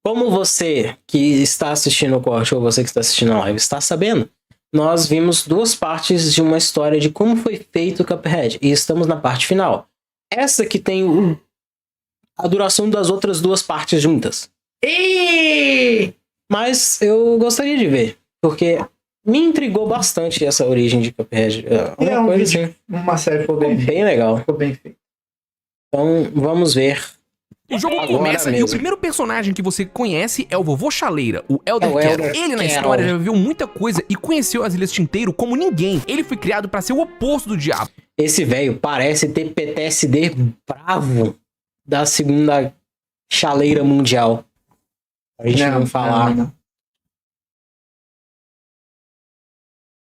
Como você que está assistindo o corte ou você que está assistindo a live está sabendo, nós vimos duas partes de uma história de como foi feito o Cuphead. E estamos na parte final. Essa que tem a duração das outras duas partes juntas. Mas eu gostaria de ver, porque me intrigou bastante essa origem de Cuphead. Uma série ficou bem legal. Ficou bem feito. Então, vamos ver. O jogo começa e o primeiro personagem que você conhece é o Vovô Chaleira, o Elder Carol. Ele na história já viveu muita coisa e conheceu as Ilhas Tinteiro como ninguém. Ele foi criado pra ser o oposto do diabo. Esse velho parece ter PTSD bravo da segunda chaleira mundial. A gente não falar. Não.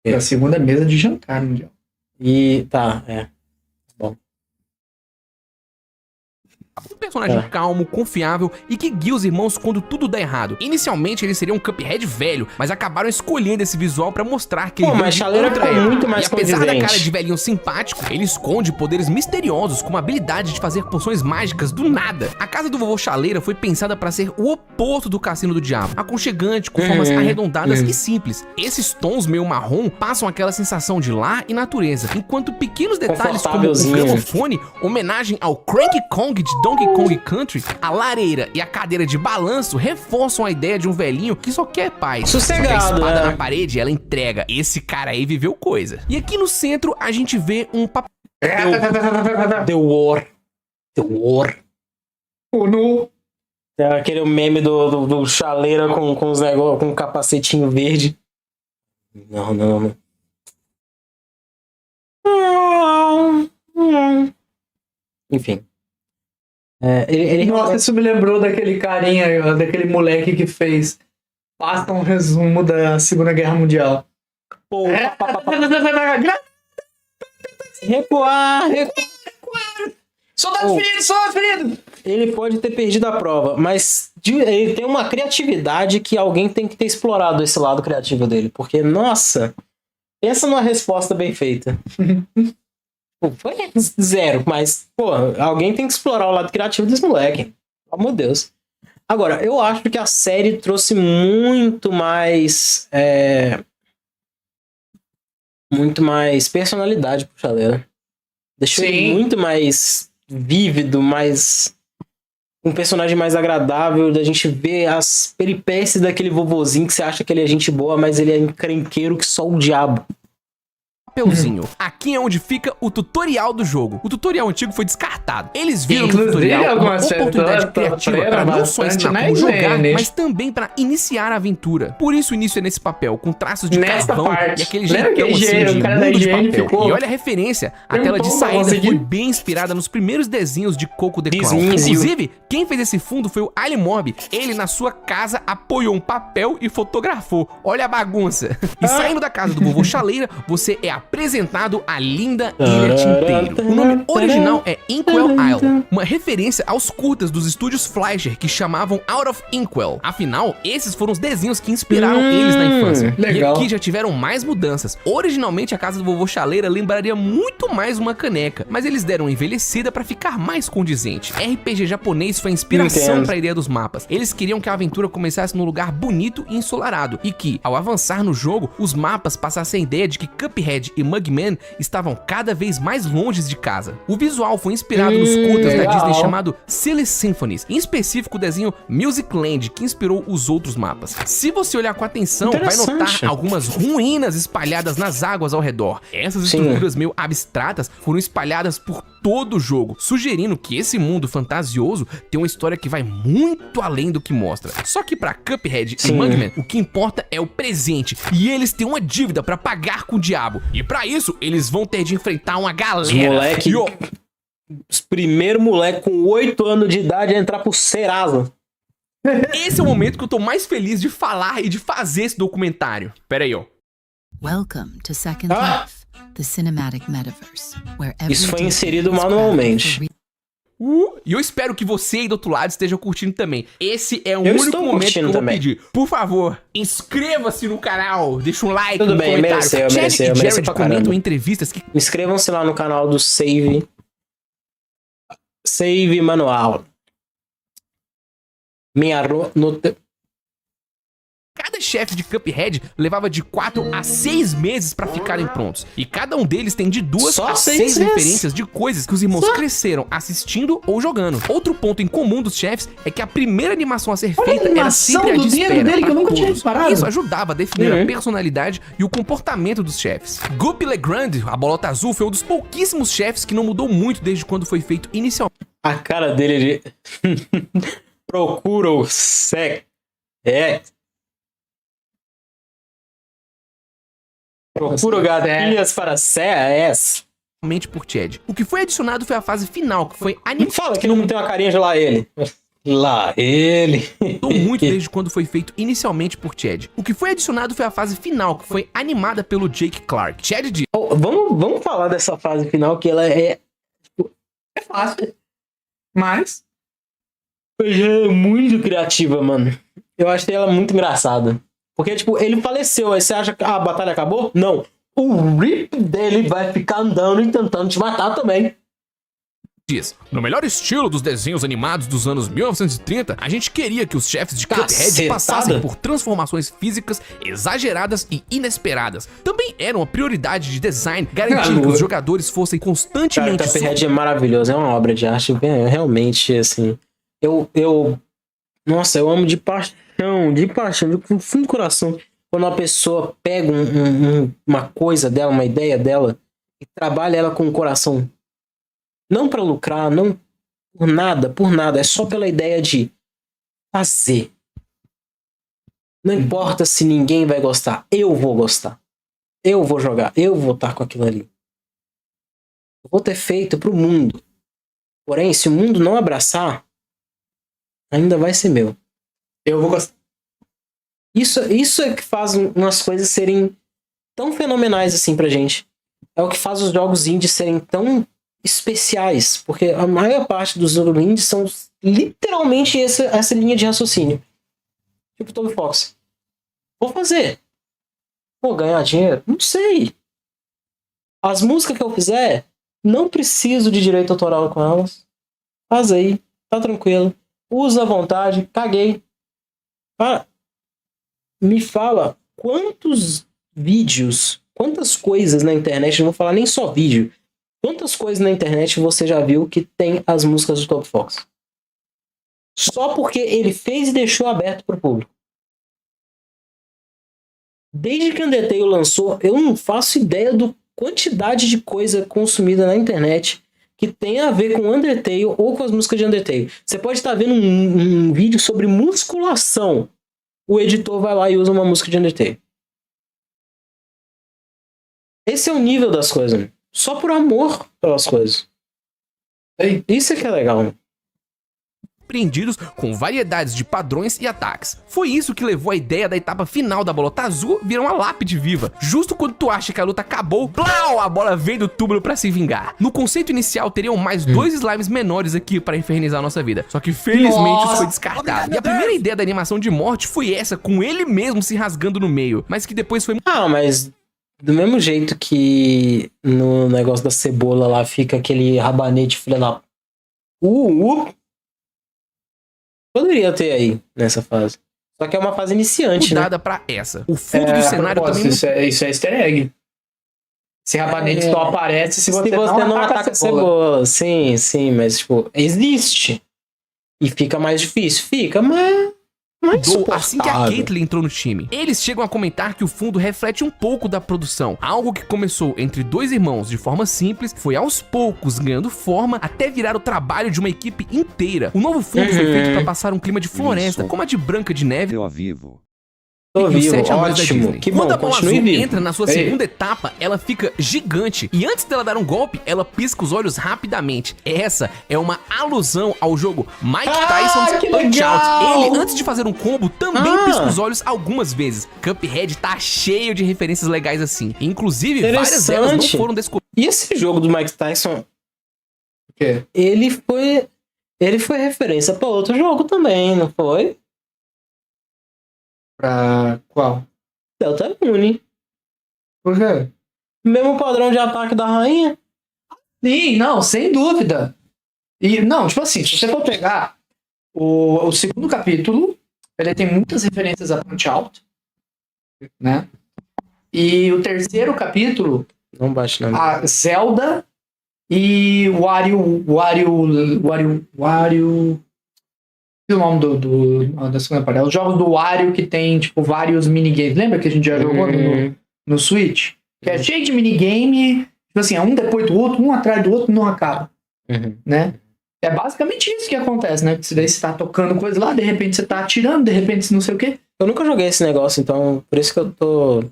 É a segunda mesa de jantar mundial. E bom. Um personagem calmo, confiável e que guia os irmãos quando tudo dá errado. Inicialmente ele seria um Cuphead velho, mas acabaram escolhendo esse visual pra mostrar que ele mas Chaleira é muito mais apesar da cara de velhinho simpático, ele esconde poderes misteriosos como a habilidade de fazer poções mágicas do nada. A casa do Vovô Chaleira foi pensada pra ser o oposto do Cassino do Diabo, aconchegante, com formas arredondadas e simples. Esses tons meio marrom passam aquela sensação de lar e natureza, enquanto pequenos detalhes como o gramofone, homenagem ao Cranky Kong de Donkey Kong Country, a lareira e a cadeira de balanço reforçam a ideia de um velhinho que só quer paz. Sossegado, a espada na parede, ela entrega. Esse cara aí viveu coisa. E aqui no centro, a gente vê um papel... The War. É aquele meme do Chaleira com os negócios, com um capacetinho verde. Não. Enfim. Nossa, isso me lembrou daquele carinha, daquele moleque que fez Basta um resumo da Segunda Guerra Mundial. Recuar. Soldado ferido! Ele pode ter perdido a prova, mas ele tem uma criatividade que alguém tem que ter explorado esse lado criativo dele. Porque, nossa, pensa numa resposta bem feita. Foi 0, mas, alguém tem que explorar o lado criativo desse moleque. Pelo amor de Deus. Agora, eu acho que a série trouxe muito mais personalidade pro Chaleira. Deixou ele muito mais vívido, um personagem mais agradável, da gente ver as peripécias daquele vovozinho que você acha que ele é gente boa, mas ele é encrenqueiro que só o diabo. Papelzinho. Aqui é onde fica o tutorial do jogo. O tutorial antigo foi descartado. Eles viram no tutorial uma oportunidade criativa para não só ensinar como jogar, mas também para iniciar a aventura. Por isso o início é nesse papel, com traços de carvão e aquele jeitão assim de mundo de papel. E olha a referência, a tela de saída foi bem inspirada nos primeiros desenhos de Coco the Clown. Inclusive, quem fez esse fundo foi o Ali Mob. Ele na sua casa apoiou um papel e fotografou. Olha a bagunça. E saindo da casa do Vovô Chaleira, você é apresentado à linda Ilha Tinteiro. O nome original é Inkwell Isle, uma referência aos curtas dos estúdios Fleischer que chamavam Out of Inkwell. Afinal, esses foram os desenhos que inspiraram eles na infância. Legal. E aqui já tiveram mais mudanças. Originalmente a casa do Vovô Chaleira lembraria muito mais uma caneca, mas eles deram uma envelhecida pra ficar mais condizente. RPG japonês foi a inspiração pra ideia dos mapas. Eles queriam que a aventura começasse num lugar bonito e ensolarado, e que, ao avançar no jogo, os mapas passassem a ideia de que Cuphead e Mugman estavam cada vez mais longe de casa. O visual foi inspirado nos curtas da Disney chamado Silly Symphonies, em específico o desenho Music Land, que inspirou os outros mapas. Se você olhar com atenção, vai notar algumas ruínas espalhadas nas águas ao redor. Essas estruturas meio abstratas foram espalhadas por todo o jogo, sugerindo que esse mundo fantasioso tem uma história que vai muito além do que mostra. Só que pra Cuphead e Mugman, o que importa é o presente, e eles têm uma dívida pra pagar com o diabo. E pra isso, eles vão ter de enfrentar uma galera. Os primeiros moleques com 8 anos de idade a entrar pro Serasa. Esse é o momento que eu tô mais feliz de falar e de fazer esse documentário. Pera aí, ó. Welcome to Second Life, the cinematic metaverse, where isso foi inserido manualmente. E eu espero que você aí do outro lado esteja curtindo também. Esse é o único momento que eu vou pedir. Por favor, inscreva-se no canal, deixa um like, tudo bem, comentário. mereceu pra comentam entrevistas que... Inscrevam-se lá no canal do Save Manual. Cada chefe de Cuphead levava de 4 a 6 meses pra ficarem prontos. E cada um deles tem de 2 Só a 6 6 meses? referências de coisas que os irmãos cresceram assistindo ou jogando. Outro ponto em comum dos chefes é que a primeira animação a ser Olha a feita era animação sempre a do de dedo espera dele, que pra eu nunca tinha todos. reparado. Isso ajudava a definir Uhum. a personalidade e o comportamento dos chefes. Guppy Legrand, a bolota azul, foi um dos pouquíssimos chefes que não mudou muito desde quando foi feito inicialmente. A cara dele de... Procura o sexo. Procura gatilhas para CS. Por Chad. O que foi adicionado foi a fase final, que foi animado Fala que não tem uma carinha de lá ele. Lá ele. muito desde quando foi feito inicialmente por Chad. O que foi adicionado foi a fase final, que foi animada pelo Jake Clark. Chad diz: Oh, vamos falar dessa fase final, que ela é É fácil. Mas... muito criativa, mano. Eu achei ela muito engraçada. Porque, tipo, ele faleceu. Aí você acha que a batalha acabou? Não. O Rip dele vai ficar andando e tentando te matar também. no melhor estilo dos desenhos animados dos anos 1930, a gente queria que os chefes de Cuphead Cacetada. passassem por transformações físicas exageradas e inesperadas. Também era uma prioridade de design garantir que os jogadores fossem Cara, constantemente Cuphead é maravilhoso. É uma obra de arte. Realmente, assim... Nossa, eu amo de paixão, com fundo do coração. Quando uma pessoa pega uma coisa dela, uma ideia dela, e trabalha ela com o coração. Não pra lucrar, não por nada. É só pela ideia de fazer. Não importa se ninguém vai gostar. Eu vou gostar. Eu vou jogar. Eu vou estar com aquilo ali. Eu vou ter feito pro mundo. Porém, se o mundo não abraçar, ainda vai ser meu. Eu vou gostar. Isso é que faz umas coisas serem tão fenomenais assim pra gente. É o que faz os jogos indies serem tão especiais. Porque a maior parte dos jogos indies são literalmente essa linha de raciocínio. Tipo Toby Fox. Vou fazer. Vou ganhar dinheiro? Não sei. As músicas que eu fizer, não preciso de direito autoral com elas. Faz aí. Tá tranquilo. Usa à vontade. Caguei. Cara, me fala quantos vídeos, quantas coisas na internet, não vou falar nem só vídeo, quantas coisas na internet você já viu que tem as músicas do Toby Fox? Só porque ele fez e deixou aberto pro público. Desde que Undertale lançou, eu não faço ideia da quantidade de coisa consumida na internet que tem a ver com Undertale ou com as músicas de Undertale. Você pode estar vendo um vídeo sobre musculação. O editor vai lá e usa uma música de Undertale. Esse é o nível das coisas, né? Só por amor pelas coisas. Isso é que é legal, né? surpreendidos com variedades de padrões e ataques. Foi isso que levou a ideia da etapa final da bolota azul virar uma lápide viva. Justo quando tu acha que a luta acabou, plau, a bola vem do túmulo pra se vingar. No conceito inicial, teriam mais 2 slimes menores aqui pra infernizar a nossa vida. Só que felizmente isso foi descartado. E a primeira ideia da animação de morte foi essa, com ele mesmo se rasgando no meio. Mas que depois foi... Ah, mas do mesmo jeito que no negócio da cebola lá fica aquele rabanete filha da... Poderia ter aí, nessa fase. Só que é uma fase iniciante, né? mudada pra essa. O fundo do cenário também... Isso é easter egg. Esse rabanete só aparece se você não ataca a cebola. Sim, sim, mas tipo, existe. E fica mais difícil. Fica, mas... assim que a Caitlyn entrou no time. Eles chegam a comentar que o fundo reflete um pouco da produção. Algo que começou entre 2 irmãos de forma simples, foi aos poucos ganhando forma até virar o trabalho de uma equipe inteira. O novo fundo foi feito para passar um clima de floresta, como a de Branca de Neve. Eu a vivo. Tô vivo, ótimo. que Quando bom, a bola azul continue vivo. entra na sua segunda etapa, ela fica gigante. E antes dela dar um golpe, ela pisca os olhos rapidamente. Essa é uma alusão ao jogo Mike Tyson's Punch-Out. Ele, antes de fazer um combo, também pisca os olhos algumas vezes. Cuphead tá cheio de referências legais assim. Inclusive, várias delas não foram descobertas. E esse jogo do Mike Tyson, O quê? ele foi referência pra outro jogo também, não foi? Pra qual? Deltarune. Por quê? Mesmo padrão de ataque da rainha. Sim, não, sem dúvida. E, não, tipo assim, se você for pegar O segundo capítulo, ele tem muitas referências a Punch-Out, né? E o terceiro capítulo, Não bate na a Zelda e Wario... O nome da segunda parte? É os jogos do Wario que tem, tipo, vários minigames. Lembra que a gente já jogou no Switch? Que é cheio de minigame, tipo assim, é um depois do outro, um atrás do outro, não acaba. Né? É basicamente isso que acontece, né? Que daí você tá tocando coisa lá, de repente você tá atirando, de repente não sei o quê. Eu nunca joguei esse negócio, então por isso que eu tô...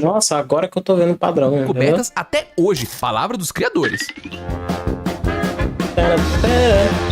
Nossa, agora que eu tô vendo o padrão. Né? Cobertas até hoje. Palavra dos criadores.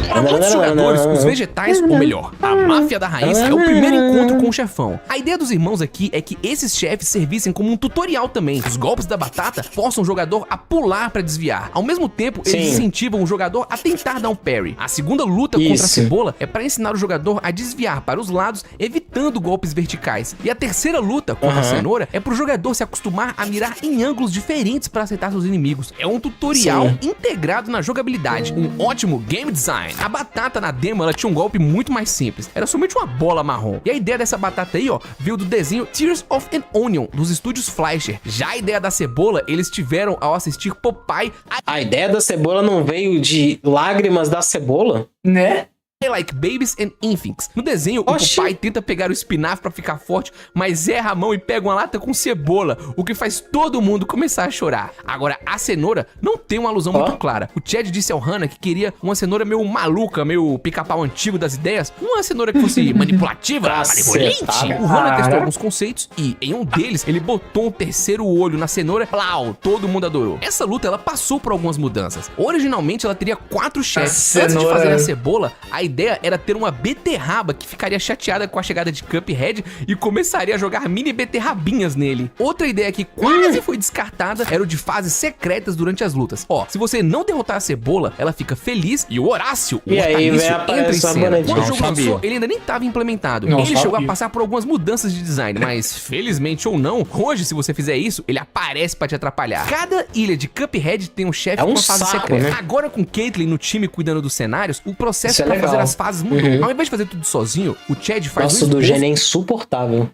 Para muitos jogadores, os vegetais, ou melhor, a máfia da raiz, é o primeiro encontro com o chefão. A ideia dos irmãos aqui é que esses chefes servissem como um tutorial também. Os golpes da batata forçam o jogador a pular para desviar. Ao mesmo tempo, eles incentivam o jogador a tentar dar um parry. A segunda luta contra a cebola é para ensinar o jogador a desviar para os lados, evitando golpes verticais. E a terceira luta contra a cenoura é para o jogador se acostumar a mirar em ângulos diferentes para acertar seus inimigos. É um tutorial integrado na jogabilidade. Um ótimo game design. A batata na demo, ela tinha um golpe muito mais simples. Era somente uma bola marrom. E a ideia dessa batata aí, ó, veio do desenho Tears of an Onion, dos estúdios Fleischer. Já a ideia da cebola, eles tiveram ao assistir Popeye. A ideia da cebola não veio de Lágrimas da Cebola? Né? Like Babies and Infants. No desenho, o Popeye tenta pegar o espinafre pra ficar forte, mas erra a mão e pega uma lata com cebola, o que faz todo mundo começar a chorar. Agora, a cenoura não tem uma alusão muito clara. O Chad disse ao Hannah que queria uma cenoura meio maluca, meio pica-pau antigo das ideias, uma cenoura que fosse manipulativa, manipulante. O Hannah testou alguns conceitos e, em um deles, ele botou um terceiro olho na cenoura. Plau, todo mundo adorou. Essa luta, ela passou por algumas mudanças. Originalmente, ela teria 4 chefes. Antes de fazer a cebola, a ideia era ter uma beterraba que ficaria chateada com a chegada de Cuphead e começaria a jogar mini beterrabinhas nele. Outra ideia que quase foi descartada era o de fases secretas durante as lutas. Ó, se você não derrotar a cebola, ela fica feliz e o Horácio, o hortalício, entra em cena. Quando o jogo lançou, ele ainda nem estava implementado. Ele chegou a passar por algumas mudanças de design, mas felizmente ou não, hoje se você fizer isso, ele aparece pra te atrapalhar. Cada ilha de Cuphead tem um chefe com uma fase secreta. Né? Agora com Caitlyn no time cuidando dos cenários, o processo pra fazer as fases mudou. Ao invés de fazer tudo sozinho, o Chad faz Nossa, o do Gene é insuportável.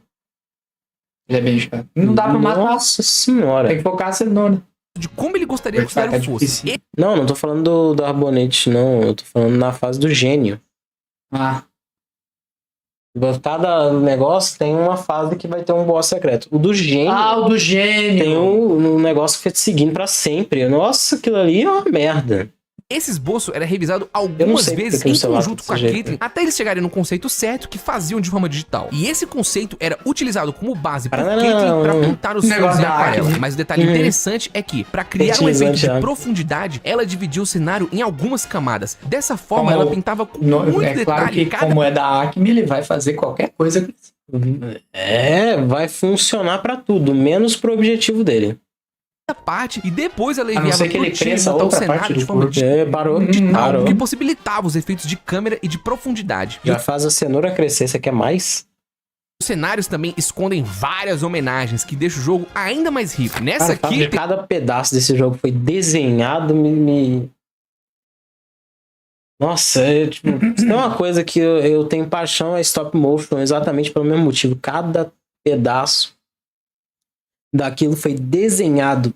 Ele é bem chato. Não dá pra matar. Nossa senhora. Tem que focar a cenoura. De como ele gostaria que o cenário fosse. Não tô falando do Arbonete, não. Eu tô falando na fase do gênio. Cada negócio tem uma fase que vai ter um boss secreto. O do gênio. O do gênio. Tem um negócio que fica te seguindo pra sempre. Nossa, aquilo ali é uma merda. Esse esboço era revisado algumas vezes em conjunto com a Caitlyn, até eles chegarem no conceito certo que faziam de forma digital. E esse conceito era utilizado como base por Caitlyn pra pintar os céus em aquarela. Mas o detalhe interessante é que, pra criar um efeito de profundidade, ela dividiu o cenário em algumas camadas. Dessa forma, ela pintava com muito detalhe. Claro que, como é da Acme, ele vai fazer qualquer coisa. Vai funcionar pra tudo, menos pro objetivo dele. Parte e depois ela enviava que ele cresça o cenário de forma parou. que possibilitava os efeitos de câmera e de profundidade. Já faz a cenoura crescer, você quer mais? Os cenários também escondem várias homenagens que deixam o jogo ainda mais rico. Nessa aqui, cada pedaço desse jogo foi desenhado, Nossa, se tem uma coisa que eu tenho paixão é stop motion, exatamente pelo mesmo motivo. Cada pedaço daquilo foi desenhado.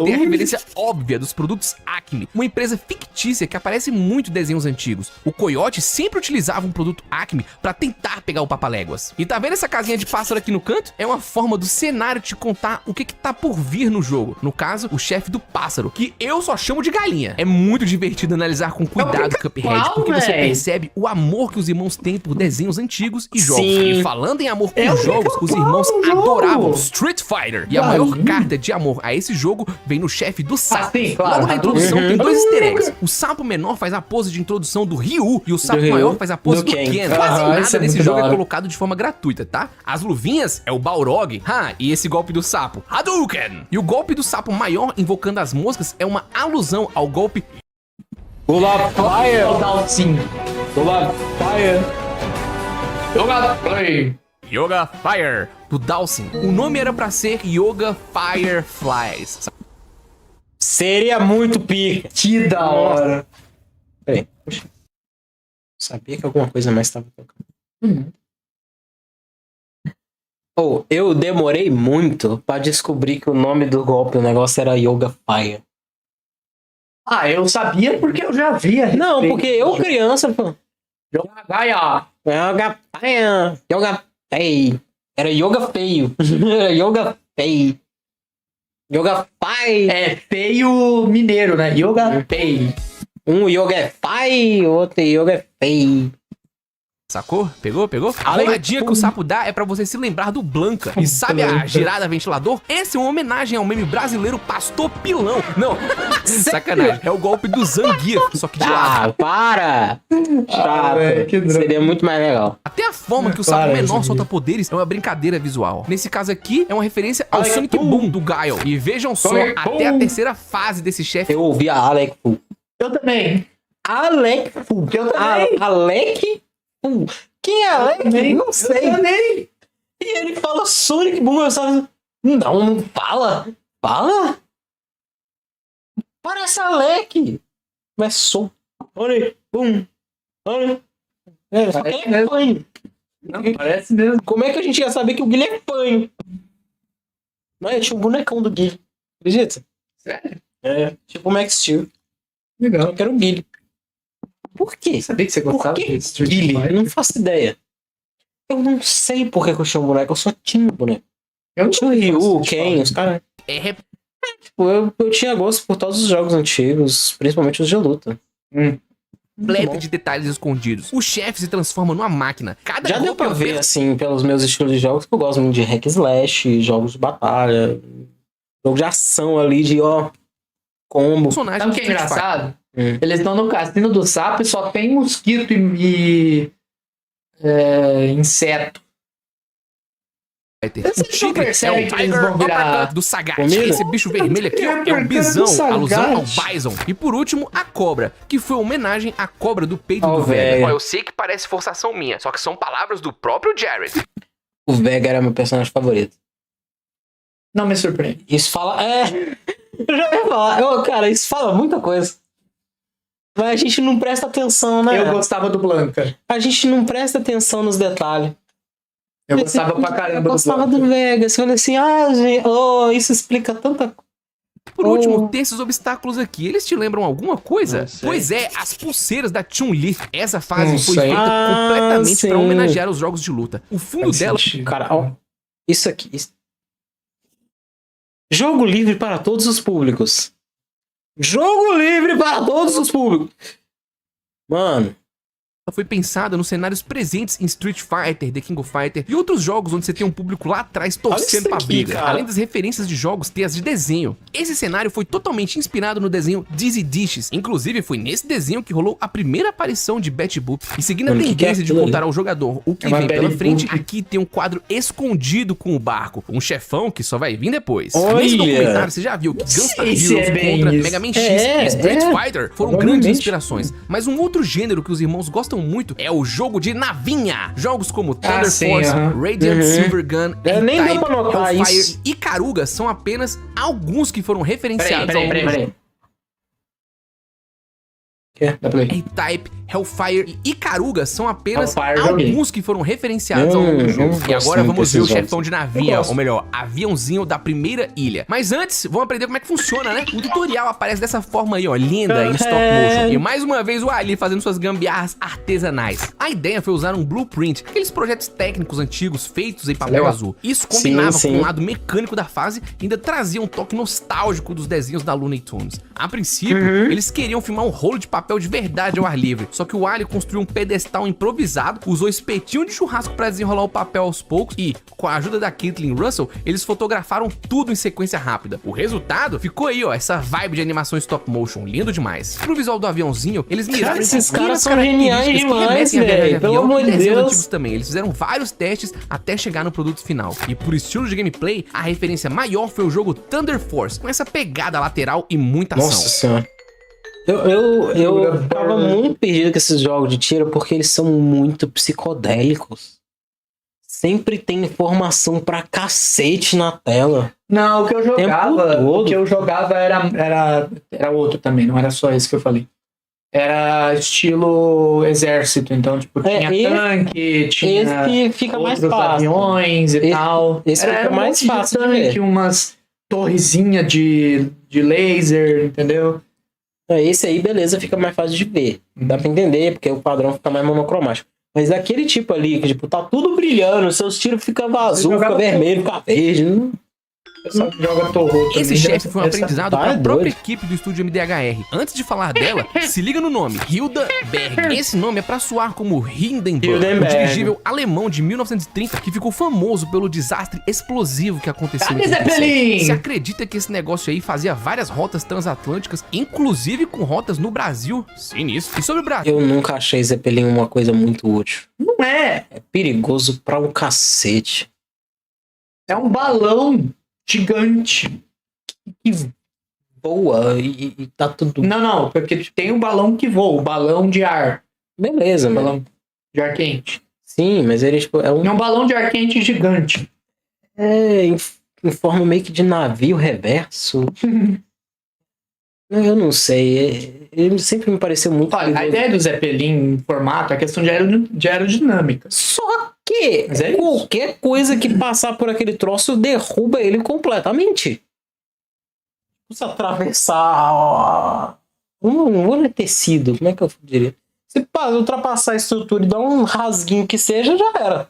Tem a referência óbvia dos produtos Acme, uma empresa fictícia que aparece em muitos desenhos antigos. O Coyote sempre utilizava um produto Acme pra tentar pegar o Papaléguas. E tá vendo essa casinha de pássaro aqui no canto? É uma forma do cenário te contar o que tá por vir no jogo. No caso, o chefe do pássaro, que eu só chamo de galinha. É muito divertido analisar com cuidado Cuphead, porque você percebe o amor que os irmãos têm por desenhos antigos e jogos. E falando em amor por jogos, os irmãos adoravam Street Fighter. E a maior carta de amor a esse jogo vem no chefe do sapo. Logo na introdução tem 2 easter eggs. O sapo menor faz a pose de introdução do Ryu e o sapo maior faz a pose do Ken. Quase nada nesse jogo é colocado de forma gratuita, tá? As luvinhas é o Balrog. E esse golpe do sapo, Hadouken. E o golpe do sapo maior invocando as moscas é uma alusão ao golpe Yoga Fire. Yoga Fire do Dawson. O nome era pra ser Yoga Fireflies. Seria muito pica. Que da hora. Peraí. Puxa. Sabia que alguma coisa mais estava tocando. Eu demorei muito pra descobrir que o nome do golpe do negócio era Yoga Fire. Ah, eu sabia porque eu já via. Não, porque eu criança, pô. Yoga Gaia. Yoga Fire. Yoga Fei. Era Yoga Feio. Era Yoga Fei. Yoga Pai. É feio mineiro, né? Yoga Pei. Um yoga é pai, outro yoga é fei. Sacou? Pegou? A roladinha que o sapo dá é pra você se lembrar do Blanca. E sabe a girada ventilador? Essa é uma homenagem ao meme brasileiro Pastor Pilão. Não, sacanagem. É o golpe do Zangief, só que de lado. Para! Chato. velho, que droga. Seria muito mais legal. Até a forma que o sapo menor solta poderes é uma brincadeira visual. Nesse caso aqui, é uma referência ao Sonic Boom do Guile. E vejam só, até a terceira fase desse chefe. Eu ouvi a Alec Fu. Eu também. Alec Fu. Eu também. Alec Fu. Quem é Alec? Não sei. Eu também. E ele fala Sonic Boom. Eu sabe? Não fala. Fala. Parece Alec. Mas som. Sonic Boom. Olha. Só que ele é fanho. Não, parece mesmo. Como é que a gente ia saber que o Guilherme é fanho? Não, eu tinha um bonecão do Guilherme. Acredita? Sério? É, tipo o Max Steel. Legal. Eu quero o Guilherme. Por quê? Sabia que você Por gostava que de Street Guilherme? Eu Fighter? não faço ideia. Eu não sei por que eu tinha um boneco, eu só tinha um boneco. Eu Tinha o Ryu, o Ken, os caras. Tipo, eu tinha gosto por todos os jogos antigos, principalmente os de luta. Completo de detalhes escondidos. O chefe se transforma numa máquina. Cada Já deu golpe é pra um ver, assim, pelos meus estilos de jogos, que eu gosto muito de hack and slash, jogos de batalha, jogo de ação ali, de combo. personagem Sabe o do que é Street Fighter. engraçado? Eles estão no cassino do sapo e só tem mosquito e inseto. O Vocês não tigre é percebem o que eles Tiger vão virar Uppercut do Sagat. comida? Esse bicho vermelho aqui ó, é o Uppercut do bisão, Sagat. alusão ao Bison. E por último, a cobra, que foi uma homenagem à cobra do peito Ó, do Vega. velho. Ó, eu sei que parece forçação minha, só que são palavras do próprio Jared. O Vega era meu personagem favorito. Não me surpreende. Isso fala. Eu já ia falar. Cara, isso fala muita coisa. Mas a gente não presta atenção, né? Eu gostava do Blanca. A gente não presta atenção nos detalhes. Eu gostava pra caramba Eu do gostava Blanca. do Vega. Você olha assim, gente, isso explica tanta coisa. Por último, tem esses obstáculos aqui. Eles te lembram alguma coisa? Não sei. Pois é, as pulseiras da Chun-Li. Essa fase Não foi sei. feita completamente sim. pra homenagear os jogos de luta. O fundo Faz dela sentido. Cara, ó, isso aqui. Jogo livre para todos os públicos. Jogo livre para todos os públicos. Mano, foi pensada nos cenários presentes em Street Fighter, The King of Fighter e outros jogos onde você tem um público lá atrás torcendo isso pra aqui, briga. cara. Além das referências de jogos, tem as de desenho. Esse cenário foi totalmente inspirado no desenho Dizzy Dishes. Inclusive, foi nesse desenho que rolou a primeira aparição de Betty Boop. E seguindo Mano, a que é tendência de aquilo contar ali? ao jogador o que É uma vem pela Betty frente, Boop. aqui tem um quadro escondido com o barco. Um chefão que só vai vir depois. Olha! Nesse documentário, você já viu que Gunstar Esse Heroes é bem contra isso. Mega Man X É, e Street é. Fighter foram Provavelmente. grandes inspirações. Mas um outro gênero que os irmãos gostam muito é o jogo de navinha. Jogos como Thunder sim, Force, aham. Radiant Silver Gun, Nem deu R-Type, pra notar Hellfire isso. e Ikaruga são apenas alguns que foram referenciados ao Peraí. Dá play. R-Type, Hellfire e Ikaruga são apenas Hellfire eu joguei. alguns que foram referenciados ao longo do jogo. eu E agora gosto vamos ver o desses chefão jogos. de navinha, Eu gosto. ou melhor, aviãozinho da primeira ilha. Mas antes, vamos aprender como é que funciona, né? O tutorial aparece dessa forma aí, ó, linda, em stop motion. E mais uma vez o Ali fazendo suas gambiarras artesanais. A ideia foi usar um blueprint, aqueles projetos técnicos antigos feitos em papel Legal. azul. Isso combinava Sim, sim. com o lado mecânico da fase e ainda trazia um toque nostálgico dos desenhos da Looney Tunes. A princípio, eles queriam filmar um rolo de papel de verdade ao ar livre, só que o Ali construiu um pedestal improvisado, usou espetinho de churrasco pra desenrolar o papel aos poucos e, com a ajuda da Caitlin Russell, eles fotografaram tudo em sequência rápida. O resultado ficou aí, ó, essa vibe de animação stop motion, lindo demais. Pro visual do aviãozinho, eles miraram esses em caras pequenas são geniais características que demais, remetem à viagem de velho. Pelo avião amor e de desenhos Deus. antigos também. Eles fizeram vários testes até chegar no produto final. E por estilo de gameplay, a referência maior foi o jogo Thunder Force, com essa pegada lateral e muita ação. Nossa senhora. Eu tava muito perdido com esses jogos de tiro porque eles são muito psicodélicos. Sempre tem informação pra cacete na tela. Não, o que eu jogava, todo. era outro também, não era só esse que eu falei. era estilo exército, então, tipo, tinha tanque, tinha esse fica mais outros fácil. aviões e tal. Esse fica um mais monte de fácil de tanque, ver. umas torrezinhas de laser, entendeu? Esse aí, beleza, fica mais fácil de ver. Dá pra entender, porque o padrão fica mais monocromático. Mas aquele tipo ali, que tipo, tá tudo brilhando, seus tiros ficam azul, fica vermelho, fica verde. Não... Só joga torrou. Esse chefe foi um aprendizado para a própria doido. equipe do estúdio MDHR. Antes de falar dela, se liga no nome, Hilda Berg. Esse nome é pra soar como Hindenburg, um Hildenberg. dirigível alemão de 1930 que ficou famoso pelo desastre explosivo que aconteceu em Cadê 37. Zeppelin? Se acredita que esse negócio aí fazia várias rotas transatlânticas, inclusive com rotas no Brasil? Sinistro. E sobre o Brasil? Eu nunca achei Zeppelin uma coisa muito útil. Não é. É perigoso pra um cacete. É um balão gigante. Que voa e tá tudo... Não, porque tem um balão que voa, o balão de ar. Beleza, mano. Balão de ar quente. Sim, mas ele tipo, é É um balão de ar quente gigante. em forma meio que de navio reverso. Eu não sei. Ele sempre me pareceu muito Olha, a perigoso. ideia do Zeppelin em formato é a questão de aerodinâmica. Só que Mas é isso. qualquer coisa que passar por aquele troço derruba ele completamente. Se atravessar... Não é tecido, como é que eu diria? Se ultrapassar a estrutura e dar um rasguinho que seja, já era.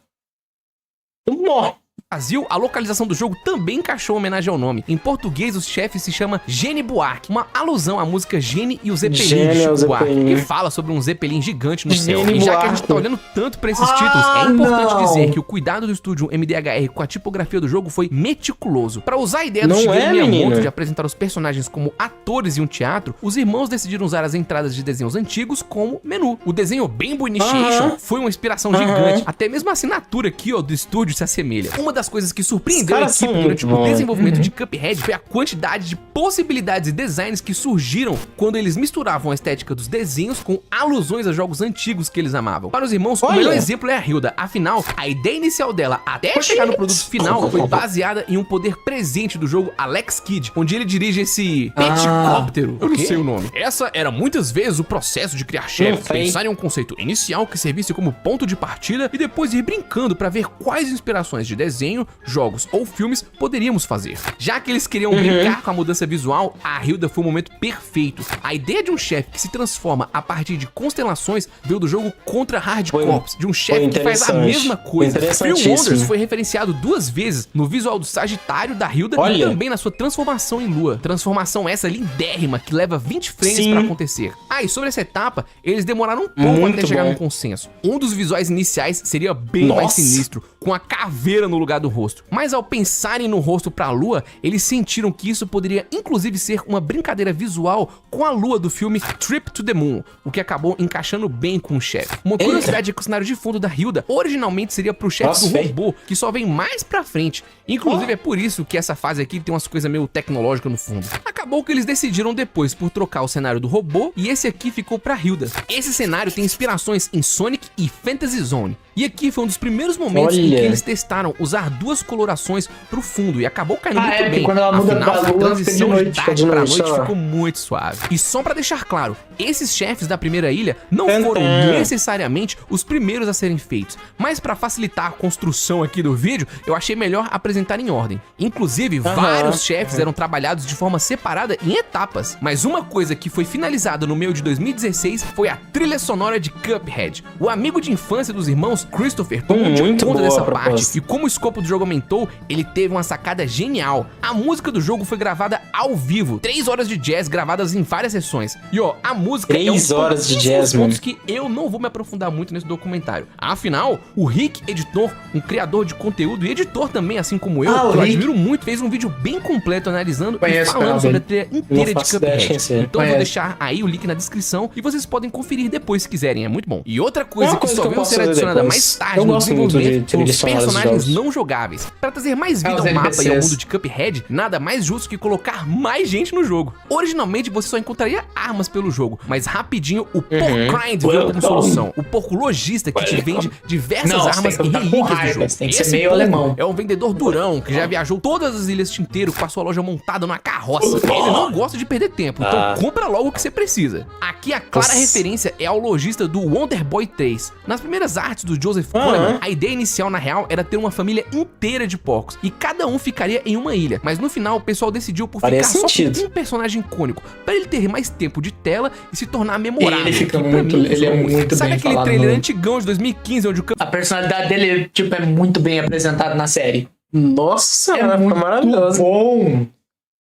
Tu morre. Brasil, a localização do jogo também encaixou homenagem ao nome. Em português, o chefe se chama Gene Buarque, uma alusão à música Gene e o Zeppelin Gene de é o Chico Buarque, Zeppelin. que fala sobre um Zeppelin gigante no céu. Gene E já que a gente Buarque. tá olhando tanto pra esses títulos, é importante não. dizer que o cuidado do estúdio MDHR com a tipografia do jogo foi meticuloso. Pra usar a ideia do Não Shigeru é, Miyamoto menino? de apresentar os personagens como atores em um teatro, os irmãos decidiram usar as entradas de desenhos antigos como menu. O desenho Bembo Initiation Aham. foi uma inspiração gigante. Até mesmo a assinatura aqui, ó, do estúdio se assemelha. Uma das coisas que surpreendeu a caras equipe são durante muito o bons. desenvolvimento de Cuphead foi a quantidade de possibilidades e designs que surgiram quando eles misturavam a estética dos desenhos com alusões a jogos antigos que eles amavam. Para os irmãos, o Olha. melhor exemplo é a Hilda. Afinal, a ideia inicial dela até chegar no produto final foi baseada em um poder presente do jogo Alex Kidd, onde ele dirige esse helicóptero. Eu não sei o nome. Essa era muitas vezes o processo de criar chefes, sei. pensar em um conceito inicial que servisse como ponto de partida e depois ir brincando para ver quais inspirações de desenho, jogos ou filmes poderíamos fazer. Já que eles queriam brincar com a mudança visual, a Hilda foi o momento perfeito. A ideia de um chefe que se transforma a partir de constelações veio do jogo Contra Hard Foi- Corps, de um chefe que faz a interessante. mesma coisa. Fear Interessantíssimo. Wonders foi referenciado 2 vezes no visual do Sagitário da Hilda e Olha. também na sua transformação em Lua. Transformação essa lindérrima que leva 20 frames Sim. pra acontecer. Ah, e sobre essa etapa, eles demoraram um pouco Muito até chegar bom. num consenso. Um dos visuais iniciais seria bem mais Nossa. sinistro, com a caveira no lugar do rosto. Mas ao pensarem no rosto pra Lua, eles sentiram que isso poderia inclusive ser uma brincadeira visual com a Lua do filme Trip to the Moon, o que acabou encaixando bem com o chefe. Uma Eita. curiosidade é que o cenário de fundo da Hilda originalmente seria pro chefe Nossa, do véi. robô, que só vem mais pra frente. Inclusive é por isso que essa fase aqui tem umas coisas meio tecnológicas no fundo. Acabou que eles decidiram depois por trocar o cenário do robô e esse aqui ficou pra Hilda. Esse cenário tem inspirações em Sonic e Fantasy Zone. E aqui foi um dos primeiros momentos em que Olha. eles testaram usar 2 colorações pro fundo e acabou caindo muito porque bem. quando ela muda Afinal, pra a lua, fica de transição noite, de fica tarde de pra noite, noite ó. ficou muito suave. E só pra deixar claro, esses chefes da primeira ilha não Tan, foram tan. necessariamente os primeiros a serem feitos, mas pra facilitar a construção aqui do vídeo, eu achei melhor apresentar em ordem. Inclusive, vários chefes eram trabalhados de forma separada em etapas, mas uma coisa que foi finalizada no meio de 2016 foi a trilha sonora de Cuphead. O amigo de infância dos irmãos, Christopher, tomou de Muito conta boa dessa a parte, proposta. e como o escopo do jogo aumentou, ele teve uma sacada genial. A música do jogo foi gravada ao vivo, 3 horas de jazz gravadas em várias sessões. E ó, a música é um 3 dos horas de pouquíssimos jazz, mano. pontos que eu não vou me aprofundar muito nesse documentário. Afinal, o Rick, editor, um criador de conteúdo e editor também, assim como eu, Ah, o que eu Rick. admiro muito, fez um vídeo bem completo analisando e Conheço o falando canal sobre a dele. trilha inteira Não de faço ideia de quem Cuphead. seja. Então eu vou Conheço. deixar aí o link na descrição e vocês podem conferir depois se quiserem, é muito bom. E outra coisa Uma que coisa só que eu veio posso ser fazer adicionada depois. mais tarde Eu no gosto muito de desenvolvimento foram os personagens não jogáveis. Pra trazer mais vida Os ao mapa e ao NPCs. mundo de Cuphead, nada mais justo que colocar mais gente no jogo. Originalmente você só encontraria armas pelo jogo, mas rapidinho o Porkrind veio como solução. O porco lojista que te vende diversas Não, armas você tem e que estar com relíquias do raiva, jogo. você tem que ser Esse meio porco alemão. é um vendedor durão que já viajou todas as ilhas tinteiro com a sua loja montada numa carroça. Ele não gosta de perder tempo, então compra logo o que você precisa. Aqui a clara referência é ao lojista do Wonder Boy 3. Nas primeiras artes do Joseph Coleman, a ideia inicial na real era ter uma família inteira de porcos e cada um ficaria em uma ilha, mas no final o pessoal decidiu por Faria ficar só sentido. com um personagem icônico, para ele ter mais tempo de tela e se tornar memorável. Ele fica que pra muito- mim ele é funcionou muito Sabe bem aquele falado trailer no- antigão de 2015 onde o A personalidade dele, tipo, é muito bem apresentada na série. Nossa, É foi muito maravilhoso. bom.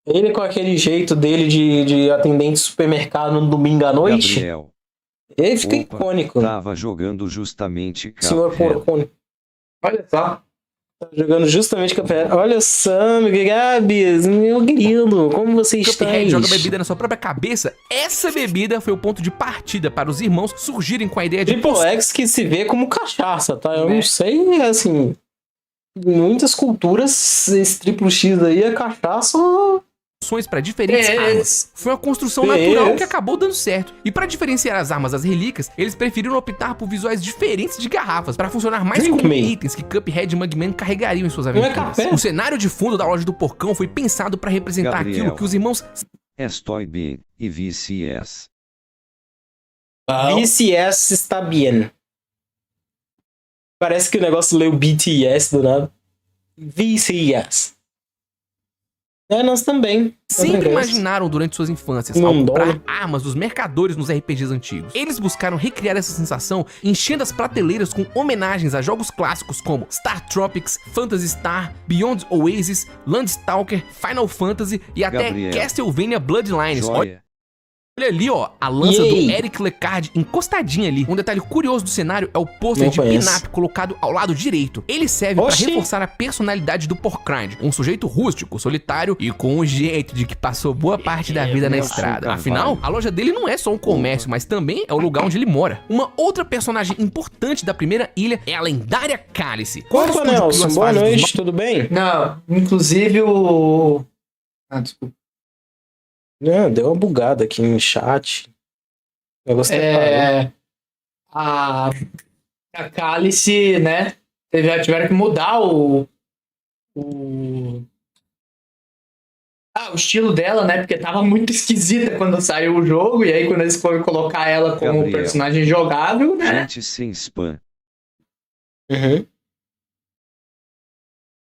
Ele com aquele jeito dele de atendente de supermercado no domingo à noite, Gabriel, ele fica Opa, icônico. tava jogando justamente Senhor Cuphead. Porcone. Olha só. Tá jogando justamente Cuphead. Olha só, meu Gabs, meu querido, como você está? Cuphead joga bebida na sua própria cabeça. Essa bebida foi o ponto de partida para os irmãos surgirem com a ideia de Triple X que se vê como cachaça, tá? Eu Né? não sei, assim. Em muitas culturas, esse triplo X aí é cachaça. poções para diferentes É. armas. Foi uma construção natural que acabou dando certo. E para diferenciar as armas das relíquias, eles preferiram optar por visuais diferentes de garrafas, para funcionar mais como itens que Cuphead e Mugman carregariam em suas aventuras. café? O cenário de fundo da loja do porcão foi pensado para representar Gabriel. aquilo que os irmãos Estoy bien e VCS. BCS está bien. Parece que o negócio leu BTS do nada. VCS. É, nós também. sempre imaginaram durante suas infâncias Não ao comprar dói. armas dos mercadores nos RPGs antigos. Eles buscaram recriar essa sensação enchendo as prateleiras com homenagens a jogos clássicos como Star Tropics, Phantasy Star, Beyond Oasis, Landstalker, Final Fantasy e até Gabriel. Castlevania Bloodlines. Joia. Olha ali, ó, a lança E do aí? Eric Lecard encostadinha ali. Um detalhe curioso do cenário é o pôster Não de conheço. Pinap colocado ao lado direito. Ele serve para Oxi. reforçar a personalidade do Porkrind, um sujeito rústico, solitário e com o jeito de que passou boa parte da vida na Nelson estrada. Carvalho. Afinal, a loja dele não é só um comércio, mas também é o lugar onde ele mora. Uma outra personagem importante da primeira ilha é a lendária Cálice. Quando o Opa, estúdio criou Nelson, as boa fases dos noite, tudo bem? Não, inclusive o... Ah, desculpa. Deu uma bugada aqui no chat. O negócio tá parado. É, a Cálice, né? Já tiveram que mudar o estilo dela, né? Porque tava muito esquisita quando saiu o jogo. E aí, quando eles foram colocar ela como Gabriel. personagem jogável, né? Gente sem spam. Uhum.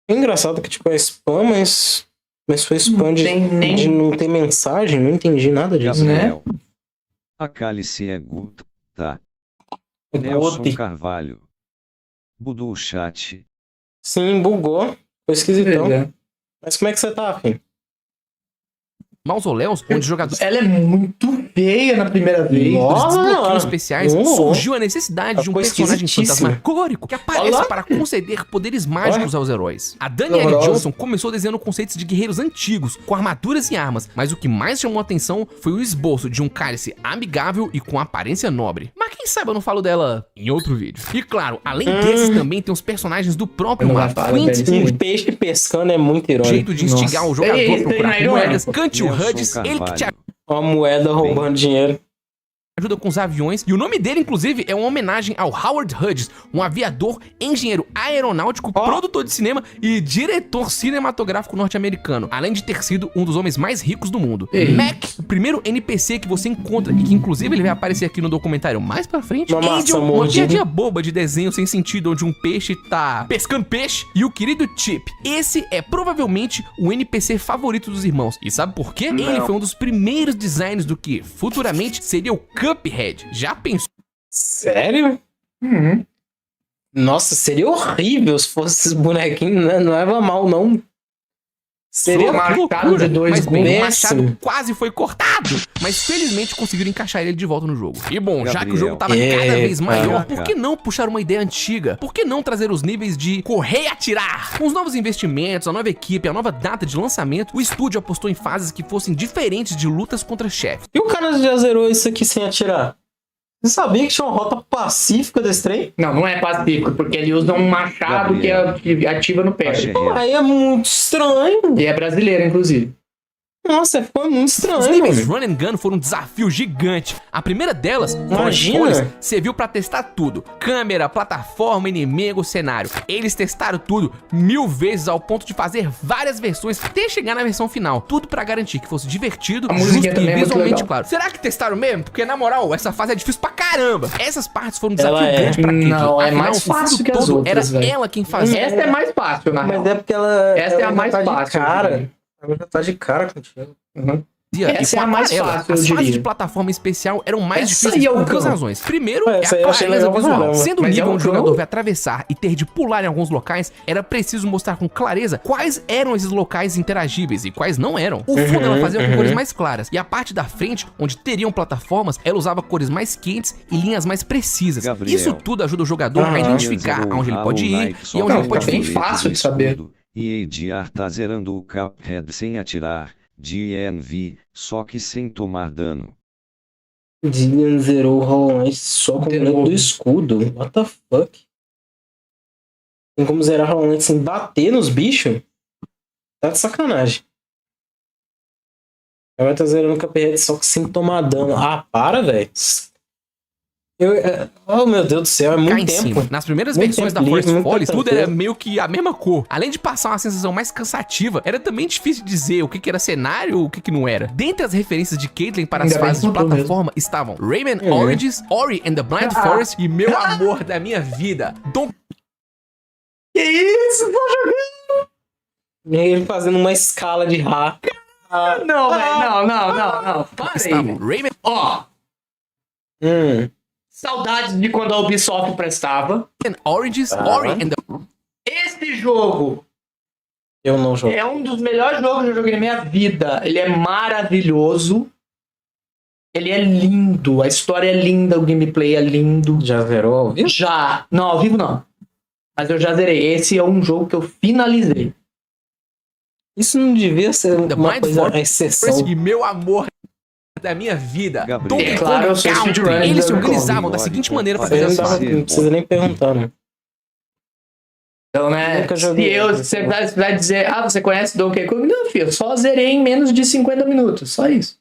É engraçado que tipo é spam, mas foi spam de, tem nem- de não ter mensagem, não entendi nada disso. Gabriel. A Cálice é good, tá? Nelson Bote. Carvalho. Budou o chat. Sim, bugou. Foi esquisitão. É. Mas como é que você tá, filho? mausoléus, onde jogadores Ela é muito feia na primeira vez. Nossa. desbloqueios mano. especiais, surgiu a necessidade de um Ficou personagem esquisitíssimo. fantasmagórico que aparece Olha lá. para conceder poderes mágicos aos heróis. A Danielle Horrorosa. Johnson começou desenhando conceitos de guerreiros antigos, com armaduras e armas, mas o que mais chamou a atenção foi o esboço de um cálice amigável e com aparência nobre. Mas quem sabe eu não falo dela em outro vídeo. E claro, além desses também tem os personagens do próprio Eu não mapa. falo, Clint velho. Um peixe pescando é muito irônico. jeito de instigar Nossa. o jogador Ei, a isso aí procurar não é irônico. moedas, cante o Nelson Hudges, ele que te Carvalho. Uma moeda roubando dinheiro. ajuda com os aviões, e o nome dele, inclusive, é uma homenagem ao Howard Hughes, um aviador, engenheiro aeronáutico, produtor de cinema e diretor cinematográfico norte-americano, além de ter sido um dos homens mais ricos do mundo. Ei. Mac, o primeiro NPC que você encontra, e que inclusive ele vai aparecer aqui no documentário mais pra frente, Uma maçã Angel, uma mordida. piadinha boba de desenho sem sentido, onde um peixe tá pescando peixe, e o querido Chip. Esse é provavelmente o NPC favorito dos irmãos, e sabe por quê? Ele foi um dos primeiros designs do que futuramente seria o Cuphead. Já pensou? Sério? Uhum. Nossa, seria horrível se fosse esses bonequinhos, né? Não leva mal, não. Seria Sua Que Machado loucura. de dois Mas bem, o gumes. machado quase foi cortado, mas felizmente conseguiram encaixar ele de volta no jogo. E bom, já que o Gabriel. jogo tava cada vez maior, Eita. por que não puxar uma ideia antiga? Por que não trazer os níveis de correr e atirar? Com os novos investimentos, a nova equipe, a nova data de lançamento, o estúdio apostou em fases que fossem diferentes de lutas contra chefes. E o cara já zerou isso aqui sem atirar? Você sabia que tinha uma rota pacífica desse trem? Não é pacífico, porque ele usa um machado que ativa no pé. Aí é muito estranho. E é brasileiro, inclusive. Nossa, ficou muito estranho, Os níveis mano. Run and Gun foram um desafio gigante. A primeira delas, Imagina. Forest serviu pra testar tudo. Câmera, plataforma, inimigo, cenário. Eles testaram tudo 1000 vezes ao ponto de fazer várias versões até chegar na versão final. Tudo pra garantir que fosse divertido, A justo musiquinha e também é muito visualmente legal. claro. Será que testaram mesmo? Porque na moral, essa fase é difícil pra caramba. Essas partes foram um desafio Ela é. grande pra Caitlyn. Não, é Afinal, mais o fundo fácil que as todo outras, era velho. ela quem fazia. Essa é mais fácil, na real. Mas é porque ela. Essa é a ela mais tá fácil, de cara. eu diria. Ela já tá de cara contigo. Uhum. E Essa com é a mais aquarela. fácil, eu As fases diria. de plataforma especial eram mais Essa difíceis aí é o por duas cão. razões. Primeiro, é Essa a aí eu achei clareza legal pra visual. caramba. Sendo o Mas nível é um onde o jogador cão? vai atravessar e ter de pular em alguns locais, era preciso mostrar com clareza quais eram esses locais interagíveis e quais não eram. O fundo ela fazia com cores mais claras, e a parte da frente, onde teriam plataformas, ela usava cores mais quentes e linhas mais precisas. Gabriel. Isso tudo ajuda o jogador a identificar aonde ele pode ir e onde Não, ele pode tá bem vir. fácil de saber. E ADR tá zerando o Cuphead sem atirar, DNV, só que sem tomar dano. Dillian zerou o Hollow Knight só com o Zerou. boneco do escudo. What the fuck? Tem como zerar Hollow Knight sem bater nos bichos? Tá de sacanagem. Ela tá zerando o Cuphead só que sem tomar dano. Ah, para, velho. Oh, meu Deus do céu, é Cá muito em tempo. cima. Nas primeiras Muito versões da tempo Forest livre, muita Follies, tudo tranquilo. era meio que a mesma cor. Além de passar uma sensação mais cansativa, era também difícil de dizer o que era cenário ou o que não era. Dentre as referências de Caitlyn para as Ainda bem fases que de mudou plataforma estavam Rayman Origins, Ori and the Blind Forest e Meu Amor da Minha Vida. Que isso? Tô jogando? E ele fazendo uma escala de Rá. Não, velho. Não. Para aí, Estavam velho. Rayman Ó, saudades de quando a Ubisoft prestava. Origins, Ori and the... Este jogo Eu não jogo. é um dos melhores jogos que eu joguei na minha vida. Ele é maravilhoso. Ele é lindo. A história é linda, o gameplay é lindo. Já zerou ao vivo? Já. Não, ao vivo não. Mas eu já zerei. Esse é um jogo que eu finalizei. Isso não devia ser The uma Blind coisa, Forest exceção. e Meu Amor da Minha Vida. Gabriel. Donkey É claro, Kong eu sou Country. speedrunner Eles do se Donkey organizavam Kong. da seguinte maneira pra Pode fazer Não, as ser. fases. não precisa nem perguntar, né? Então, né? Nunca joguei. Você vai dizer, você conhece Donkey Kong? Não, filho, eu só zerei em menos de 50 minutos. Só isso.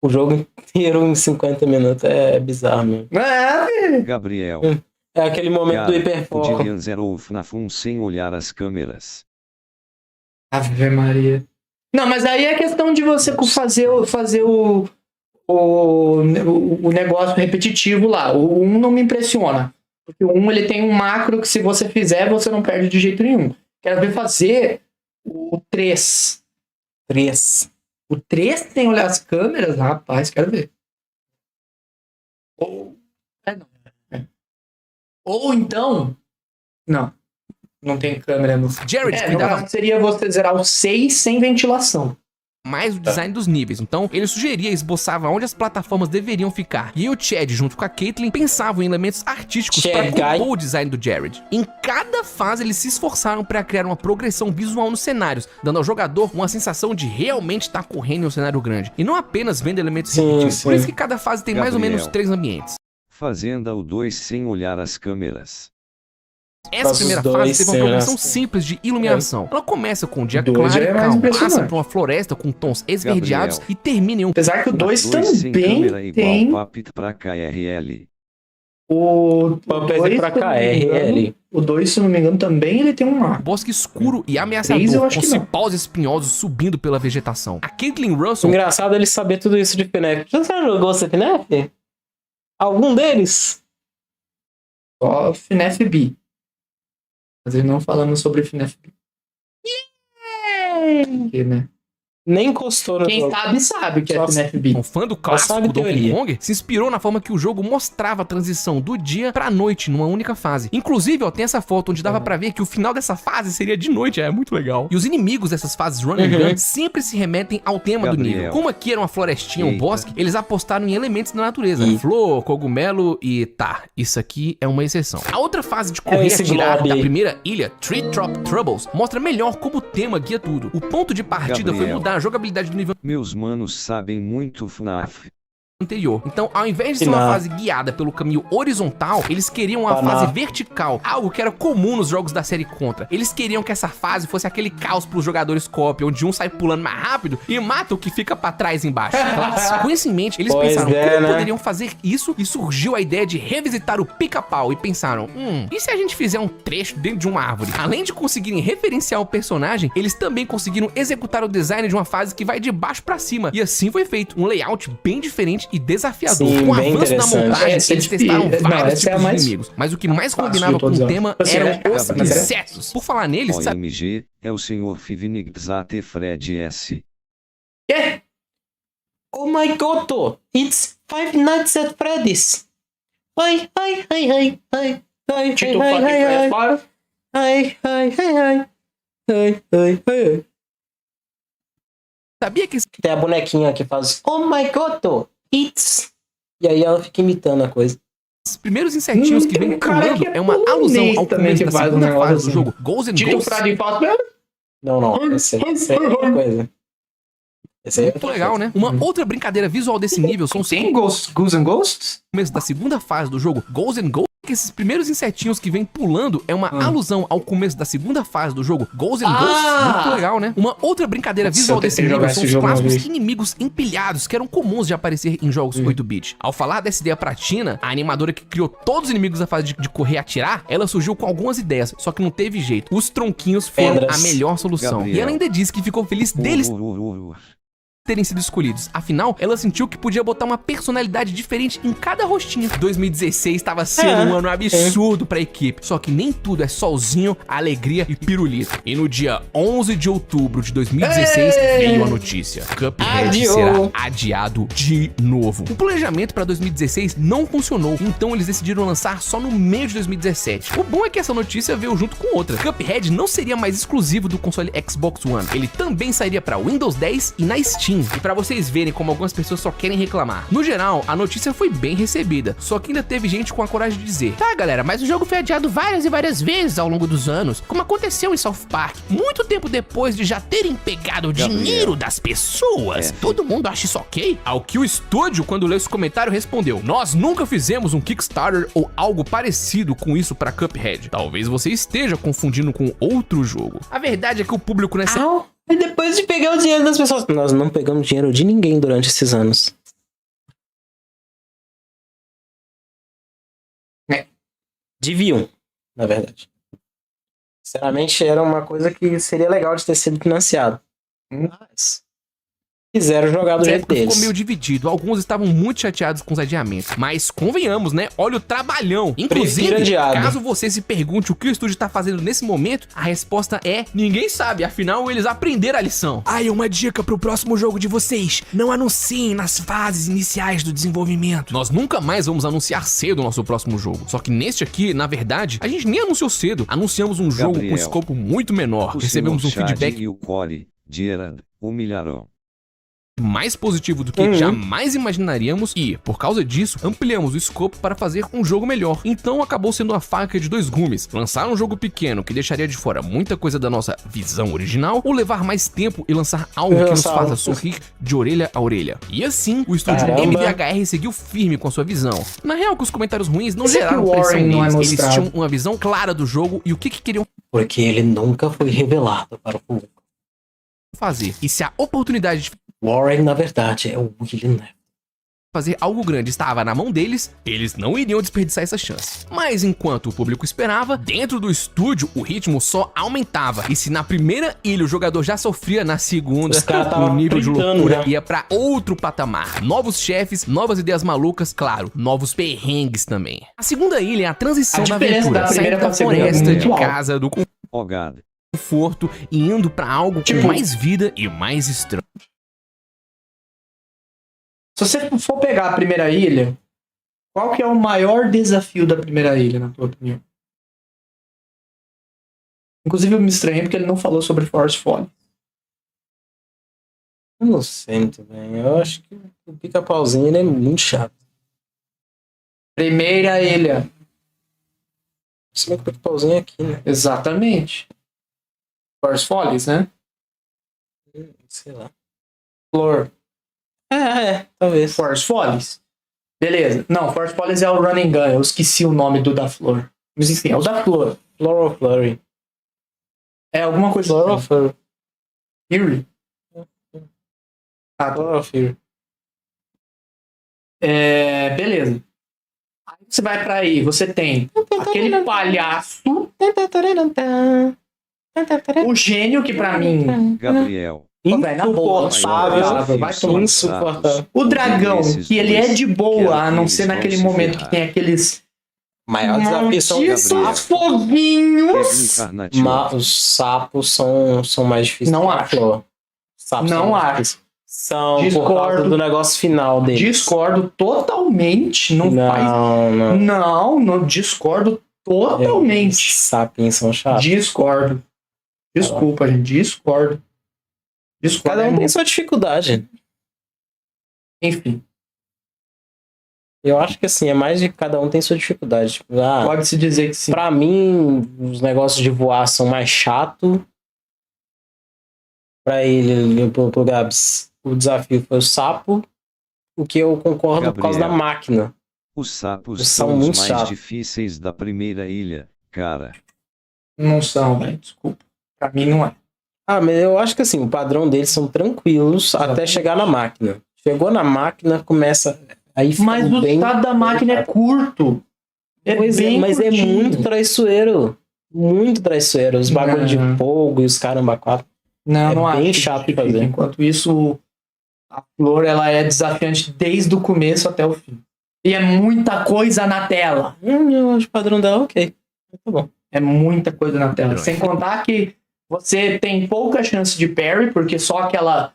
O jogo inteiro em 50 minutos é bizarro, mesmo. Filho. Gabriel. É aquele momento do O hiperfoco. Dillian zerou o FNAF 1 sem olhar as câmeras. Ave Maria. Não, mas aí é questão de você fazer o negócio repetitivo lá. O 1 não me impressiona. Porque o 1 ele tem um macro que se você fizer, você não perde de jeito nenhum. Quero ver fazer o 3. 3. O 3 sem olhar as câmeras? Rapaz, quero ver. Ou então... Não tem câmera no... Jared no cuidava caso seria você zerar o 6 sem ventilação. mais o design dos níveis, então ele sugeria e esboçava onde as plataformas deveriam ficar. E o Chad, junto com a Caitlyn, pensavam em elementos artísticos para compor o design do Jared. Em cada fase eles se esforçaram para criar uma progressão visual nos cenários, dando ao jogador uma sensação de realmente estar correndo em um cenário grande, e não apenas vendo elementos repetidos. Por isso que cada fase tem mais ou menos 3 ambientes. Fazenda o 2 sem olhar as câmeras. Essa primeira fase teve uma progressão simples de iluminação. Ela começa com um dia claro e calmo, passa por uma floresta com tons esverdeados e termina em um... Apesar que o 2 sem câmera também igual tem... Puppet pra KRL. O Puppet pra KRL. O 2, se não me engano, também ele tem um mapa. Bosque escuro e Três, eu ameaçador, acho com que não. cipós espinhosos subindo pela vegetação. A Caitlyn Russell... Engraçado ele saber tudo isso de FNAF. Você já jogou esse FNAF? Algum deles? Só FNAF B. Mas não falamos sobre FNAF B. Porque, né? Nem encostou no Quem jogo. sabe que é Só- FNAF B. Um fã do clássico sabe Donkey teoria. Kong se inspirou na forma que o jogo mostrava a transição do dia pra noite numa única fase. Inclusive, ó, tem essa foto onde dava pra ver que o final dessa fase seria de noite, é muito legal. E os inimigos dessas fases run and gun sempre se remetem ao tema do Gabriel. nível. Como aqui era uma florestinha, um Eita. bosque, eles apostaram em elementos da natureza. Flor, cogumelo e tá, isso aqui é uma exceção. A outra fase de correr e esse atirar globe da aí. primeira ilha, Tree Trop Troubles, mostra melhor como o tema guia tudo. O ponto de partida foi Gabriel. mudar a jogabilidade do nível Meus manos sabem muito FNAF. anterior. Então, ao invés de ser uma fase guiada pelo caminho horizontal, eles queriam uma fase vertical, algo que era comum nos jogos da série Contra. Eles queriam que essa fase fosse aquele caos pros jogadores co-op, onde um sai pulando mais rápido e mata o que fica pra trás embaixo. Com isso em mente, eles pensaram como poderiam fazer isso e surgiu a ideia de revisitar o pica-pau e pensaram, e se a gente fizer um trecho dentro de uma árvore? Além de conseguirem referenciar o personagem, eles também conseguiram executar o design de uma fase que vai de baixo pra cima. E assim foi feito, um layout bem diferente e desafiador. Sim, com o avanço da montagem, eles testaram vários tipos de inimigos, mas o que mais combinava com o tema eram os insetos. Por falar neles, sabe? OMG, é o senhor Fivnigzate Fred S. Quê? Oh my god, it's Five Nights at Freddy's. Ai. Tito fucking Fred, claro. Ai. Sabia que Tem a bonequinha que faz Oh my god, it's... E aí ela fica imitando a coisa. esses primeiros insetinhos que tem vem um cara pulando que é é uma alusão ao também começo que da faz um segunda negócio fase do assim. jogo Ghosts and Tito Ghosts. Fred faz... Não, esse aí é outra coisa. Esse aí é Muito outra legal, coisa. né? Uma outra brincadeira visual desse nível são os Tem Ghosts and Ghosts? começos da segunda fase do jogo Ghosts and Ghosts. Que esses primeiros insetinhos que vem pulando é uma alusão ao começo da segunda fase do jogo Ghosts and Ghosts. Muito legal, né? Uma outra brincadeira visual desse nível são os clássicos inimigos empilhados que eram comuns de aparecer em jogos 8-bit. Ao falar dessa ideia pra Tina, a animadora que criou todos os inimigos da fase de correr e atirar, ela surgiu com algumas ideias, só que não teve jeito. Os tronquinhos foram Pedras. a melhor solução. Gabriel. E ela ainda disse que ficou feliz deles terem sido escolhidos. Afinal, ela sentiu que podia botar uma personalidade diferente em cada rostinho. 2016 estava sendo um ano absurdo pra equipe, só que nem tudo é solzinho, alegria e pirulito. E no dia 11 de outubro de 2016 veio a notícia: Cuphead será adiado de novo. O planejamento pra 2016 não funcionou, então eles decidiram lançar só no meio de 2017. O bom é que essa notícia veio junto com outra. Cuphead não seria mais exclusivo do console Xbox One, ele também sairia pra Windows 10 e na Steam. E pra vocês verem como algumas pessoas só querem reclamar. No geral, a notícia foi bem recebida, só que ainda teve gente com a coragem de dizer: tá galera, mas o jogo foi adiado várias e várias vezes ao longo dos anos, como aconteceu em South Park, muito tempo depois de já terem pegado o dinheiro das pessoas. Todo mundo acha isso ok? Ao que o estúdio, quando leu esse comentário, respondeu: nós nunca fizemos um Kickstarter ou algo parecido com isso pra Cuphead. Talvez você esteja confundindo com outro jogo. A verdade é que o público nessa... E depois de pegar o dinheiro das pessoas. Nós não pegamos dinheiro de ninguém durante esses anos. Deviam, na verdade. Sinceramente, era uma coisa que seria legal de ter sido financiado. Mas quiseram jogar do jeito deles. Ficou meio dividido. Alguns estavam muito chateados com os adiamentos. Mas convenhamos, né? Olha o trabalhão. Inclusive, caso você se pergunte o que o estúdio tá fazendo nesse momento, a resposta é: ninguém sabe. Afinal, eles aprenderam a lição. E uma dica pro próximo jogo de vocês: não anunciem nas fases iniciais do desenvolvimento. Nós nunca mais vamos anunciar cedo o nosso próximo jogo. Só que neste aqui, na verdade, a gente nem anunciou cedo. Anunciamos um jogo com escopo muito menor. Recebemos um feedback e o Core de Erand humilharão. Mais positivo do que jamais imaginaríamos e, por causa disso, ampliamos o escopo para fazer um jogo melhor. Então acabou sendo a faca de dois gumes: lançar um jogo pequeno que deixaria de fora muita coisa da nossa visão original, ou levar mais tempo e lançar algo que nos faça sorrir de orelha a orelha. E assim, o estúdio MDHR seguiu firme com a sua visão. Na real, que os comentários ruins não geraram pressão neles. Eles tinham uma visão clara do jogo e o que queriam porque ele nunca foi revelado para o público fazer. E se a oportunidade de Warren, na verdade, é o William Neff. fazer algo grande estava na mão deles, eles não iriam desperdiçar essa chance. Mas enquanto o público esperava, dentro do estúdio o ritmo só aumentava. E se na primeira ilha o jogador já sofria, na segunda o nível de loucura ia pra outro patamar. Novos chefes, novas ideias malucas, claro, novos perrengues também. A segunda ilha é a transição da aventura, saindo da floresta, de casa, do conforto e indo pra algo com mais vida e mais estranho. Se você for pegar a primeira ilha, qual que é o maior desafio da primeira ilha, na tua opinião? Inclusive eu me estranhei porque ele não falou sobre Forest Folly. Eu não sei muito bem. Eu acho que o pica-pauzinho ele é muito chato. Primeira ilha. Se bem que o pica-pauzinho é aqui, né? Exatamente. Forest Follies, né? Sei lá. Flor. Talvez. Force Follies. Beleza. Não, Force Follies é o Running Gun. Eu esqueci o nome do da Flor. Mas enfim, é o da Flor. Floral Flurry. É alguma coisa Floral assim. Flurry. Fury. Floral Fury. Beleza. Aí você vai pra aí, você tem aquele palhaço, o gênio que pra mim... Gabriel. Ô, velho, na boa, Insuportável. vai tomar. Insuportável. O dragão, que ele é de boa, a não ser naquele momento que tem aqueles... Maior desafio são Malditos sapos. foguinhos! Encarnativo. Sapos são mais difíceis. Não que a acho. flor. Sapos Não são mais acho. difíceis. São Discordo. por causa do negócio final deles. Discordo totalmente. Não, faz. Não. Não, discordo totalmente. Sapinhos são chatos. Discordo. Desculpa, gente. Discordo. Cada um tem sua dificuldade. Enfim, Eu acho que assim, é mais de cada um tem sua dificuldade. Tipo, pode-se dizer que sim. pra mim, os negócios de voar são mais chato. Pra ele, pro Gabs, o desafio foi o sapo. O que eu concordo por causa da Gabriel. máquina. Os sapos Eles são são os muito mais chatos. difíceis da primeira ilha, cara. Não são, velho. Desculpa. Pra mim não é. Mas eu acho que assim, o padrão deles são tranquilos até chegar na máquina. Chegou na máquina, começa. Aí fica Mas o bem... estado da máquina é curto. Mas é curtinho. muito traiçoeiro. Muito traiçoeiro. Os bagulhos de Não. fogo e os caramba quatro. Não bem acho. chato de justifica. fazer. Enquanto isso, a flor ela é desafiante desde o começo até o fim. E é muita coisa na tela. Eu acho o padrão dela ok. Tá bom. É muita coisa na tela. Padrões. Sem contar que você tem pouca chance de parry, porque só aquela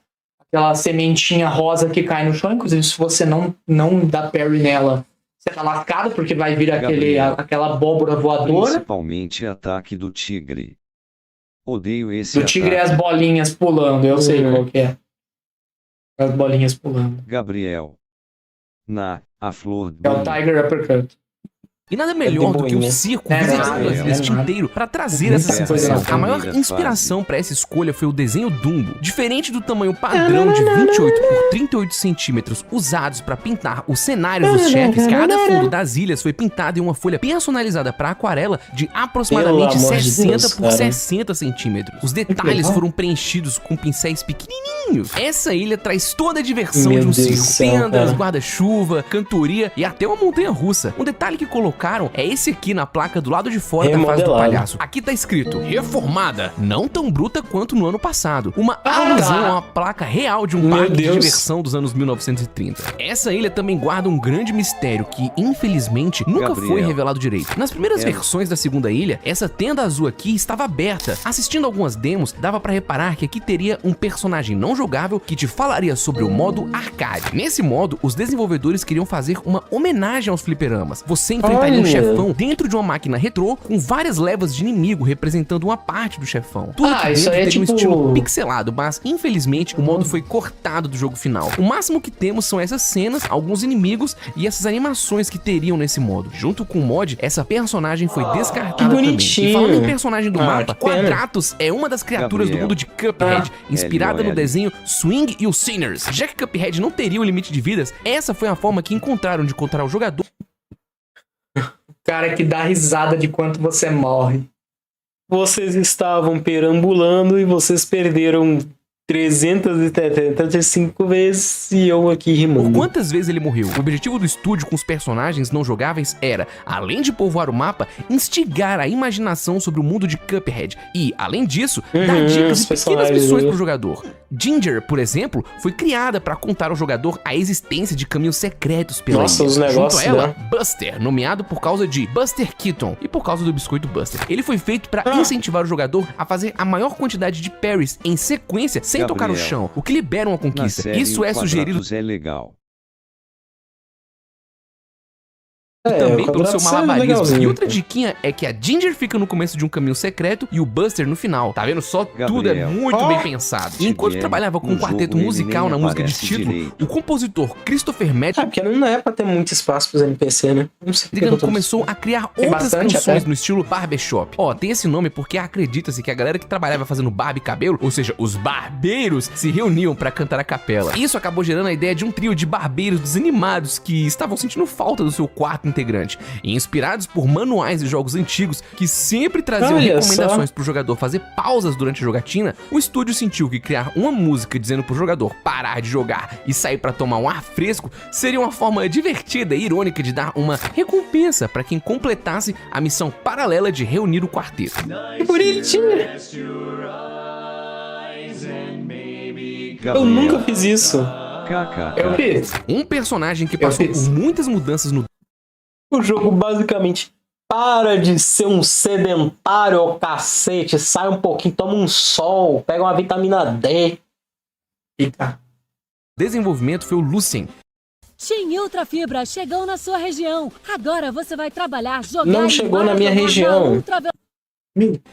sementinha rosa que cai no chão, inclusive se você não dá parry nela, você tá lascado, porque vai vir Gabriel. aquela abóbora voadora. Principalmente ataque do tigre. Odeio esse Do tigre é ataque. as bolinhas pulando, eu sei qual que é. As bolinhas pulando. Gabriel. A flor É o do... Tiger Uppercut. E nada melhor do que o boinha. circo É visitando nada, as é ilhas nada. inteiro para trazer Muita essa coisa sensação. na A maior primeira inspiração para essa escolha foi o desenho Dumbo. Diferente do tamanho padrão de 28 por 38 centímetros usados para pintar os cenários dos chefes, cada fundo das ilhas foi pintado em uma folha personalizada para aquarela de aproximadamente Pelo amor de 60 Deus, por cara. 60 centímetros. Os detalhes legal. foram preenchidos com pincéis pequenininhos. Essa ilha traz toda a diversão Meu de um Deus do circo. céu, Tendas, cara. guarda-chuva, cantoria e até uma montanha-russa. Um detalhe que colocaram é esse aqui na placa do lado de fora da fase do Remodelado. palhaço. Aqui tá escrito, reformada, não tão bruta quanto no ano passado. Uma Ah, alusão tá. a uma placa real de um Meu parque de Deus. diversão dos anos 1930. Essa ilha também guarda um grande mistério que, infelizmente, nunca Gabriel. foi revelado direito. Nas primeiras É. versões da segunda ilha, essa tenda azul aqui estava aberta. Assistindo algumas demos, dava pra reparar que aqui teria um personagem não jogável que te falaria sobre o modo arcade. Nesse modo, os desenvolvedores queriam fazer uma homenagem aos fliperamas. Você enfrentaria um Olha. chefão dentro de uma máquina retrô com várias levas de inimigo representando uma parte do chefão. Tudo aqui isso dentro aí é teria um tipo- estilo pixelado, mas infelizmente o modo foi cortado do jogo final. O máximo que temos são essas cenas, alguns inimigos e essas animações que teriam nesse modo. Junto com o mod, essa personagem foi descartada que também. bonitinho. E falando em personagem do Ah, mapa, que pena. Quadratus é uma das criaturas Gabriel. do mundo de Cuphead, inspirada no LOL. desenho Swing e os Sinners. Já que Cuphead não teria o limite de vidas, essa foi a forma que encontraram de encontrar o jogador Cara que dá risada de quanto você morre. Vocês estavam perambulando e vocês perderam 375 vezes e eu aqui Por rimando. quantas vezes ele morreu? O objetivo do estúdio com os personagens não jogáveis era, além de povoar o mapa, instigar a imaginação sobre o mundo de Cuphead e, além disso, dar dicas os e pequenas personagens, missões né? pro jogador. Ginger, por exemplo, foi criada para contar ao jogador a existência de caminhos secretos pela Nossa, ilha. os negócios, Junto a ela, né? Buster, nomeado por causa de Buster Keaton e por causa do biscoito Buster. Ele foi feito para incentivar o jogador a fazer a maior quantidade de parries em sequência sem tocar no Gabriel. chão, o que libera uma Na conquista. série Isso é o sugerido Quadratus é legal. E também o pelo seu quadrado é malabarismo. legalzinho. E outra diquinha é que a Ginger fica no começo de um caminho secreto e o Buster no final. Tá vendo só? Tudo é Gabriel. muito bem pensado. E enquanto Gabriel, trabalhava com no um quarteto jogo ele musical nem na música de aparece título, direito. o compositor Christopher Madrigal Porque não é pra ter muito espaço pros NPC, né? Não sei porque eu tô- começou a criar Tem outras bastante canções até. no estilo barbershop. Ó, tem esse nome porque acredita-se que a galera que trabalhava fazendo barba e cabelo, ou seja, os barbeiros, se reuniam pra cantar a capela. Isso acabou gerando a ideia de um trio de barbeiros desanimados que estavam sentindo falta do seu quarto integrante. E inspirados por manuais de jogos antigos que sempre traziam Olha recomendações pro jogador fazer pausas durante a jogatina, o estúdio sentiu que criar uma música dizendo pro jogador parar de jogar e sair pra tomar um ar fresco seria uma forma divertida e irônica de dar uma recompensa pra quem completasse a missão paralela de reunir o quarteto. Que bonitinho! Eu Gabriel. nunca fiz isso. KKK. Eu fiz. Um personagem que passou fiz. por muitas mudanças no O jogo basicamente para de ser um sedentário ao cacete, sai um pouquinho, toma um sol, pega uma vitamina D. Eita. desenvolvimento foi o Lucien. Shin Ultra Fibra chegou na sua região. Agora você vai trabalhar, jogar Não e chegou na minha maratonar região. Ultra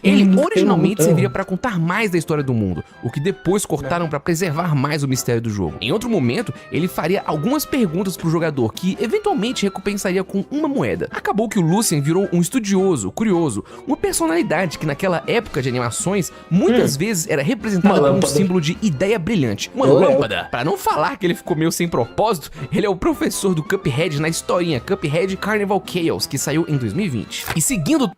Ele originalmente eu não- serviria para contar mais da história do mundo, o que depois cortaram para preservar mais o mistério do jogo. Em outro momento, ele faria algumas perguntas pro jogador que eventualmente recompensaria com uma moeda. Acabou que o Lucien virou um estudioso, curioso, uma personalidade que naquela época de animações muitas vezes era representada Uma como um lâmpada. símbolo de ideia brilhante. Uma Eu lâmpada. Para não falar que ele ficou meio sem propósito, ele é o professor do Cuphead na historinha Cuphead Carnival Chaos, que saiu em 2020. E seguindo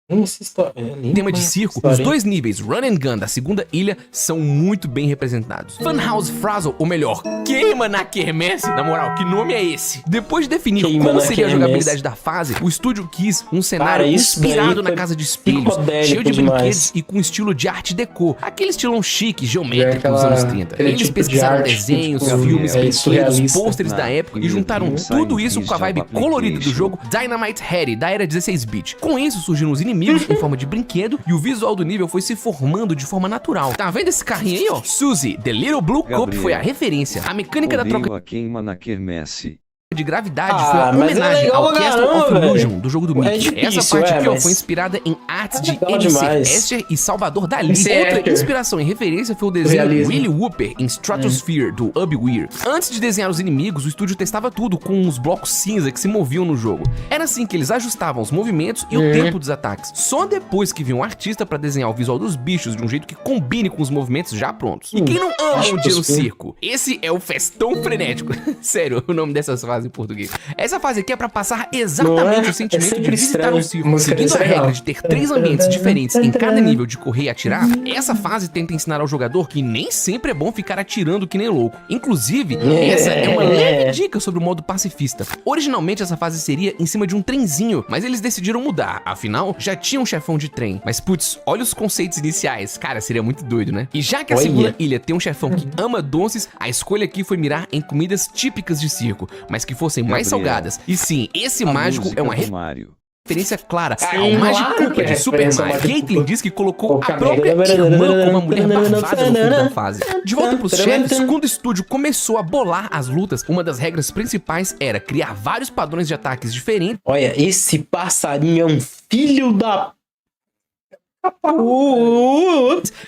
Essa história. tema de circo, os dois níveis Run and Gun da segunda ilha são muito bem representados. Funhouse Frazzle, ou melhor, Queima na Quermesse. Na moral, que nome é esse? Depois de definir Queima como na seria a Quermesse. jogabilidade da fase, o estúdio quis um cenário Cara, isso daí inspirado na foi casa de espelhos, psicodélico cheio de demais. brinquedos e com estilo de arte deco. Aquele estilão chique, geométrico aquela- dos anos 30. aquele Eles tipo de pesquisaram arte, desenhos, tipo, filmes, é brinquedos, surrealista. pôsteres da época e juntaram tudo isso com a vibe colorida do jogo Dynamite Head, da era 16-bit. Com isso surgiram os inimigos em forma de brinquedo e o visual do nível foi se formando de forma natural. Tá vendo esse carrinho aí, ó? Suzy, The Little Blue Cup Gabriel. foi a referência. A mecânica da troca Odeio a queima na quermesse. de gravidade Ah, foi a mas é homenagem legal ao pra Castle caramba, of Illusion velho. do jogo do É Mickey. difícil, Essa parte aqui, ó, mas foi inspirada em artes é de legal MC demais. Escher e Salvador Dali. MC Outra Escher. inspiração e referência foi o desenho Realismo. Willy Whooper em Stratosphere, do Ub Weir. Antes de desenhar os inimigos, o estúdio testava tudo com uns blocos cinza que se moviam no jogo. Era assim que eles ajustavam os movimentos e o tempo dos ataques. Só depois que vinha um artista pra desenhar o visual dos bichos de um jeito que combine com os movimentos já prontos. E quem não ama um dia no circo? Esse é o Festão Frenético. Sério, o nome dessas fases em português. Essa fase aqui é pra passar exatamente Não é? o sentimento É sempre de visitar estranho. um circo. Música Seguindo desse a é legal. regra de ter 3 ambientes diferentes em cada nível de correr e atirar, essa fase tenta ensinar ao jogador que nem sempre é bom ficar atirando que nem louco. Inclusive, essa é uma leve dica sobre o modo pacifista. Originalmente essa fase seria em cima de um trenzinho, mas eles decidiram mudar. Afinal, já tinha um chefão de trem. Mas putz, olha os conceitos iniciais. Cara, seria muito doido, né? E já que a Olha. segunda ilha tem um chefão que ama doces, a escolha aqui foi mirar em comidas típicas de circo, mas que fossem mais Gabriel. salgadas. E sim, esse A mágico música é uma do Mario. referência clara Sim, ao Magic claro Koopa que é de Super referência ao Mario. Magic Caitlyn Koopa. diz que colocou O a cabelo. própria irmã como uma mulher barbada no fundo da fase. De volta pros chefes, quando o estúdio começou a bolar as lutas, uma das regras principais era criar vários padrões de ataques diferentes Olha, esse passarinho é um filho da.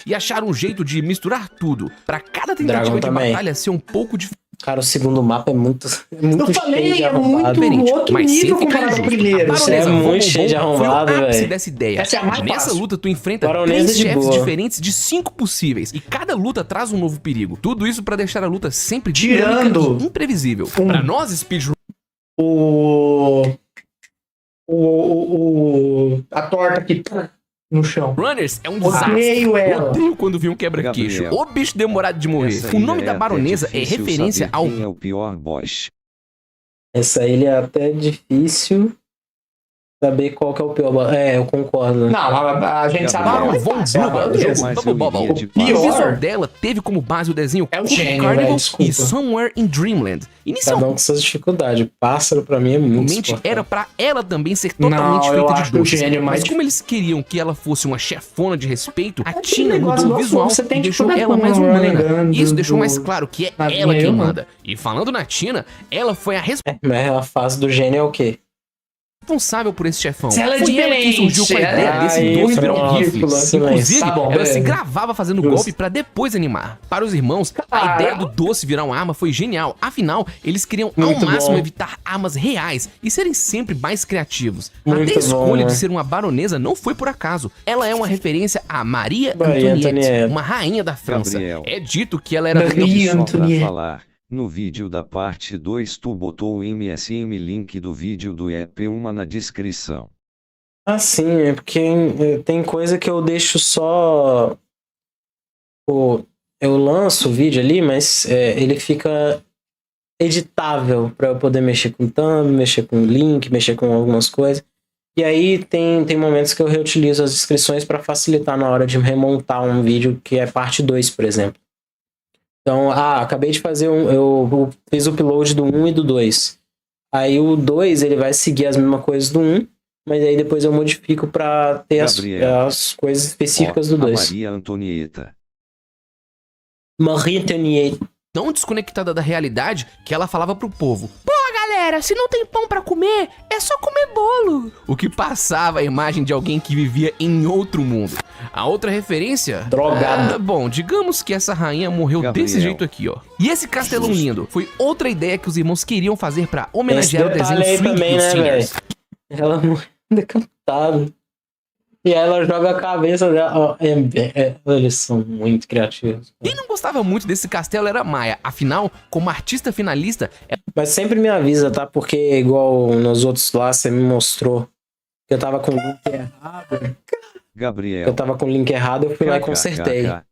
e achar um jeito de misturar tudo, pra cada Dragão tentativa de também. batalha ser um pouco diferente. Cara, o segundo mapa é muito Eu falei, cheio de é muito arrombado. diferente, outro mas sem nível ficar comparado ao injusto. primeiro. A Isso é Baronesa muito Von cheio de Von arrombado, foi o ápice velho. dessa ideia. Essa é a mais Nessa fácil. luta, tu enfrenta Baronesa 3 de chefes boa. diferentes de 5 possíveis, e cada luta traz um novo perigo. Tudo isso pra deixar a luta sempre Tirando dinâmica e imprevisível. Pra nós, speedrunners, A torta aqui no chão. é um desastre. Odeio ela. Odeio quando vi um quebra-queixo. Gabriel. O bicho demorado de morrer. Essa O nome ilha da até baronesa é difícil referência saber ao quem é o pior boss. Essa ilha é até difícil saber qual que é o pior. É, eu concordo. Não, a gente sabe Gabriel. a Baron mais Von fácil, Blubber é do o jogo jogo. Mas Bubble eu Bobble. iria de O pior. visual dela teve como base o desenho É o Cookie gênio, Carnival velho, desculpa. e Somewhere in Dreamland. Cada Inicialmente, um com suas dificuldades. Pássaro pra mim é muito era insuportável. pra ela também ser totalmente Não, eu feita de acho que o doces. gênio Mas mais como eles queriam que ela fosse uma chefona de respeito, a aquele Tina negócio mudou o do visual você tem e que deixou cuidar ela com mais o humana. Running Gun Isso do- deixou mais claro que é na ela minha quem irmã. manda. E falando na Tina, ela foi a responsável Mas a fase do gênio é o quê? responsável por esse chefão. Se ela é Foi ela quem diferente, surgiu com a ideia ela desse é doce virar um GIF. ridícula. Inclusive, Tá bom, ela beleza. se gravava fazendo Justo. golpe pra depois animar. Para os irmãos, a ideia do doce virar uma arma foi genial. Afinal, eles queriam ao Muito máximo bom. evitar armas reais e serem sempre mais criativos. Muito Até a escolha bom, de né? ser uma baronesa não foi por acaso. Ela é uma referência a Maria Maria Antoniette, Antoniette. uma rainha da França. Gabriel. É dito que ela era Maria filha Só pra Antoniette. falar, no vídeo da parte 2 tu botou o MSM link do vídeo do EP1 na descrição. Ah, sim, é porque tem coisa que eu deixo só. Pô, eu lanço o vídeo ali, mas ele fica editável pra eu poder mexer com thumb, mexer com link, mexer com algumas coisas. E aí tem momentos que eu reutilizo as descrições pra facilitar na hora de remontar um vídeo que é parte 2, por exemplo. Então, acabei de fazer eu fiz o upload do 1 e do 2. Aí o 2 ele vai seguir as mesmas coisas do 1, mas aí depois eu modifico pra ter Gabriel. as coisas específicas Ó, do a 2. Maria Antonieta. Marie Antoniette. tão desconectada da realidade que ela falava pro povo: "Pô, galera, se não tem pão pra comer, é só comer bolo." O que passava a imagem de alguém que vivia em outro mundo. A outra referência? Drogada. Bom, digamos que essa rainha morreu Gabriel. desse jeito aqui, ó. E esse castelão lindo foi outra ideia que os irmãos queriam fazer pra homenagear o desenho aí Sweet também, dos né, Singers. velho? Ela morreu decapitada. E aí ela joga a cabeça dela. Eles são muito criativos. Quem não gostava muito desse castelo era a Maia. Afinal, como artista finalista, Mas sempre me avisa, tá? Porque igual nos outros lá, você me mostrou que eu tava com o link errado. Gabriel. Eu tava com o link errado, eu fui lá e consertei. KKK.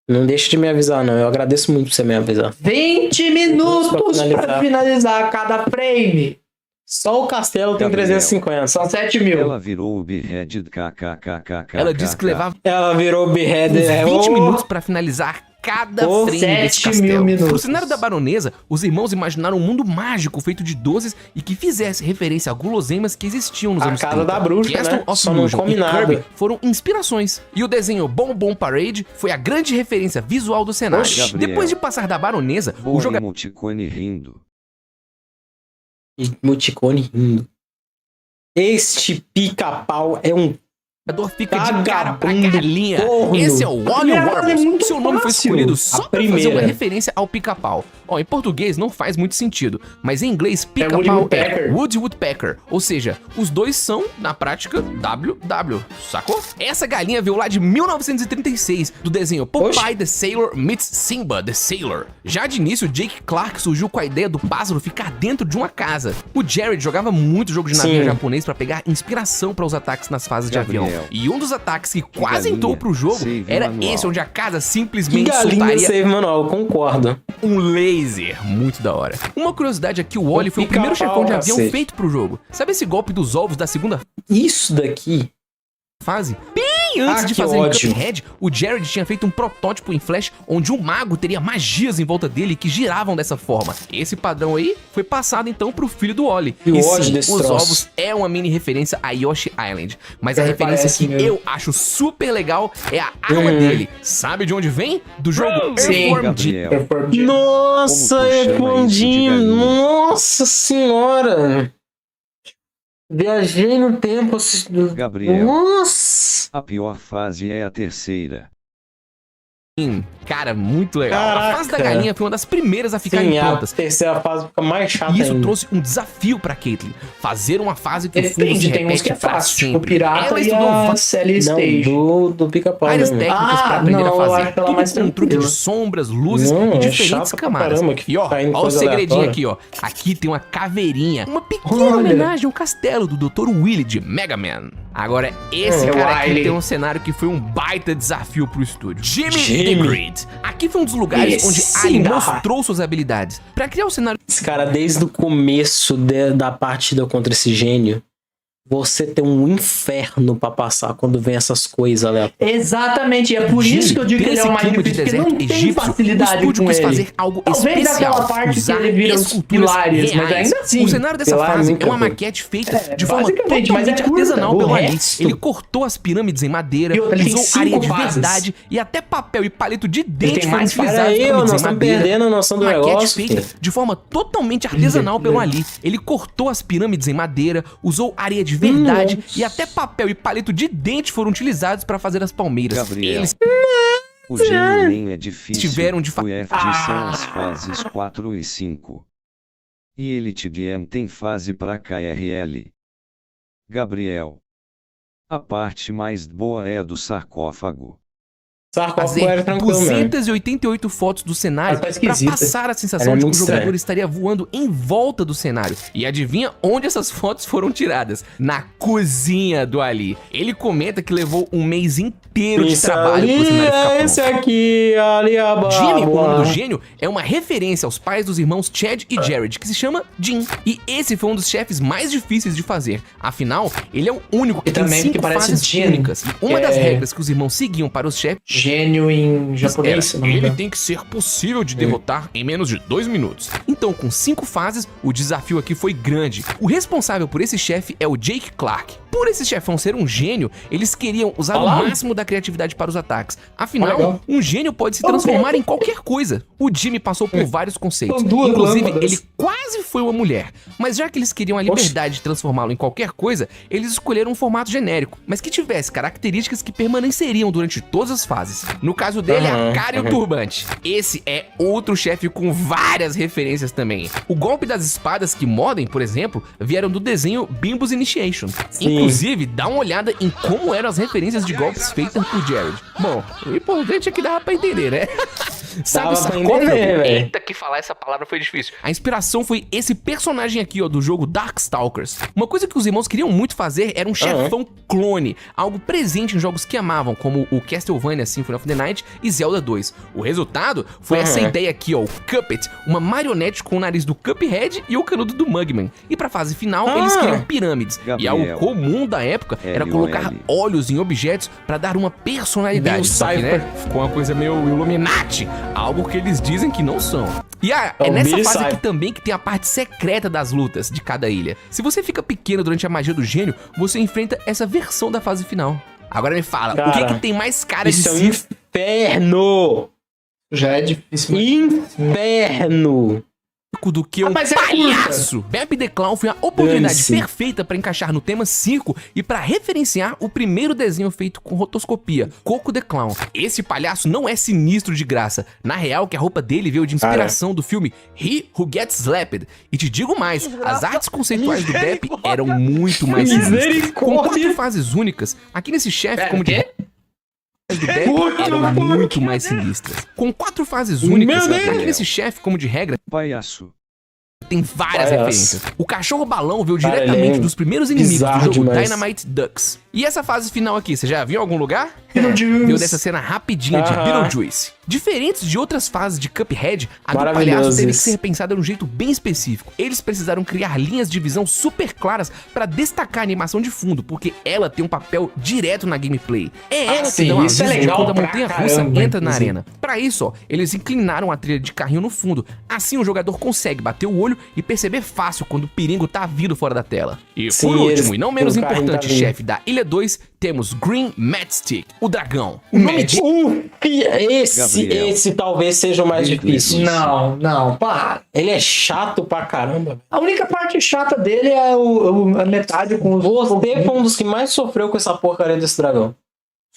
Não deixe de me avisar, não. Eu agradeço muito por você me avisar. 20 minutos pra finalizar cada frame. Só o castelo tem Gabriel. 350. São 7 mil. Ela virou o Beheaded KKKKK. ela disse que levava Ela virou uns behead. 20 minutos pra finalizar cada Oh, frame 7 desse mil castelo. minutos. Pro cenário da baronesa, os irmãos imaginaram um mundo mágico feito de doces e que fizesse referência a guloseimas que existiam nos A anos casa 30. da bruxa, Castle né? of Só não Illusion come e nada. Kirby foram inspirações. E o desenho Bom Bom Parade foi a grande referência visual do cenário. Oxi. Gabriel. Depois de passar da baronesa, o Boa jogador emoticone rindo. E Multicone rindo. Este pica-pau é um fica de cara pra vagabundo galinha. corno. Esse é o Wally Primeira frase é Warbles. muito Seu nome foi fácil. escolhido A só pra fazer primeira. uma referência ao pica-pau. Ó, em português não faz muito sentido, mas em inglês Woody pica-pau Woodpecker. Woody Woodpecker. Ou seja, os dois são, na prática, WW, sacou? Essa galinha veio lá de 1936, do desenho Popeye Oxi. the Sailor meets Simba the Sailor. Já de início, Jake Clark surgiu com a ideia do pássaro ficar dentro de uma casa. O Jared jogava muito jogo de navio Sim. japonês pra pegar inspiração para os ataques nas fases de Gabriel. avião. E um dos ataques que quase galinha, entrou pro jogo save era manual. esse, onde a casa Que simplesmente galinha soltaria save manual, eu concordo. um laser. Muito da hora. Uma curiosidade é que o Wally foi o primeiro pica-pau, chefão de avião cacete. feito pro jogo. Sabe esse golpe dos ovos da segunda Isso daqui. fase? Bem antes de que fazer em ódio. Cuphead, o Jared tinha feito um protótipo em Flash onde um mago teria magias em volta dele que giravam dessa forma. Esse padrão aí foi passado então pro filho do Wally. E o E ódio sim, desse os troço. ovos é uma mini referência a Yoshi Island. Mas a É, referência parece que mesmo. eu acho super legal é a arma dele. Sabe de onde vem? Do jogo Sim. Earthworm Jim. Gabriel. Nossa, Como tu é chama isso de Fondinho. galinha? Nossa senhora. Viajei no tempo assistindo. Gabriel. Nossa. A pior fase é a terceira. Cara, muito legal. A Caraca. fase da galinha foi uma das primeiras a ficarem Sim, a prontas. terceira fase fica mais chata E isso ainda. trouxe um desafio pra Caitlyn. Fazer uma fase que o fundo se Depende, tem uns repete que é pra fácil. Tipo, o sempre. Pirata Ela e estudou a Sally Não, Stage. do pica-pau. várias mesmo. técnicas pra Ah, aprender não, a eu fazer. acho ela Tudo mais com um truque de tranquila. sombras, luzes Não, e é diferentes chata pra camadas. caramba, que E ó, tá indo ó o coisa segredinho aleatória. aqui, ó. Aqui tem uma caveirinha. Uma pequena Olha. homenagem ao castelo do Dr. Willy de Mega Man. Agora, esse É, cara aqui Wily. tem um cenário que foi um baita desafio pro estúdio. Jimmy the Jimmy. Great. Aqui foi um dos lugares Esse onde Ali dá. mostrou suas habilidades. Pra criar o cenário Esse cara, desde o começo da partida contra esse gênio, você tem um inferno pra passar quando vem essas coisas aleatórias. Exatamente, e é por isso que eu digo que ele é o mais clima de difícil, porque deserto não tem egípcio, o facilidade estúdio com quis ele. fazer algo Talvez especial, daquela parte que usar ele vira os esculturas pilares, mas reais. ainda assim. O cenário dessa pilar fase nunca é uma foi. maquete feita de forma basicamente, mas é totalmente curta, artesanal o pelo Ali. resto- Ele cortou as pirâmides em madeira, E outra, ele tem usou areia 5 de fases. verdade e até papel e palito de dente tem foram mais fases. utilizados Aí, para ó, desenhar nós estamos madeira. perdendo a noção do Maquete negócio, feita filho. de forma totalmente artesanal pelo Ali. Ele cortou as pirâmides em madeira, usou areia de verdade e até papel e palito de dente foram utilizados para fazer as palmeiras. Gabriel. Eles O gênio nem é difícil. Tiveram de O FG são as fases 4 e 5. E Elite Game tem fase pra KRL. Gabriel. A parte mais boa é a do sarcófago. Sarcófago era fazer tranquilo mesmo. 288 fotos do cenário Mas tá pra esquisita. passar a sensação Era de que o muito jogador estranho. estaria voando em volta do cenário. E adivinha onde essas fotos foram tiradas? Na cozinha do Ali. Ele comenta que levou um mês inteiro de Isso trabalho ali pro cenário ficar é pronto. esse aqui, ali a Jimmy, o nome do barba. gênio, é uma referência aos pais dos irmãos Chad e Jared, que se chama Jim. E esse foi um dos chefes mais difíceis de fazer. Afinal, ele é o único que E tem também 5 que parece fases Jin, únicas. E uma que das é- regras que os irmãos seguiam para os chefes Gênio em japonês, se não me ele engano. tem que ser possível de derrotar em menos de 2 minutos. Então, com 5 fases, o desafio aqui foi grande. O responsável por esse chefe é o Jake Clark. Por esse chefão ser um gênio, eles queriam usar o Olá. máximo da criatividade para os ataques. Legal. Afinal, um gênio pode se transformar em qualquer coisa. O Jimmy passou por vários conceitos. São duas Inclusive, lâmpadas. ele quase foi uma mulher. Mas já que eles queriam a liberdade de transformá-lo em qualquer coisa, eles escolheram um formato genérico, mas que tivesse características que permaneceriam durante todas as fases. No caso dele, é a cara e o turbante. Esse é outro chefe com várias referências também. O golpe das espadas que modem, por exemplo, vieram do desenho Bimbos Initiation. Sim. Inclusive, dá uma olhada em como eram as referências de golpes feitas por Jared. Bom, o importante é que dava pra entender, né? Sabe o Dava pra sarcófago? entender, velho. Eita, que falar essa palavra foi difícil. A inspiração foi esse personagem aqui, ó, do jogo Darkstalkers. Uma coisa que os irmãos queriam muito fazer era um chefão clone, algo presente em jogos que amavam, como o Castlevania Symphony of the Night e Zelda 2. O resultado foi essa ideia aqui, ó, o Cuphead, uma marionete com o nariz do Cuphead e o canudo do Mugman. E pra fase final, eles queriam pirâmides. E Gabriel. algo comum da época era colocar olhos em objetos pra dar uma personalidade. Bill Só que, né, ficou uma coisa meio Illuminati, algo que eles dizem que não são. E é o nessa Billy fase aqui Cypher. também que tem a parte secreta das lutas de cada ilha. Se você fica pequeno durante a magia do gênio, você enfrenta essa versão da fase final. Agora me fala, o que Cara, que tem mais cara de Isso é um si inferno! Já é difícil. Inferno! do que um mas é palhaço? Bambi the Clown foi a oportunidade Dane-se. perfeita pra encaixar no tema circo e pra referenciar o primeiro desenho feito com rotoscopia, Coco the Clown. Esse palhaço não é sinistro de graça. Na real, que a roupa dele veio de inspiração do filme He Who Gets Slapped. E te digo mais, as artes conceituais do Bep eram muito mais sinistras. Com 4 fases únicas, aqui nesse chefe, como de do Bep eram muito mais sinistras. Com 4 fases únicas, Meu Deus! aqui nesse chefe, como de regra, Palhaço. tem várias Palhaço. referências. O cachorro balão veio Cara, diretamente ele é dos primeiros inimigos bizarro do jogo demais. Dynamite Ducks. E essa fase final aqui, você já viu em algum lugar? Beetlejuice. Veio dessa cena rapidinha de Aham. Beetlejuice. Diferentes de outras fases de Cuphead, a do Maravilhoso palhaço teve que isso. ser pensada de um jeito bem específico. Eles precisaram criar linhas de visão super claras pra destacar a animação de fundo, porque ela tem um papel direto na gameplay. É ela que sim, dá um isso é aviso de legal quando a pra montanha-russa caramba, entra na inclusive. arena. Pra isso, ó, eles inclinaram a trilha de carrinho no fundo. Assim o jogador consegue bater o olho e perceber fácil quando o perigo tá vindo fora da tela. E Sim, por último, eles- e não menos o carrinho importante, tá vindo. chefe da Ilha 2, temos Green Matchstick, o dragão. O nome de Gabriel. Esse talvez seja o mais difícil. Não, para. Ele é chato pra caramba. A única parte chata dele é a metade com os Você foi um dos que mais sofreu com essa porcaria desse dragão.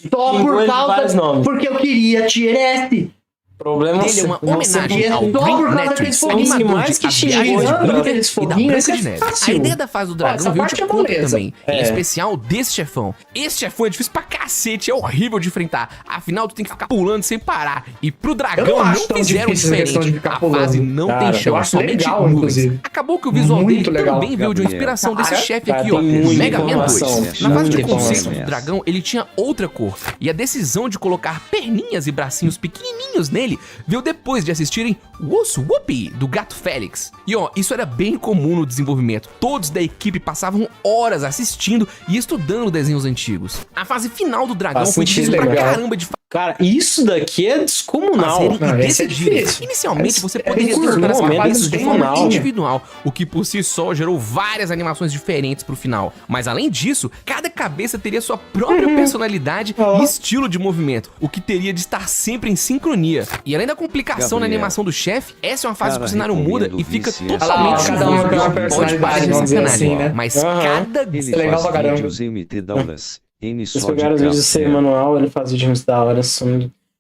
Só Xingou por ele de vários causa. nomes. Porque eu queria Tier S. Problema dele é uma você homenagem é ao só por Green causa Netflix, daqueles foguinhos animador mais de que A Viagem de xingando, Gulliver aqueles e da foguinhos, Branca isso é de Neve. fácil. A ideia da fase do dragão essa veio de parte é conta moleza. também, em especial desse chefão. Esse chefão é difícil pra cacete, é horrível de enfrentar. Afinal, tu tem que ficar pulando sem parar. E pro dragão Eu não não acho tão fizeram difícil essa questão de diferente. ficar A pulando. fase não Cara, tem chão, eu é acho somente legal, nuvens. inclusive. Acabou que o visual Muito dele legal. também veio de uma Gabriel. inspiração desse chefe Cara, aqui, ó, tem muita Mega Man 2. informação. Na fase de Muita conceito informação. do dragão, ele tinha outra cor. E a decisão de colocar perninhas e bracinhos pequenininhos nele dele veio depois de assistirem Woos Whoopie, do Gato Félix. E ó, isso era bem comum no desenvolvimento. Todos da equipe passavam horas assistindo e estudando desenhos antigos. A fase final do dragão Faz foi sentido, difícil pra legal. caramba de Cara, isso daqui é descomunal. fazer Não, e esse é decidir. difícil. Inicialmente você É poderia curto, ter as momento cabeças de forma descomunal. individual, o que por si só gerou várias animações diferentes pro final. Mas além disso, cada cabeça teria sua própria personalidade e estilo de movimento, o que teria de estar sempre em sincronia. E além da complicação na Gabriel. animação do chefe, essa é uma fase Cara, que o cenário muda e recomendo fica vice totalmente essa. Cada um confuso. tem uma Pode personalidade, parecer vamos dizer sacanagem, assim, né? mas Aham. cada Ele é legal faz pra caramba. vídeos MT dauras, N Se só pegar de os vídeos de ser café. manual, ele faz vídeos da hora.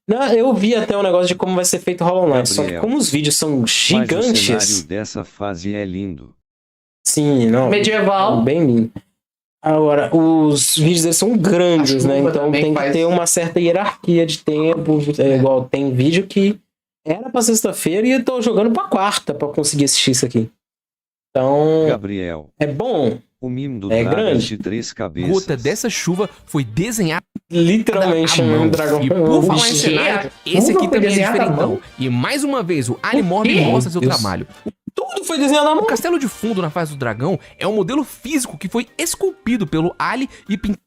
Não, eu vi até um negócio de como vai ser feito Hollow Knight, só que Gabriel. como os vídeos são Mas o cenário gigantes. dessa fase é lindo. Sim, não. Medieval. Bem lindo. Agora, os vídeos deles são grandes, A né? chuva Então também tem que faz- ter uma certa hierarquia de tempo. É igual tem vídeo que era pra sexta-feira e eu tô jogando pra quarta pra conseguir assistir isso aqui. Então, Gabriel, é bom. o mimo do É Dragas grande. de 3 cabeças. gota dessa chuva foi desenhada Literalmente, à mão. um dragão. E por falar em Vixe, cenário, a esse chuva aqui foi também é desenhada à diferentão. mão? E mais uma vez, o Ali Morbi quê? mostra seu Deus. trabalho. Tudo foi desenhado à O mão. castelo de fundo na fase do dragão é um modelo físico que foi esculpido pelo Ali e pintado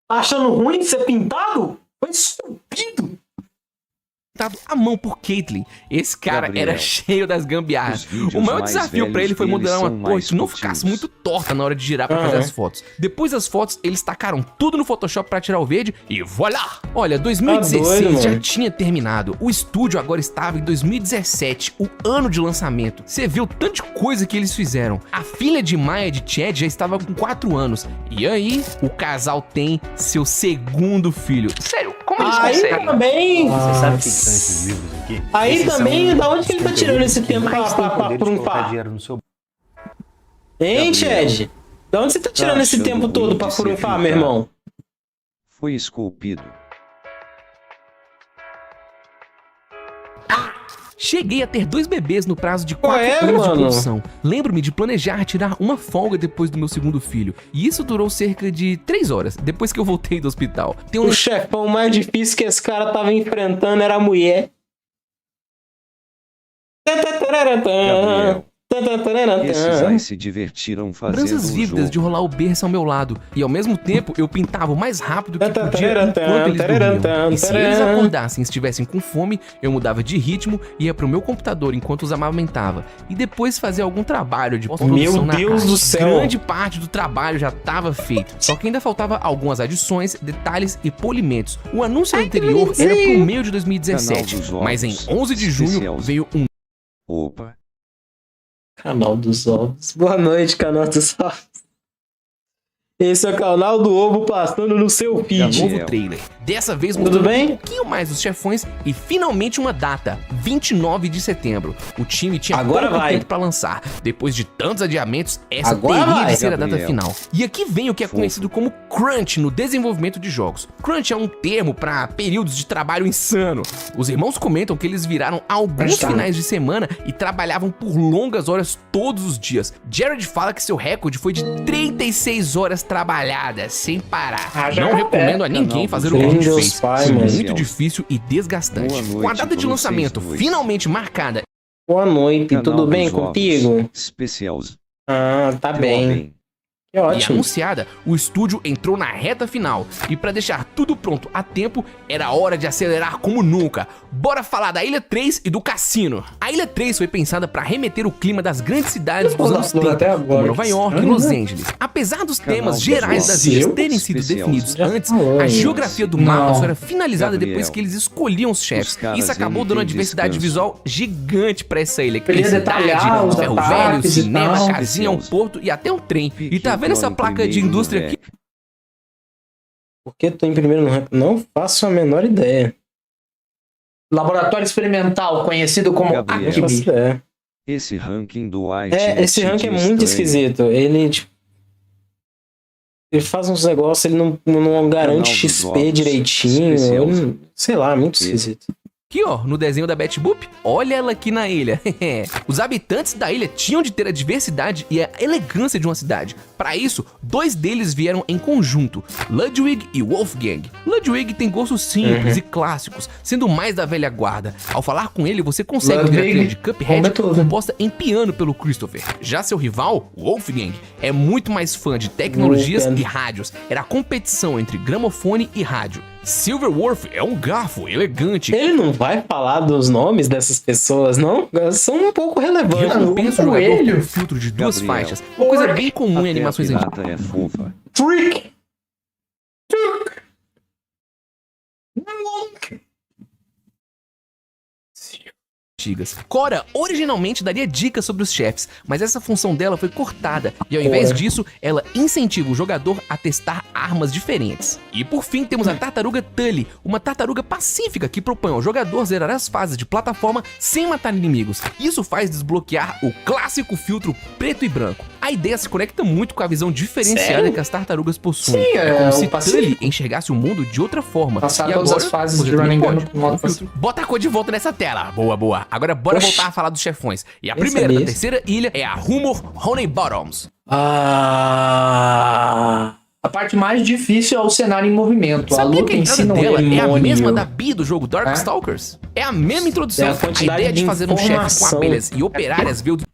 Tá achando ruim de ser pintado? Foi esculpido. à mão por Caitlyn. Esse cara Gabriel, era cheio das gambiarras. os vídeos O maior mais desafio pra velhos ele foi deles modelar uma são torre mais que não curtinhos. ficasse muito torta na hora de girar pra fazer Aham. as fotos. Depois das fotos, eles tacaram tudo no Photoshop pra tirar o verde e voilá! Olha, 2016 Tá doido, já mano. tinha terminado. O estúdio agora estava em 2017, o ano de lançamento. Você viu tanto de coisa que eles fizeram. A filha de Maya de Chad já estava com 4 anos. E aí, o casal tem seu segundo filho. Sério, como eles Aí conseguem? também. Você sabe o que que são esses livros aqui? Aí Esses também, são da onde que ele tá os tirando esse que tempo mais pra têm poder de colocar frunfar? dinheiro no seu Hein, Gabriel. Chad? Da onde você tá tirando Tá esse achando tempo todo ruim pra de ser frunfar, meu pintado. irmão? Foi esculpido. Cheguei a ter 2 bebês no prazo de Qual 4 é, anos de mano? produção. Lembro-me de planejar tirar uma folga depois do meu segundo filho. E isso durou cerca de 3 horas, depois que eu voltei do hospital. Tem um O chefão mais difícil que esse cara tava enfrentando era a mulher. Gabriel, esses aí se divertiram fazendo lembranças o vívidas jogo. de rolar o berço ao meu lado. E ao mesmo tempo, eu pintava o mais rápido que podia enquanto eles dormiam. E se eles acordassem e estivessem com fome, eu mudava de ritmo, ia pro meu computador enquanto os amamentava. E depois fazia algum trabalho de pós-produção Meu na Deus arte. do céu. Grande parte do trabalho já estava feito. Só que ainda faltava algumas adições, detalhes e polimentos. O anúncio anterior era pro meio de 2017. Canal dos Mas em Ovos, 11 de junho especial. veio um Opa, Canal dos Ovos. Boa noite, canal dos Ovos. Esse é o canal do ovo passando no seu feed. Gabriel. novo trailer. Dessa vez Tudo mostrando bem? um pouquinho mais dos chefões e finalmente uma data, 29 de setembro. O time tinha Agora pouco vai. tempo pra lançar. Depois de tantos adiamentos, essa Agora teria vai. de ser a data Gabriel. final. E aqui vem o que é Fofo. conhecido como crunch no desenvolvimento de jogos. Crunch é um termo pra períodos de trabalho insano. Os irmãos comentam que eles viraram alguns Crunch time. finais de semana e trabalhavam por longas horas todos os dias. Jared fala que seu recorde foi de 36 horas trabalhadas sem parar. Haja Não café. recomendo a ninguém Canal fazer dos o que a gente Deus fez. Pai, Foi mano. muito difícil e desgastante. Boa noite Com a data de pra lançamento vocês dois. finalmente marcada Boa noite, Canal tudo dos bem Ovos, contigo? Especials. Ah, tá bem. Que e ótimo. anunciada, o estúdio entrou na reta final. E pra deixar tudo pronto a tempo, era hora de acelerar como nunca. Bora falar da Ilha 3 e do cassino. A Ilha 3 foi pensada pra remeter o clima das grandes cidades dos anos 30, Até agora. como Nova York e Estranho, Los né? Angeles. Apesar dos Canal temas dos gerais das Ovos. ilhas terem sido Especial. definidos Já antes, falou a isso. geografia do mapa Não. só era finalizada Gabriel, depois que eles escolhiam os chefes. os caras Isso acabou MT dando uma diversidade descanso. visual gigante pra essa ilha. Que Ele tem ia detalhar cidade, os ferro velho, ataques e cinema, tal. casinha, um porto e até um trem. E tá vendo essa placa de indústria aqui? Por que tô em primeiro no ranking? Não faço a menor ideia. Laboratório experimental, conhecido como Gabriel. Acme. É, Esse ranking do White esse ranking é muito esquisito. Ele, tipo, ele faz uns negócios, ele não garante Canal dos XP Ovos. direitinho. Especial. Sei lá, muito esquisito. Aqui, ó, no desenho da Betty Boop, olha ela aqui na ilha. Os habitantes da ilha tinham de ter a diversidade e a elegância de uma cidade. Para isso, 2 deles vieram em conjunto, Ludwig e Wolfgang. Ludwig tem gostos simples e clássicos, sendo mais da velha guarda. Ao falar com ele, você consegue ouvir a trilha de Cuphead composta em piano pelo Christopher. Já seu rival, Wolfgang, é muito mais fã de tecnologias e rádios. Era a competição entre gramofone e rádio. Silverworth é um garfo elegante. Ele não vai falar dos nomes dessas pessoas, não? São um pouco relevantes. Recompensa o jogador com um filtro de 2 faixas. Uma coisa bem comum em animações antigas. É fofa. Trick! Cora originalmente daria dicas sobre os chefes, mas essa função dela foi cortada e ao invés disso, ela incentiva o jogador a testar armas diferentes. E por fim temos a tartaruga Tully, uma tartaruga pacífica que propõe ao jogador zerar as fases de plataforma sem matar inimigos. Isso faz desbloquear o clássico filtro preto e branco. A ideia se conecta muito com a visão diferenciada que as tartarugas possuem. Sim, é como se Pacífico Tully enxergasse o mundo de outra forma. Passar e todas agora, as fases você de também Running Gun pode. no modo Pacífico. Bota a cor de volta nessa tela. Boa, boa. Agora bora voltar a falar dos chefões. E a primeira da terceira ilha é a Rumor Honeybottoms. Ah... A parte mais difícil é o cenário em movimento. A Sabia luta que a em si entrada não dela é a demônio. mesma da Bia do jogo Darkstalkers? É a mesma introdução. É a A quantidade ideia de de fazer um chefe com informação. abelhas e operárias veio do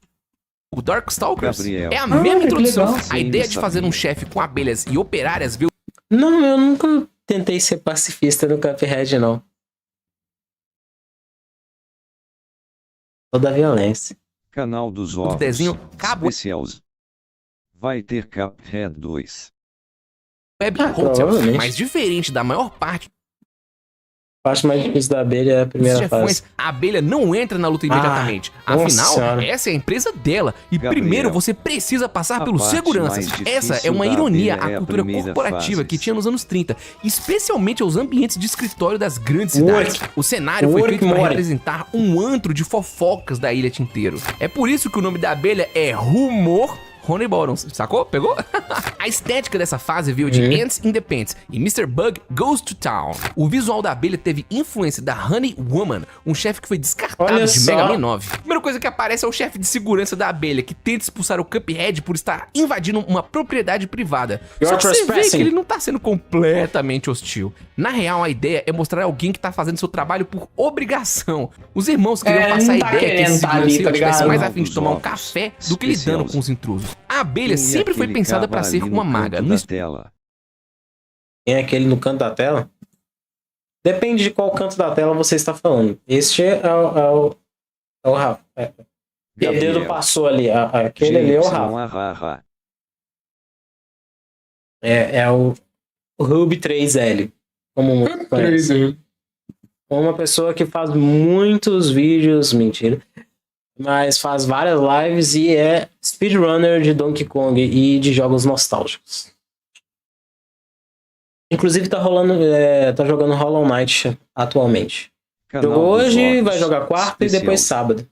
Darkstalkers. Gabriel. É a mesma que introdução. legal. A ideia de Sim, fazer um sabia. chefe com abelhas e operárias veio Não, eu nunca tentei ser pacifista no Cuphead, não. Toda a violência. Canal dos do ovos. desenho Cabo Especials. Vai ter Cuphead 2. Web Hotel. provavelmente. Mas diferente da maior parte A parte mais difícil da abelha é a dos primeira chefões, fase. a abelha não entra na luta imediatamente. nossa Afinal, senhora. essa é a empresa dela. E Gabriel, primeiro você precisa passar a pelos parte seguranças. mais Essa é difícil uma da ironia abelha é à a cultura primeira corporativa fase. que tinha nos anos 30, especialmente aos ambientes de escritório das grandes cidades. O cenário foi feito para representar um antro de fofocas da ilha Tinteiro. É por isso que o nome da abelha é Rumor Honeybottoms, sacou? Pegou? A estética dessa fase veio de Ants in the Pants e Mr. Bug Goes to Town. O visual da abelha teve influência da Honey Woman, um chefe que foi descartado Olha de só. Mega Man 9. A primeira coisa que aparece é o chefe de segurança da abelha, que tenta expulsar o Cuphead por estar invadindo uma propriedade privada. Só que você vê que ele não tá sendo completamente hostil. Na real, a ideia é mostrar alguém que tá fazendo seu trabalho por obrigação. Os irmãos queriam passar a não tá ideia que esse querendo tá ali, segurança tá tivesse ligado? mais Não, a fim de dos tomar um ovos café do que lidando especiais. com os intrusos. A abelha Quem é sempre foi aquele pensada cara para ser ali uma no maga. canto No da tela? Tem aquele no canto da tela? Depende de qual canto da tela você está falando. Este é o Rafa. O dedo passou ali. Aquele ali é o Rafa. É o Ruby 3L. Como muitos conhecem. Uma pessoa que faz muitos vídeos, mentira, mas faz várias lives e é speedrunner de Donkey Kong e de jogos nostálgicos. Inclusive tá jogando Hollow Knight atualmente. Canal Jogou dos hoje, ovos vai jogar quarta e depois sábado.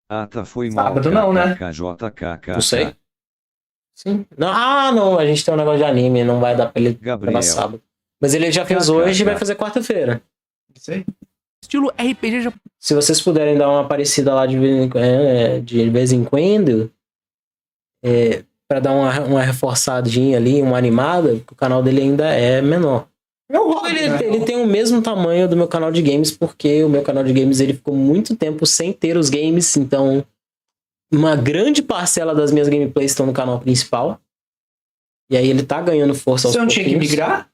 Tá, foi mal. Sábado não, né? KKJKK. Não sei. Sim. Não, a gente tem um negócio de anime, não vai dar pra ele Gabriel. gravar sábado. Mas ele já fez hoje e vai fazer quarta-feira. Sei. estilo RPG japonês. Se vocês puderem dar uma aparecida lá de vez em quando, pra dar uma reforçadinha ali, uma animada, porque o canal dele ainda é menor. Ele tem o mesmo tamanho do meu canal de games, porque o meu canal de games ele ficou muito tempo sem ter os games, então uma grande parcela das minhas gameplays estão no canal principal. E aí ele tá ganhando força aos Você não tinha que pouquinhos. migrar?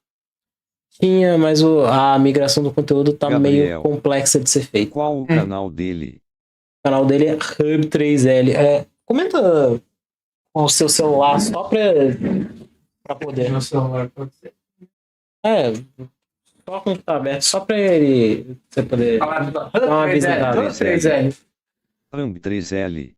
Tinha, mas a migração do conteúdo tá Gabriel. meio complexa de ser feita. Qual o canal dele? O canal dele é Hub3L. Comenta com o seu celular só pra poder. No celular, pode ser. Só com o que tá aberto, só pra você poder dar uma visitada. Thumb 3L.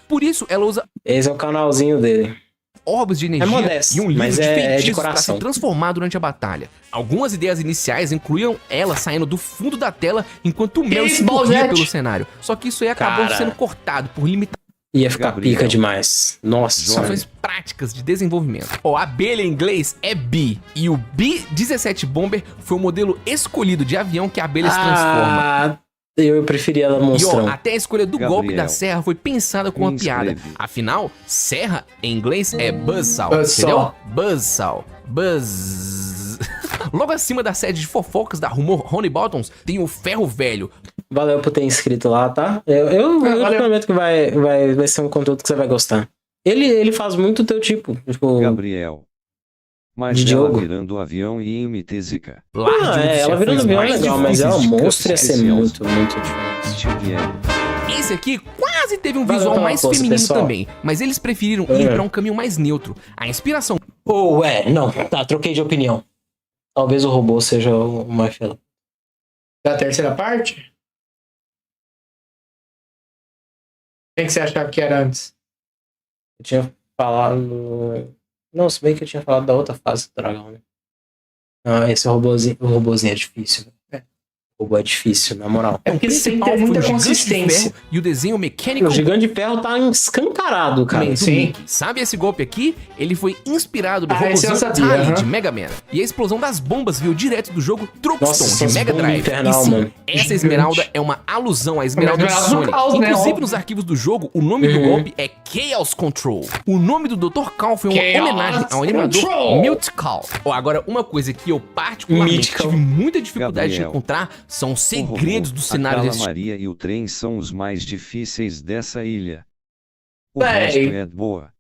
Por isso, ela usa Esse é o canalzinho dele. orbes de energia modesto, e um livro mas de é de feitiços para coração. se transformar durante a batalha. Algumas ideias iniciais incluíam ela saindo do fundo da tela enquanto o mel Isso, escorria Bowsette. pelo cenário. Só que isso aí acabou Cara. sendo cortado por limitações Ia ficar Gabriel. pica demais. Nossa senhora. Ações práticas de desenvolvimento. Ó, a abelha em inglês é Bee. E o B-17 Bomber foi o modelo escolhido de avião que a abelha se transforma. Ah, eu preferia ela E ó, monstrão. até a escolha do Gabriel, golpe da serra foi pensada com uma piada. inscreve. Afinal, serra em inglês é buzzsaw, Buzzsaw. entendeu? Buzzsaw. Buzz. Logo acima da sede de fofocas da Rumor Honey Bottoms tem o Ferro Velho. Valeu por ter inscrito lá, tá? Eu valeu. prometo que vai ser um conteúdo que você vai gostar. Ele faz muito o teu tipo. Tipo, Gabriel. Mas De ela Diogo. virando avião e MTZK. ela virando avião é legal, mas ela monstro ia ser especiais. muito diferente. Steve M. Esse aqui quase teve um Valeu visual pela mais força, feminino pessoal. também, mas eles preferiram ir pra um caminho mais neutro. A inspiração Não, tá, troquei de opinião. Talvez o robô seja o mais fiel. Da terceira parte? Quem que você achava que era antes? Eu tinha falado. Não, se bem que eu tinha falado da outra fase do dragão, né? Ah, esse robôzinho é difícil. O robô é difícil, na moral. É porque o eles têm que principal ter muita foi o Gigante de consistência. Ferro e o desenho Mechanical O Gigante de Ferro tá escancarado, cara. Man do sim. Mickey. Sabe esse golpe aqui? Ele foi inspirado no Esse eu robôzinho sabia, Tali aham. de Mega Man. E a explosão das bombas veio direto do jogo Nossa, Truxton essas de Mega bombas Drive. infernal, E sim, mano. essa Gigante. esmeralda é uma alusão à esmeralda de Esmeralda do Sonic. caos, né? Inclusive Óbvio. nos arquivos do jogo, o nome do golpe é Chaos Control. O nome do Dr. Cal foi uma Chaos homenagem ao animador Control. Milt Cal. Ó, agora, uma coisa que eu particularmente Milt Cal. tive muita dificuldade de Gabriel. encontrar são os O segredos robô, do cenário a desse Maria e o trem são os mais difíceis dessa ilha. O Véi. resto é boa.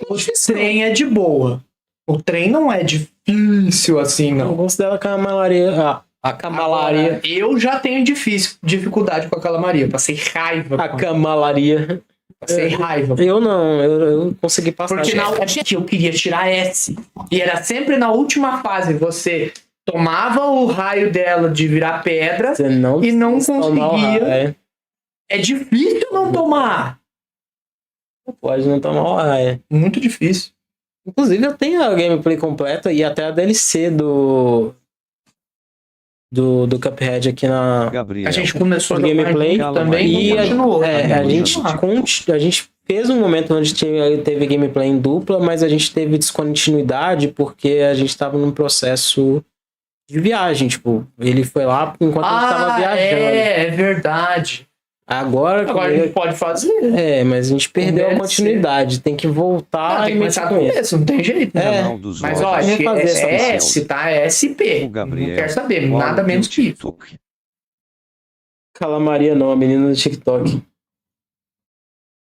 O trem é de boa. O trem não é difícil assim, Eu não. considero a camalaria. A camalaria. Agora, eu já tenho dificuldade com a calamaria. Passei raiva. A com camalaria. Passei raiva. Eu não, eu consegui passar. Porque na última eu queria tirar S. E era sempre na última fase. Você tomava o raio dela de virar pedra Você não e não precisa tomar o conseguia. raio. É difícil não tomar. Pode não tomar o raio. Muito difícil. Inclusive, eu tenho a gameplay completa e até a DLC do Cuphead aqui na. Gabriel. A gente começou a No jogar gameplay junto também e e continuou. a gente fez um momento onde teve gameplay em dupla, mas a gente teve descontinuidade porque a gente tava num processo de viagem. Tipo, ele foi lá enquanto a gente tava viajando. É verdade. Agora Agora a gente pode fazer. mas a gente perdeu a DLC. continuidade. Tem que voltar Não, tem que e começar mexer do com isso. começo, não tem jeito. Né? É, Canal dos Mas Olhos. ó, Vamos refazer essa é missão. S, tá? É SP. O Gabriel. Não quero saber, Qual nada o menos teu que isso. TikTok? Calamaria não, a menina do TikTok.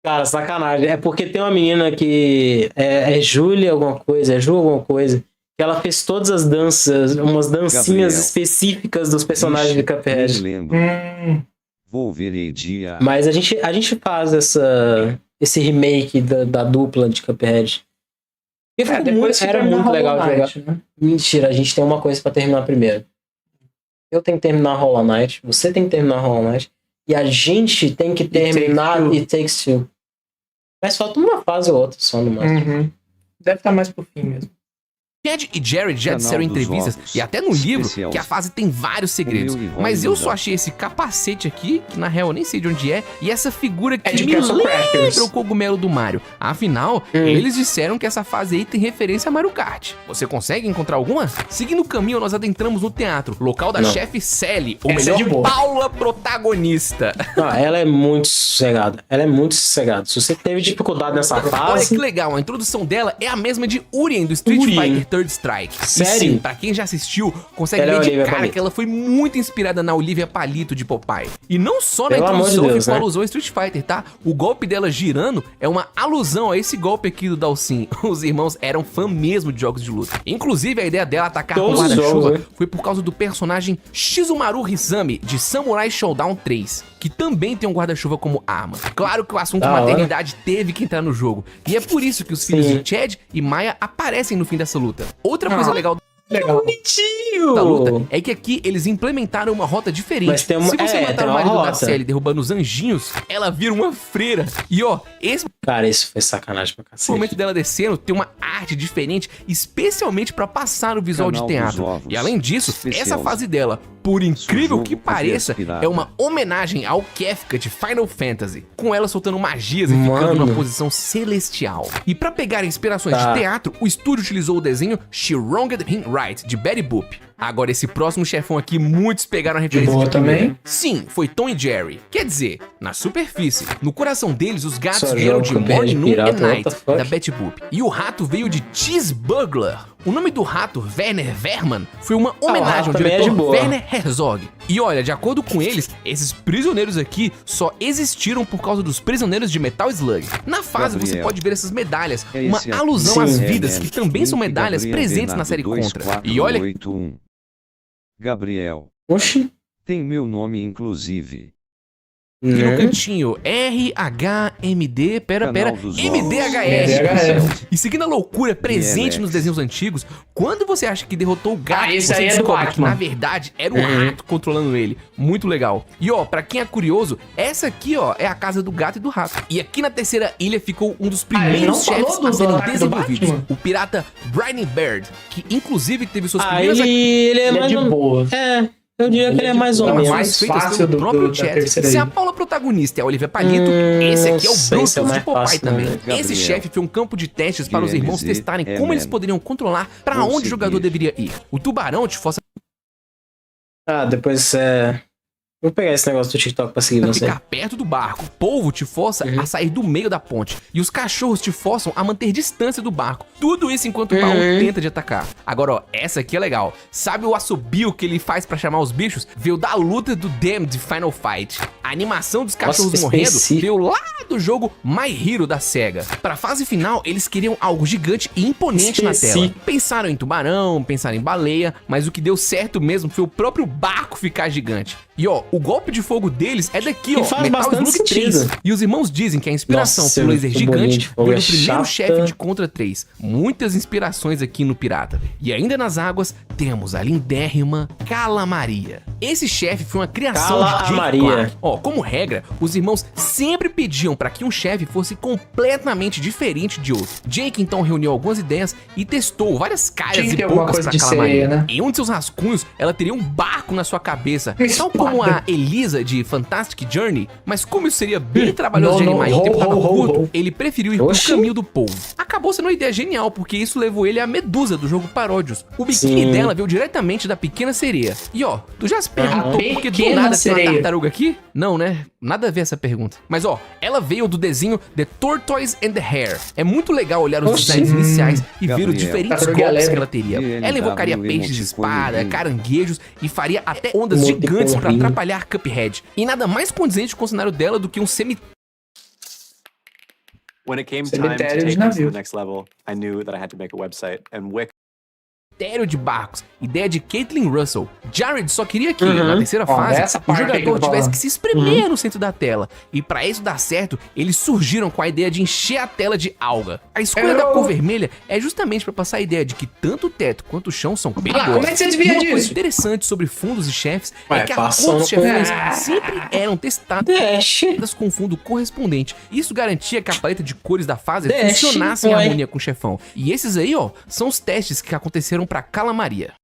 Cara, sacanagem. É porque tem uma menina que é Júlia alguma coisa, é Ju alguma coisa, que ela fez todas as danças, umas dancinhas Gabriel. específicas dos personagens de Nem Cuphead. lembro. Hum, Vou ver e dia. Mas a gente faz esse remake da dupla de Cuphead. E ficou depois que era terminar muito legal Hollow de jogar. Knight, né? Mentira, a gente tem uma coisa pra terminar primeiro. Eu tenho que terminar Hollow Knight, você tem que terminar Hollow Knight, e a gente tem que terminar Takes Two. It Takes Two. Mas falta uma fase ou outra só no máximo. Uhum. Deve estar mais pro fim mesmo. Ted e Jared já Canal disseram em dos entrevistas Ovos. e até no livro Especials. que a fase tem vários segredos. O meu e Mas Rony eu dos só achei esse capacete aqui, que na real eu nem sei de onde é, e essa figura que É de me Castle Crashers. lembra o cogumelo do Mario. Afinal, eles disseram que essa fase aí tem referência a Mario Kart. Você consegue encontrar alguma? Seguindo o caminho, nós adentramos no teatro, local da Não. chefe Sally, ou Essa é de melhor, boa. Paula protagonista. Não, ela é muito sossegada. Ela é muito sossegada. Se você teve dificuldade nessa Olha fase. que legal, a introdução dela é a mesma de Urien do Street Urien. Fighter Third Strike. Sério? E sim, pra quem já assistiu, consegue Ela é ver a de Olivia cara Palito. que ela foi muito inspirada na Olivia Palito de Popeye. E não só na Pelo amor de introdução Deus, ficou né? alusão a Street Fighter, tá? O golpe dela girando é uma alusão a esse golpe aqui do Dalsin. Os irmãos eram fã mesmo de jogos de luta. Inclusive, a ideia dela atacar com Todos os guarda-chuva jogos, né? foi por causa do personagem Shizumaru Hisami de Samurai Showdown 3, que também tem um guarda-chuva como arma. Claro que o assunto Da hora. maternidade teve que entrar no jogo, e é por isso que os filhos Sim. de Chad e Maya aparecem no fim dessa luta. Outra coisa legal Legal. da luta é que aqui eles implementaram uma rota diferente. Mas tem uma- Se você matar tem o uma marido da rota. Sally derrubando os anjinhos, ela vira uma freira. E ó, esse Cara, isso foi sacanagem pra cacete. momento dela descendo tem uma arte diferente, especialmente pra passar o visual Canal de dos teatro. Ovos. E além disso, Especial. essa fase dela por incrível jogo que podia pareça, aspirar. é uma homenagem ao Kefka de Final Fantasy, com ela soltando magias e ficando Mano. numa posição celestial. E pra pegar inspirações Tá. de teatro, o estúdio utilizou o desenho She Wronged Him Right, de Betty Boop. Agora, esse próximo chefão aqui, muitos pegaram a referência boa de primeira. também? Sim, foi Tom e Jerry. Quer dizer, na superfície. No coração deles, os gatos Só vieram jogo de com Morning, de Noon pirata, and what Night, the fuck? da Betty Boop. E o rato veio de Cheeseburglar. O nome do rato, Werner Wehrmann, foi uma homenagem rato ao também é de diretor boa. Werner Herzog. E olha, de acordo com eles, esses prisioneiros aqui só existiram por causa dos prisioneiros de Metal Slug. Na fase você Gabriel. pode ver essas medalhas, É uma esse aqui. alusão Sim. às vidas, É, que também são Link medalhas Gabriel presentes na Bernardo série Contra. 2481. E olha, Gabriel, Oxi. tem meu nome inclusive. aqui no Né? cantinho, RHMD, pera, Canal dos MDHR. MDHR. E seguindo a loucura presente Alex. nos desenhos antigos, quando você acha que derrotou o gato, esse você aí é do descobre que Batman. na verdade era um rato controlando ele. Muito legal. E ó, pra quem é curioso, essa aqui ó é a casa do gato e do rato. E aqui na terceira ilha ficou um dos ele primeiros não falou chefes do a serem ataque do desenvolvidos. Batman? O pirata Briny Bird, que inclusive teve suas Aí primeiras ele é Ele é mais de um... boa. É, eu diria que ele é mais ou boa, menos. mais feitas fácil pelo do- próprio da chat. terceira Se a ilha. Paula protagonista é a Olivia Palito, esse aqui é o não sei Brutus se é de mais Popeye fácil, também. não. Gabriel. Esse chefe foi um campo de testes para os irmãos GMZ, testarem como eles poderiam controlar pra Vou onde o jogador seguir. deveria ir. O tubarão te força Ah, depois vou pegar esse negócio do TikTok pra seguir a você. ficar perto do barco. O polvo te força a sair do meio da ponte. E os cachorros te forçam a manter distância do barco. Tudo isso enquanto o baú tenta de atacar. Agora, ó, essa aqui é legal. Sabe o assobio que ele faz pra chamar os bichos? Veio da luta do Damned de Final Fight. A animação dos cachorros Nossa, morrendo específico. veio lá do jogo My Hero da SEGA. Pra fase final, eles queriam algo gigante e imponente na tela. Específico. Pensaram em tubarão, pensaram em baleia, mas o que deu certo mesmo foi o próprio barco ficar gigante. E ó, o golpe de fogo deles é daqui, Que ó, faz Metal bastante Slug 3. sentido. E os irmãos dizem que a inspiração Nossa, pro laser o bolinho gigante de fogo veio é do primeiro chata. chefe de Contra 3. Muitas inspirações aqui no Pirata. E ainda nas águas, temos a lindérrima Calamaria. Esse chefe foi uma criação de Jake Calamaria. Clark. Ó, como regra, os irmãos sempre pediam para que um chefe fosse completamente diferente de outro. Jake então reuniu algumas ideias e testou várias caras Tinha que e ter alguma bocas coisa pra de Calamaria. sereia, né? Em um de seus rascunhos, ela teria um barco na sua cabeça, Uma tal como espada. a Elisa de Fantastic Journey, mas como isso seria bem trabalhoso de Não, não, animar e o tempo ho, tava ho, ho, curto, ho. ele preferiu ir Oxi. pro caminho do povo. Acabou sendo uma ideia genial, porque isso levou ele à Medusa do jogo Paródios. O biquíni Sim. dela veio diretamente da Pequena Sereia. E ó, tu já se perguntou por que do Pequena nada tem uma Sereia. tartaruga aqui? Não, né? Nada a ver essa pergunta. Mas ó, ela veio do desenho The Tortoise and the Hare. É muito legal olhar os Oxi. designs iniciais e ver os Gabriel. diferentes Tartaruga golpes Leve. que ela teria. GLW Ela invocaria peixes de espada, caranguejos e faria até ondas Muito gigantes pra corrido. atrapalhar Cuphead. E nada mais condizente com o cenário dela do que um cemitério When it came time to Cemitério de take this to navio. the next level, I knew that I had to make a website, and Wix de barcos, ideia de Caitlin Russell. Jared só queria que, na terceira Ó, fase, essa o parte aí que eu jogador tô tivesse falando. que se espremer no centro da tela. E pra isso dar certo, eles surgiram com a ideia de encher a tela de alga. A escolha da cor vermelha é justamente pra passar a ideia de que tanto o teto quanto o chão são perigosos. como é que você desvia E uma coisa disso? interessante sobre fundos e chefes é Ué, que a passando cor dos com- chefões Ah. sempre eram testadas Dash. com fundo correspondente. Isso garantia que a paleta de cores da fase Dash, funcionasse em ué. harmonia com o chefão. E esses aí, ó, são os testes que aconteceram pra Calamaria.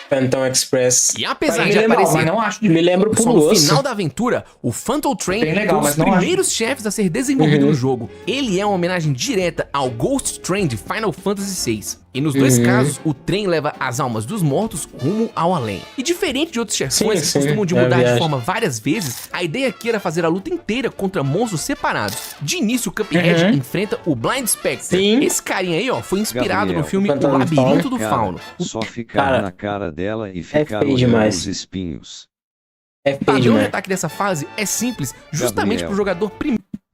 Phantom Express. E apesar Aí de legal, aparecer mas não acho Me lembra o só Pulo no Osso. final da aventura, o Phantom Train Bem legal, foi um dos mas não acho. primeiros chefes a ser desenvolvido no jogo. Ele é uma homenagem direta ao Ghost Train de Final Fantasy VI. E nos dois casos, o trem leva as almas dos mortos rumo ao além. E diferente de outros chefões que Sim, costumam de é a mudar de viagem. forma várias vezes, a ideia aqui era fazer a luta inteira contra monstros separados. De início, o Cuphead enfrenta o Blind Spectre. Sim. Esse carinha aí, ó, foi inspirado Gabriel. no filme O Fantasma do Labirinto do Cara, Fauno. só ficar Cara, na cara dela e ficar feio olhando demais. os espinhos. É O feio padrão de demais. ataque dessa fase é simples, justamente Gabriel. pro jogador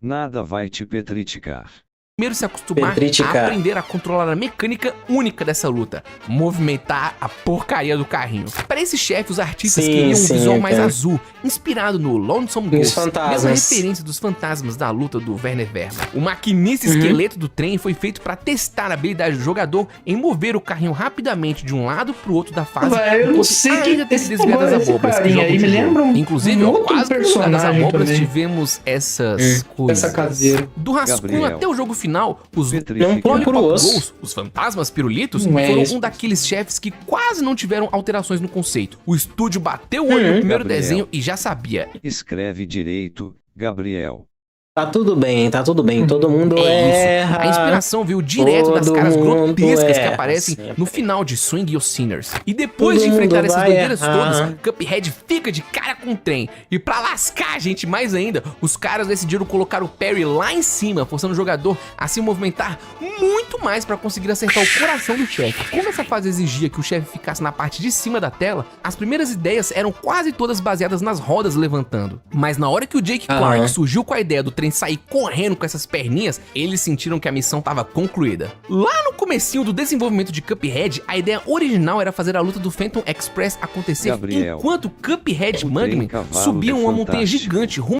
Nada vai te petriticar. primeiro se acostumar Petriticar. a aprender a controlar a mecânica única dessa luta, movimentar a porcaria do carrinho. Para esse chefe, os artistas Sim, queriam um sim, visual mais entendo. azul, inspirado no Lonesome Nos Ghost, fantasmas. mesma referência dos fantasmas da luta do Werner Wehrmann. O maquinista esqueleto do trem foi feito para testar a habilidade do jogador em mover o carrinho rapidamente de um lado pro outro da fase, Velho, eu não enquanto sei ainda que tem que esse desviar das esse abóboras que carinha jogam aí de me jogo. lembra Inclusive, um ó, outro quase no lugar das personagem abóboras também. tivemos essas coisas. Essa caveira. Do rascunho Gabriel. até o jogo final, final, os Petrifica. Procura o osso. Ghosts, os fantasmas pirulitos, Não é foram isso. um daqueles chefes que quase não tiveram alterações no conceito. O estúdio bateu o olho no primeiro Gabriel. desenho e já sabia. Escreve direito, Gabriel. Tá tudo bem, tá tudo bem. Todo mundo erra. A inspiração veio direto das Todo caras mundo grotescas que erra, aparecem sempre. no final de Swing Your Sinners. E depois Todo de enfrentar mundo essas vai doideiras errar. todas, Cuphead fica de cara com o trem. E pra lascar a gente mais ainda, os caras decidiram colocar o parry lá em cima, forçando o jogador a se movimentar muito mais pra conseguir acertar o coração do chefe. Como essa fase exigia que o chefe ficasse na parte de cima da tela, as primeiras ideias eram quase todas baseadas nas rodas levantando. Mas na hora que o Jake Clark surgiu com a ideia do trem sair correndo com essas perninhas, eles sentiram que a missão estava concluída. Lá no comecinho do desenvolvimento de Cuphead, a ideia original era fazer a luta do Phantom Express acontecer Gabriel. enquanto Cuphead e O Mugman trem cavalo subiam é uma montanha fantástico. gigante rumo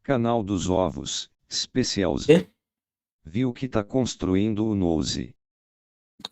Canal dos Ovos, Specials. Quê? Viu que tá construindo o Nose.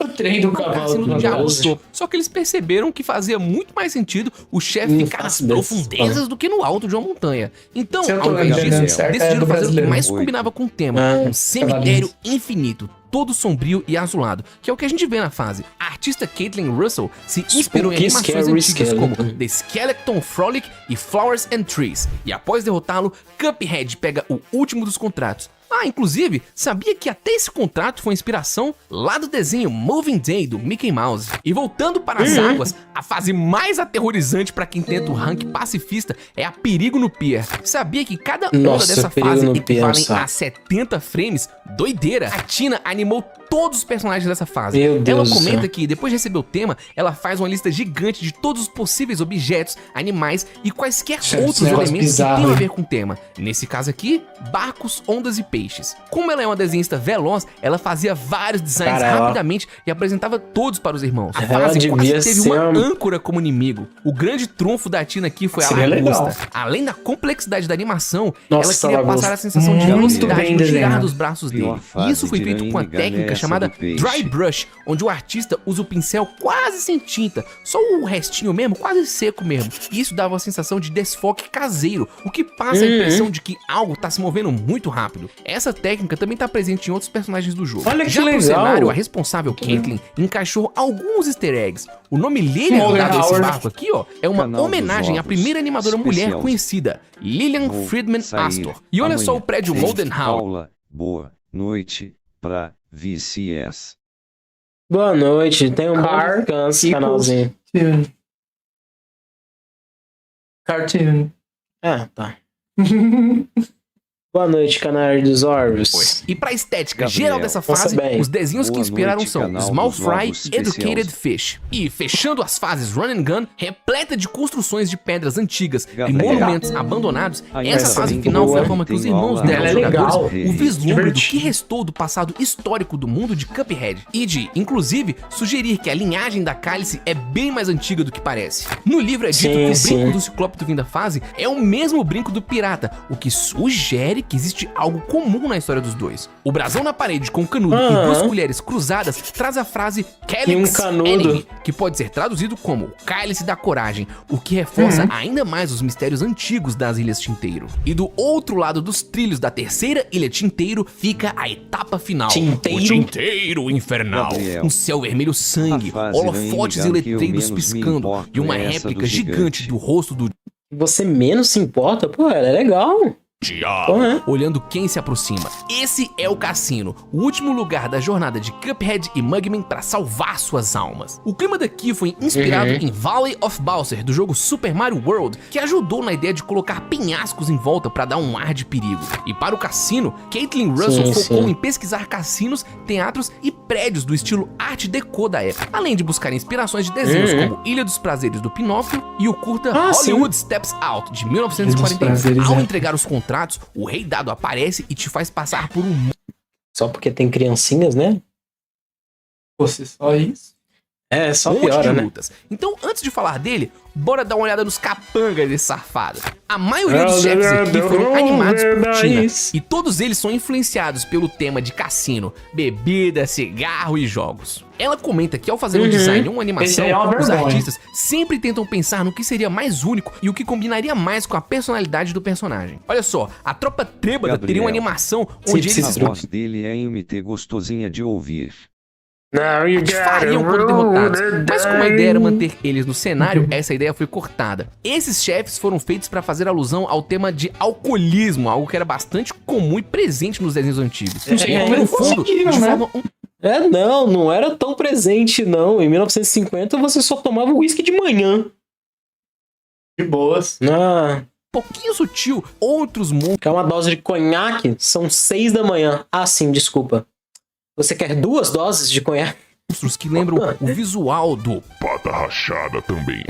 O trem do ao cavalo. cassino do do Diabo Nose. Show. Só que eles perceberam que fazia muito mais sentido o chefe ficar nas faço ideia. profundezas do que no alto de uma montanha. Então, Se eu tô ao invés entendendo disso, certo, é decidiram do fazer o que brasileiro. mais 8. combinava com o tema. Um cemitério infinito, todo sombrio e azulado, que é o que a gente vê na fase. A artista Caitlin Russell se inspirou em Spooky animações Scary antigas Skeleton. como The Skeleton Frolic e Flowers and Trees. E após derrotá-lo, Cuphead pega o último dos contratos. Ah, inclusive, sabia que até esse contrato foi inspiração lá do desenho Moving Day do Mickey Mouse. E voltando para as águas, a fase mais aterrorizante para quem tenta o rank pacifista é a Perigo no Pier. Sabia que cada onda Nossa, dessa Perigo fase no Pier, equivalem saco. a 70 frames? Doideira! A Tina animou todos os personagens dessa fase. Meu Ela Deus do comenta céu. que depois de receber o tema, ela faz uma lista gigante de todos os possíveis objetos, animais e quaisquer Esse outros negócio elementos bizarro, que tenham a hein? ver com o tema. Nesse caso aqui, barcos, ondas e peixes. Como ela é uma desenhista veloz, ela fazia vários designs Cara, ela- rapidamente e apresentava todos para os irmãos. A Ela fase devia quase teve ser uma uma- âncora como inimigo. O grande trunfo da Tina aqui foi a Seria lagosta. legal. Além da complexidade da animação, Nossa, ela queria lagosta. passar a sensação de Muito velocidade bem no girar desenhado. dos braços Pior dele. fase Isso foi de feito com uma Rainha técnica Ganessa chamada do peixe. Dry Brush, onde o artista usa o pincel quase sem tinta, só o restinho mesmo, quase seco mesmo. E isso dava uma sensação de desfoque caseiro, o que passa a impressão de que algo tá se movendo muito rápido. Essa técnica também tá presente em outros personagens do jogo. Olha que Já no legal. cenário, a responsável Caitlin encaixou alguns easter eggs. O nome Lillian Molden dado a esse Howard. barco aqui, ó, é uma Canal dos homenagem à Ovos. primeira animadora mulher Especial. conhecida, Lillian Vou Friedman sair Astor. E olha só amanhã. o prédio Sim, Molden Howard. Paula, boa noite pra VCS. Boa noite, tenha um bom Car descanso, equals- canalzinho. Cartoon. Tá. Boa noite, canal dos Orvos. E pra estética Gabriel. geral dessa Nossa, fase, bem. os desenhos que Boa inspiraram noite, são canal Small dos Fry Novos e Educated Especials. Fish. E fechando as fases Run and Gun, repleta de construções de pedras antigas e Gabriel. monumentos abandonados, Aí essa essa fase bem final foi a boa. forma que os Tem irmãos aula deram Ela aos é jogadores legal. o vislumbre do que Divertido. restou do passado histórico do mundo de Cuphead. E de, inclusive, sugerir que a linhagem da cálice é bem mais antiga do que parece. No livro é dito Sim, que o sim. brinco do Ciclope do fim da fase é o mesmo brinco do pirata, o que sugere que existe algo comum na história dos dois. O brasão na parede com canudo e Aham. duas colheres cruzadas traz a frase Calyx E um canudo. Enemy, que pode ser traduzido como o Cálice da Coragem, o que reforça ainda mais os mistérios antigos das Ilhas Tinteiro. E do outro lado dos trilhos da terceira Ilha Tinteiro fica a etapa final. Tinteiro? O Tinteiro Infernal. Gabriel. Um céu vermelho sangue, A fase holofotes e Rainbow que eu letreiros menos me piscando importo e uma é essa réplica do gigante gigante. do rosto do Você menos se importa? Pô, ela é legal. Diabo, Uhum. olhando quem se aproxima. Esse é o cassino, o último lugar da jornada de Cuphead e Mugman para salvar suas almas. O clima daqui foi inspirado em Valley of Bowser, do jogo Super Mario World, que ajudou na ideia de colocar penhascos em volta para dar um ar de perigo. E para o cassino, Caitlin Russell Sim, focou sim. em pesquisar cassinos, teatros e prédios do estilo Art Deco da época, além de buscar inspirações de desenhos como Ilha dos Prazeres do Pinóquio e o curta Hollywood Steps Out, de 1941. Prazeres, Ao é. entregar os contratos, o Rei Dado aparece e te faz passar por um Só porque tem criancinhas, né? Fosse só isso. É, só um monte piora, de né? lutas. Então, antes de falar dele, bora dar uma olhada nos capangas desse safado. A maioria dos chefes aqui foram animados por Tina, e todos eles são influenciados pelo tema de cassino, bebida, cigarro e jogos. Ela comenta que ao fazer um design ou uma animação, Esse aí é uma os vergonha. artistas sempre tentam pensar no que seria mais único e o que combinaria mais com a personalidade do personagem. Olha só, a Tropa Trêbada teria uma Gabriel. animação onde Sim, eles A voz dele é MT gostosinha de ouvir. fariam quando derrotados. Mas como a ideia era manter eles no cenário, essa ideia foi cortada. Esses chefes foram feitos para fazer alusão ao tema de alcoolismo, algo que era bastante comum e presente nos desenhos antigos. É, no fundo, de conseguiram, né? forma Não era tão presente, não. Em 1950 você só tomava uísque de manhã. De boas. Ah, pouquinho sutil, outros monstros que é uma dose de conhaque, são 6 da manhã. Ah, sim, desculpa. Você quer 2 doses de conhaque? que lembram o visual do Pata rachada também.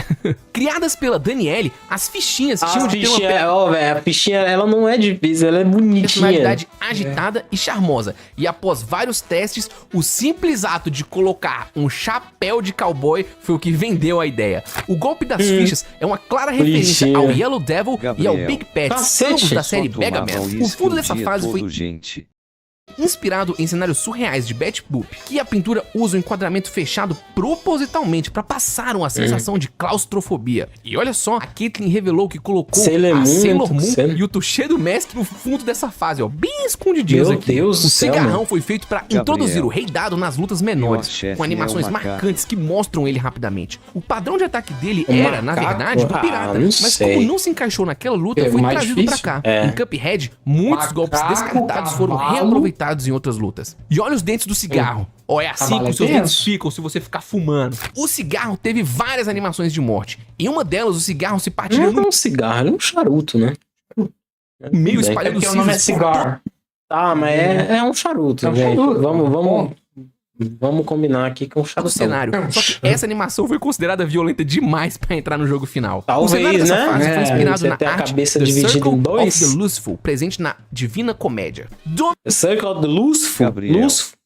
Criadas pela Daniele, as fichinhas A tinham de ter uma fichinha, ó, velho, a fichinha, ela não é difícil, ela é bonitinha. personalidade agitada e charmosa. E após vários testes, o simples ato de colocar um chapéu de cowboy foi o que vendeu a ideia. O golpe das fichas é uma clara referência Bonitinha. ao Yellow Devil e ao Gabriel. Big Pet, Cacete, ambos da Só série tomava Mega Man. O uísque fundo o dessa dia fase foi todo, gente. inspirado em cenários surreais de Bat Boop, que a pintura usa um enquadramento fechado propositalmente para passar uma sensação de claustrofobia. E olha só, a Caitlyn revelou que colocou Sailor a Moon, Sailor Moon Sailor- e o Tuxedo Mask no fundo dessa fase, ó, bem escondidinhos Meu aqui. Deus O do céu, cigarrão mano. foi feito para Gabriel. introduzir o Rei Dado nas lutas menores, Pior chefe com animações é o macaco. marcantes que mostram ele rapidamente. O padrão de ataque dele O era, na macaco? verdade, do Ah, pirata, não mas sei. como não se encaixou naquela luta, É foi mais trazido pra difícil? cá. É. Em Cuphead, muitos Macaco, golpes descartados foram cavalo. reaproveitados em outras lutas. E olha os dentes do cigarro. Ó, é assim Cavalo que é os seus dentes tenso. ficam se você ficar fumando. O cigarro teve várias animações de morte. Em uma delas, o cigarro se partilha Não é um cigarro, ele é um charuto, né? meio Bem. espalhando Porque o nome é cinzas por cigar. Tá, mas é um charuto, É um gente. charuto. Vamos combinar aqui que é um todo charuto. o cenário. Só que essa animação foi considerada violenta demais pra entrar no jogo final. Talvez, o cenário dessa né? fase foi É, inspirado você na tem a arte cabeça The dividida Circle em dois. of the Luciful, presente na Divina Comédia. The Circle of the Lucifer. Gabriel. Lucifer.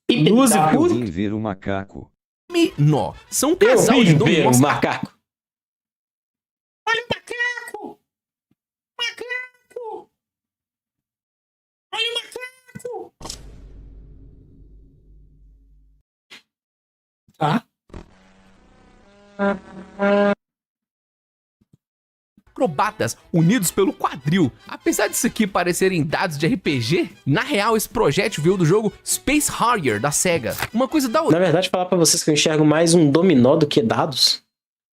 Eu vim ver o macaco. Dominó. São um Eu casal de vim ver dominós. o macaco. Tá? Acrobatas unidos pelo quadril. Apesar disso aqui parecerem dados de RPG, na real esse projétil veio do jogo Space Harrier da SEGA. Uma coisa da Na verdade, falar pra vocês que eu enxergo mais um dominó do que dados.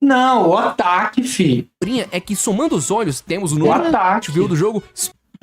Não, o ataque, fi. horinha é que somando os olhos temos o O número ataque. veio do jogo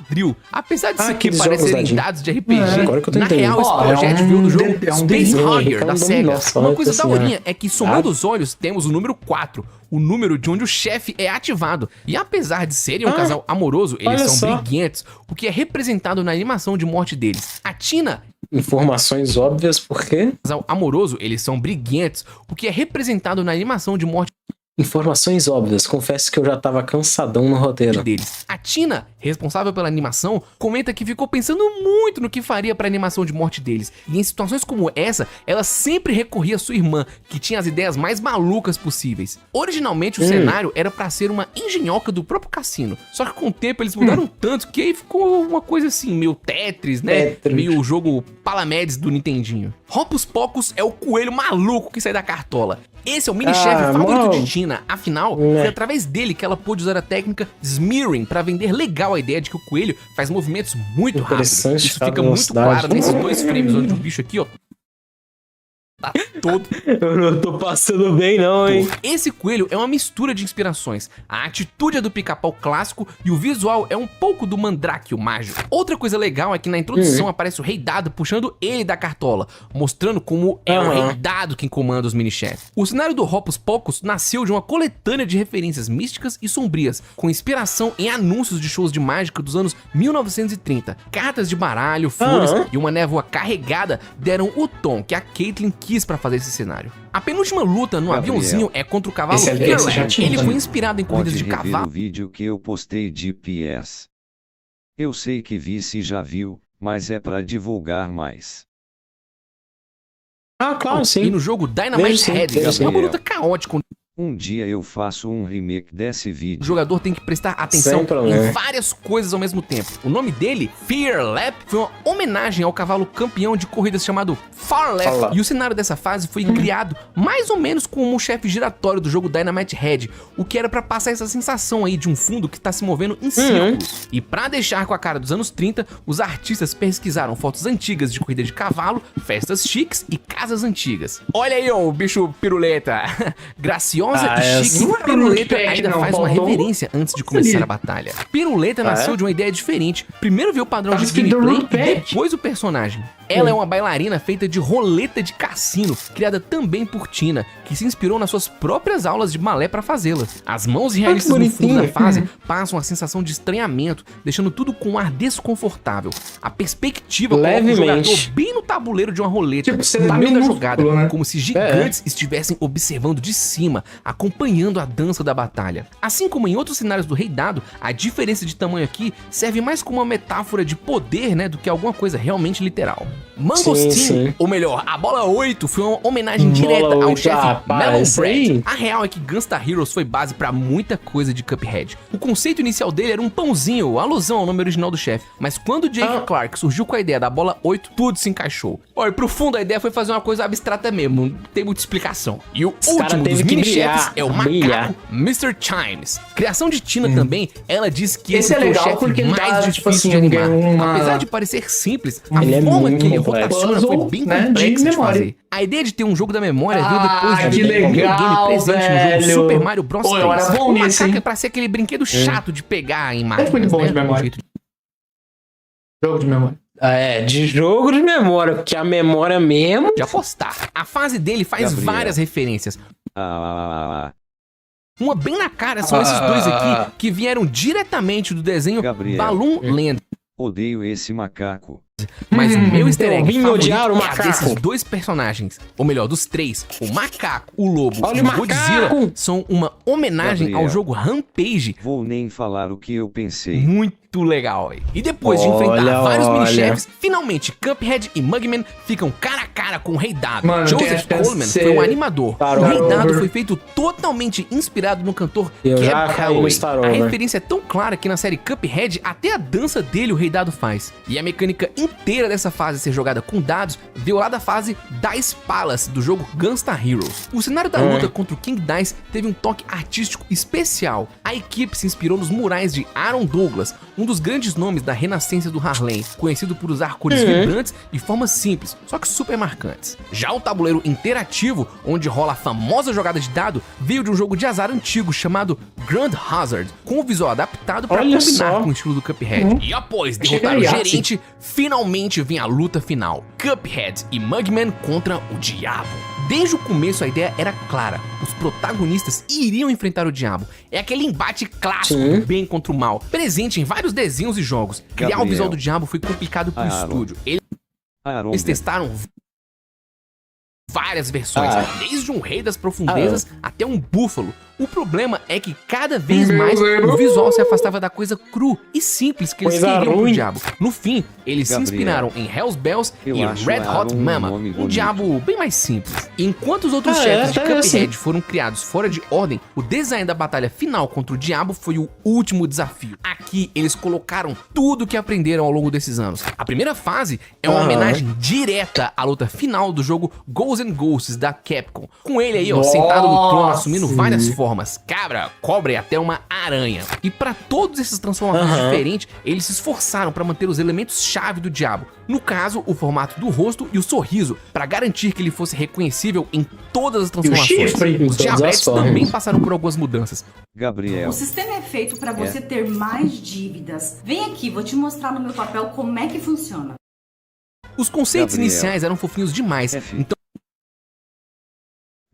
Drill. Apesar disso Ah, aqui aqueles jogos parecerem dadinho. dados de RPG, agora que eu tô na entendendo. real esse Ó, projétil é um veio do jogo é um Space desenho, Harrier é um da SEGA. dominó só, Uma coisa assim, daorinha é que somando Ah. os olhos temos o número 4, o número de onde o chefe é ativado. E apesar de serem um Ah, casal amoroso, eles olha são só. briguentos, o que é representado na animação de morte deles. A Tina Informações óbvias, porque casal amoroso, eles são briguentos, o que é representado na animação de morte informações óbvias. Confesso que eu já tava cansadão no roteiro. deles. A Tina, responsável pela animação, comenta que ficou pensando muito no que faria pra animação de morte deles. E em situações como essa, ela sempre recorria à sua irmã, que tinha as ideias mais malucas possíveis. Originalmente, o cenário era pra ser uma engenhoca do próprio cassino. Só que com o tempo eles mudaram tanto que aí ficou uma coisa assim, meio Tetris, né? Tetris. Meio o jogo Palamedes do Nintendinho. Hocus Pocus é o coelho maluco que sai da cartola. Esse é o mini-chefe favorito mano. de Tina. Afinal, foi através dele que ela pôde usar a técnica Smearing pra vender legal a ideia de que o coelho faz movimentos muito rápidos. Interessante, Isso tá, fica muito velocidade. claro nesses 2 frames, onde o bicho aqui, ó, tá todo. Eu não tô passando bem, não, hein? Esse coelho é uma mistura de inspirações. A atitude é do pica-pau clássico e o visual é um pouco do Mandrake, o mágico. Outra coisa legal é que na introdução aparece o Rei Dado puxando ele da cartola, mostrando como é o Rei Dado quem comanda os mini-chefes. O cenário do Hocus Pocus nasceu de uma coletânea de referências místicas e sombrias, com inspiração em anúncios de shows de mágica dos anos 1930. Cartas de baralho, flores e uma névoa carregada deram o tom que a Caitlyn quis pra fazer esse cenário. A penúltima luta no Gabriel. aviãozinho é contra o cavalo Esse Fairlane. já tinha Ele foi também. inspirado em corridas Pode de rever cavalo. o vídeo que eu postei de PS. Eu sei que Vice já viu, mas é pra divulgar mais. Ah, claro, E sim. no jogo Vejo Dynamite sim, Head, vejo sim. é uma luta caótica. Um dia eu faço um remake desse O vídeo. jogador tem que prestar atenção Sem problema. em várias coisas ao mesmo tempo. O nome dele, Fear Lap, foi uma homenagem ao cavalo campeão de corridas chamado Far Lap. Far Lap. E o cenário dessa fase foi criado mais ou menos como um chefe giratório do jogo Dynamite Head, o que era pra passar essa sensação aí de um fundo que tá se movendo em círculos. E pra deixar com a cara dos anos 30, os artistas pesquisaram fotos antigas de corrida de cavalo, festas chiques e casas antigas. Olha aí, ó, o bicho piruleta. Graciosa e chique, não era Piruleta Root ainda Pack, não, faz uma faltou reverência antes de começar a batalha. Piruleta nasceu de uma ideia diferente. Primeiro veio o padrão de Parece que do gameplay Root e Pack. depois o personagem. Ela é uma bailarina feita de roleta de cassino, criada também por Tina, que se inspirou nas suas próprias aulas de balé pra fazê-la. As mãos realistas no fundo da fase passam a sensação de estranhamento, deixando tudo com um ar desconfortável. A perspectiva coloca o Levemente. jogador bem no tabuleiro de uma roleta, Tipo, você no tá meio da minúsculo, jogada, né? como se gigantes estivessem observando de cima, acompanhando a dança da batalha. Assim como em outros cenários do Rei Dado, a diferença de tamanho aqui serve mais como uma metáfora de poder, né, do que alguma coisa realmente literal. Mangosteen, sim. ou melhor, a bola 8 foi uma homenagem Bola direta ao 8, chefe para, Melon isso Bread. aí. A real é que Gunstar Heroes foi base pra muita coisa de Cuphead. O conceito inicial dele era um pãozinho, alusão ao nome original do chefe, mas quando Jake Clark surgiu com a ideia da bola 8, tudo se encaixou. Olha, pro fundo a ideia foi fazer uma coisa abstrata mesmo, não tem muita explicação. E o cara último teve dos que mini-chefes brilhar, é o brilhar. macaco Mr. Chimes. Criação de Tina também, ela disse que Esse esse é foi o legal chefe porque ele mais dá, difícil tipo assim, de animar. uma- Apesar de parecer simples, a Ele é forma muito que ele complexo. rotaciona foi Puzzle, bem né, de complexa de memória. fazer. A ideia de ter um jogo da memória veio depois Ah, de que um game legal, presente no velho. jogo Super Mario Bros. Pô, eu 3. era bom O nisso, macaco hein? é pra ser aquele brinquedo chato de pegar em máquinas, muito bom né? de memória. Um jeito Jogo de memória. De jogo de memória, porque a memória mesmo. de apostar. A fase dele faz Gabriel. várias referências. Ah, Uma bem na cara são esses dois aqui que vieram diretamente do desenho Gabriel. Balloon Land. odeio esse macaco. Mas o meu easter egg Eu vim favorito odiar o é a macaco. desses dois personagens. Ou melhor, dos três. O macaco, o lobo Olha e o o Godzilla macaco. são uma homenagem Gabriel. ao jogo Rampage. Vou nem falar o que eu pensei. Muito legal, hein? E depois de Olha, enfrentar vários olha. mini-chefes, finalmente Cuphead e Mugman ficam cara a cara com o Rei Dado. Mano, tem a Joseph chance Coleman de ser foi um animador. Star O Rei Dado Over. foi feito totalmente inspirado no cantor Eu Cab já caí no Calloway. Star A Over. referência é tão clara que na série Cuphead, até a dança dele o Rei Dado faz. E a mecânica inteira dessa fase ser jogada com dados veio lá da fase Dice Palace do jogo Gunstar Heroes. O cenário da luta contra o King Dice teve um toque artístico especial. A equipe se inspirou nos murais de Aaron Douglas, um dos grandes nomes da renascença do Harlem, conhecido por usar cores vibrantes e formas simples, só que super marcantes. Já o tabuleiro interativo, onde rola a famosa jogada de dado, veio de um jogo de azar antigo chamado Grand Hazard, com o visual adaptado para Olha combinar só. com o estilo do Cuphead. E após derrotar o Achei que era gerente, finalmente vem a luta final. Cuphead e Mugman contra o Diabo. Desde o começo a ideia era clara, os protagonistas iriam enfrentar o diabo. É aquele embate clássico Sim. do bem contra o mal, presente em vários desenhos e jogos. Criar o Gabriel. visual do diabo foi complicado pro Aaron. estúdio. Eles Aronga. testaram várias versões, desde um rei das profundezas até um búfalo. O problema é que cada vez Meu mais Deus. o visual se afastava da coisa cru e simples que eles Coisa queriam pro ruim. diabo. No fim, eles se Gabriel. inspiraram em Hell's Bells Eu e acho Red Hot Aaron um Mama, nome um bonito. diabo bem mais simples. Enquanto os outros chefes de é Cuphead assim. foram criados fora de ordem, o design da batalha final contra o diabo foi o último desafio. Aqui, eles colocaram tudo que aprenderam ao longo desses anos. A primeira fase é uma Aham. homenagem direta à luta final do jogo Ghosts and Ghosts da Capcom. Com ele aí, ó, sentado no trono, assumindo várias formas. Cabra, cobra e até uma aranha. E pra todos esses transformações diferentes, eles se esforçaram pra manter os elementos-chave do diabo. No caso, o formato do rosto e o sorriso, pra garantir que ele fosse reconhecível em todas as transformações. chifre, em Os todas as diabetes formas. também passaram por algumas mudanças. Gabriel. O sistema é feito para você ter mais dívidas. Vem aqui, vou te mostrar no meu papel como é que funciona. Os conceitos Gabriel. iniciais eram fofinhos demais, F. então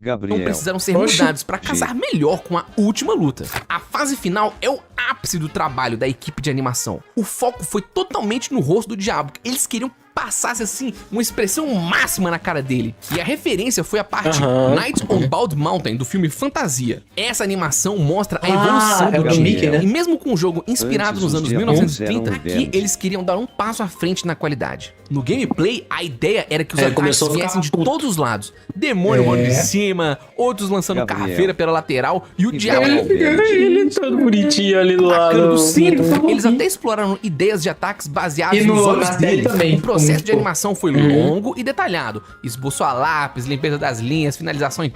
Gabriel. precisaram ser Oxi. mudados pra casar melhor com a última luta. A fase final é o ápice do trabalho da equipe de animação. O foco foi totalmente no rosto do diabo. Eles queriam passasse assim uma expressão máxima na cara dele. E a referência foi a parte Night on Bald Mountain do filme Fantasia. Essa animação mostra a evolução do time. Mickey, né? E mesmo com um jogo inspirado nos anos 1930, aqui verdes. eles queriam dar um passo à frente na qualidade. No gameplay, a ideia era que os ataques começou a ficar viessem de puto. todos os lados. Demônio voando de cima, outros lançando Gabriel. carreira pela lateral e o E diabo Ele todo bonitinho ali do lado. atacando do centro. Sim, Eles até exploraram ideias de ataques baseados E nos no- olhos na série dele. também. O processo de Muito. animação foi longo e detalhado. Esboço a lápis, limpeza das linhas, finalização em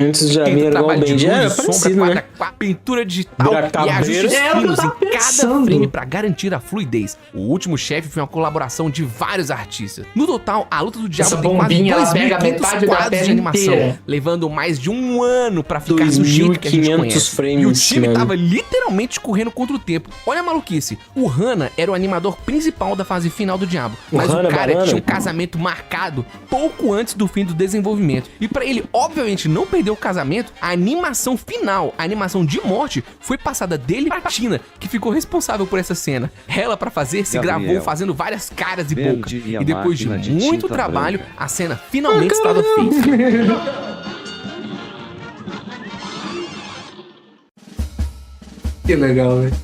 Antes já tinta, era igual trabalho de bem. luz, Era sombra, parecido, quadra, né? pintura digital Vira e cabreiro. ajustes É o que eu finos tava em cada pensando. frame para garantir a fluidez. O último chefe foi uma colaboração de vários artistas. No total, a luta do diabo Essa tem quase bombinha, ela pega 2.500 metade da quadros de tela animação, inteira. levando mais de um ano para ficar do jeito que a gente 2.500 conhece. frames, E o time mano. tava literalmente correndo contra o tempo. Olha a maluquice. O Hana era o animador principal da fase final do Diabo. Mas Hana o cara Banana? tinha um casamento marcado pouco antes do fim do desenvolvimento. E pra ele, obviamente, não perder o casamento, a animação final, a animação de morte, foi passada dele pra Tina, que ficou responsável por essa cena. Ela, pra fazer, se Gabriel. gravou fazendo várias caras e Verde boca. e a E depois de máquina de muito tinta trabalho, branca. a cena finalmente estava feita. Que legal, velho.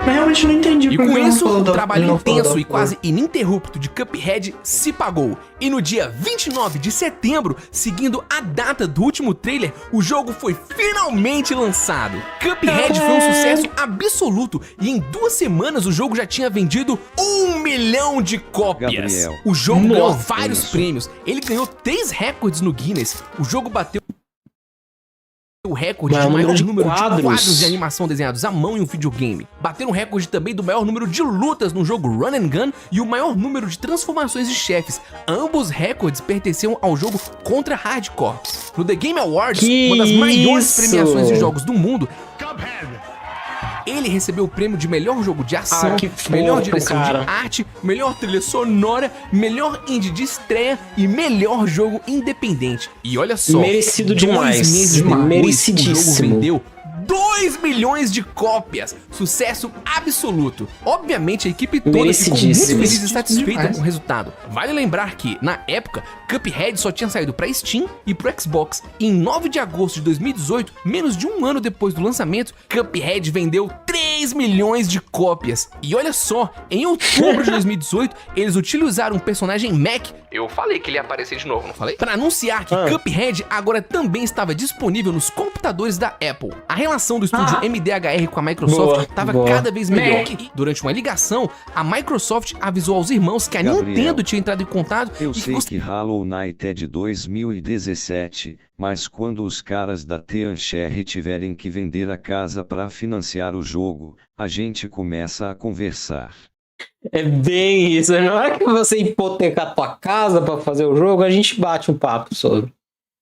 Mas realmente não entendi E por que com ele não isso, falou o da- trabalho ele não falou intenso da e quase ininterrupto de Cuphead se pagou. E no dia 29 de setembro, seguindo a data do último trailer, o jogo foi finalmente lançado. Cuphead foi um sucesso absoluto e em 2 semanas o jogo já tinha vendido 1 milhão de cópias. Gabriel. O jogo ganhou Nossa, vários isso. prêmios. Ele ganhou 3 recordes no Guinness. O jogo bateu o recorde Maior de maior número de número de quadros. quadros de animação desenhados à mão em um videogame. Bateram o recorde também do maior número de lutas no jogo Run and Gun e o maior número de transformações de chefes. Ambos recordes pertenciam ao jogo Contra Hardcore. No The Game Awards, Que uma das maiores isso? premiações de jogos do mundo, ele recebeu o prêmio de melhor jogo de ação, que melhor fofo, direção cara. de arte, melhor trilha sonora, melhor indie de estreia e melhor jogo independente. E olha só, Merecido 2 demais. meses depois, Merecidíssimo. o jogo vendeu 2 milhões de cópias. Sucesso absoluto. Obviamente, a equipe toda ficou muito Merecidíssimo. feliz e satisfeita Demais. com o resultado. Vale lembrar que, na época, Cuphead só tinha saído pra Steam e pro Xbox. E em 9 de agosto de 2018, menos de um ano depois do lançamento, Cuphead vendeu 3 milhões de cópias. E olha só, em outubro de 2018, eles utilizaram um personagem Mac. Eu falei que ele ia aparecer de novo, não falei? Pra anunciar que Cuphead agora também estava disponível nos computadores da Apple. A relação do estúdio MDHR com a Microsoft Boa, estava boa. cada vez melhor. Mac. E, durante uma ligação, a Microsoft avisou aos irmãos que a Gabriel, Nintendo tinha entrado em contato Eu e que sei que Hollow Knight é de 2017, mas quando os caras da Teanchere tiverem que vender a casa para financiar o jogo, a gente começa a conversar. É bem isso. Na hora que você hipotecar a tua casa pra fazer o jogo, a gente bate um papo sobre.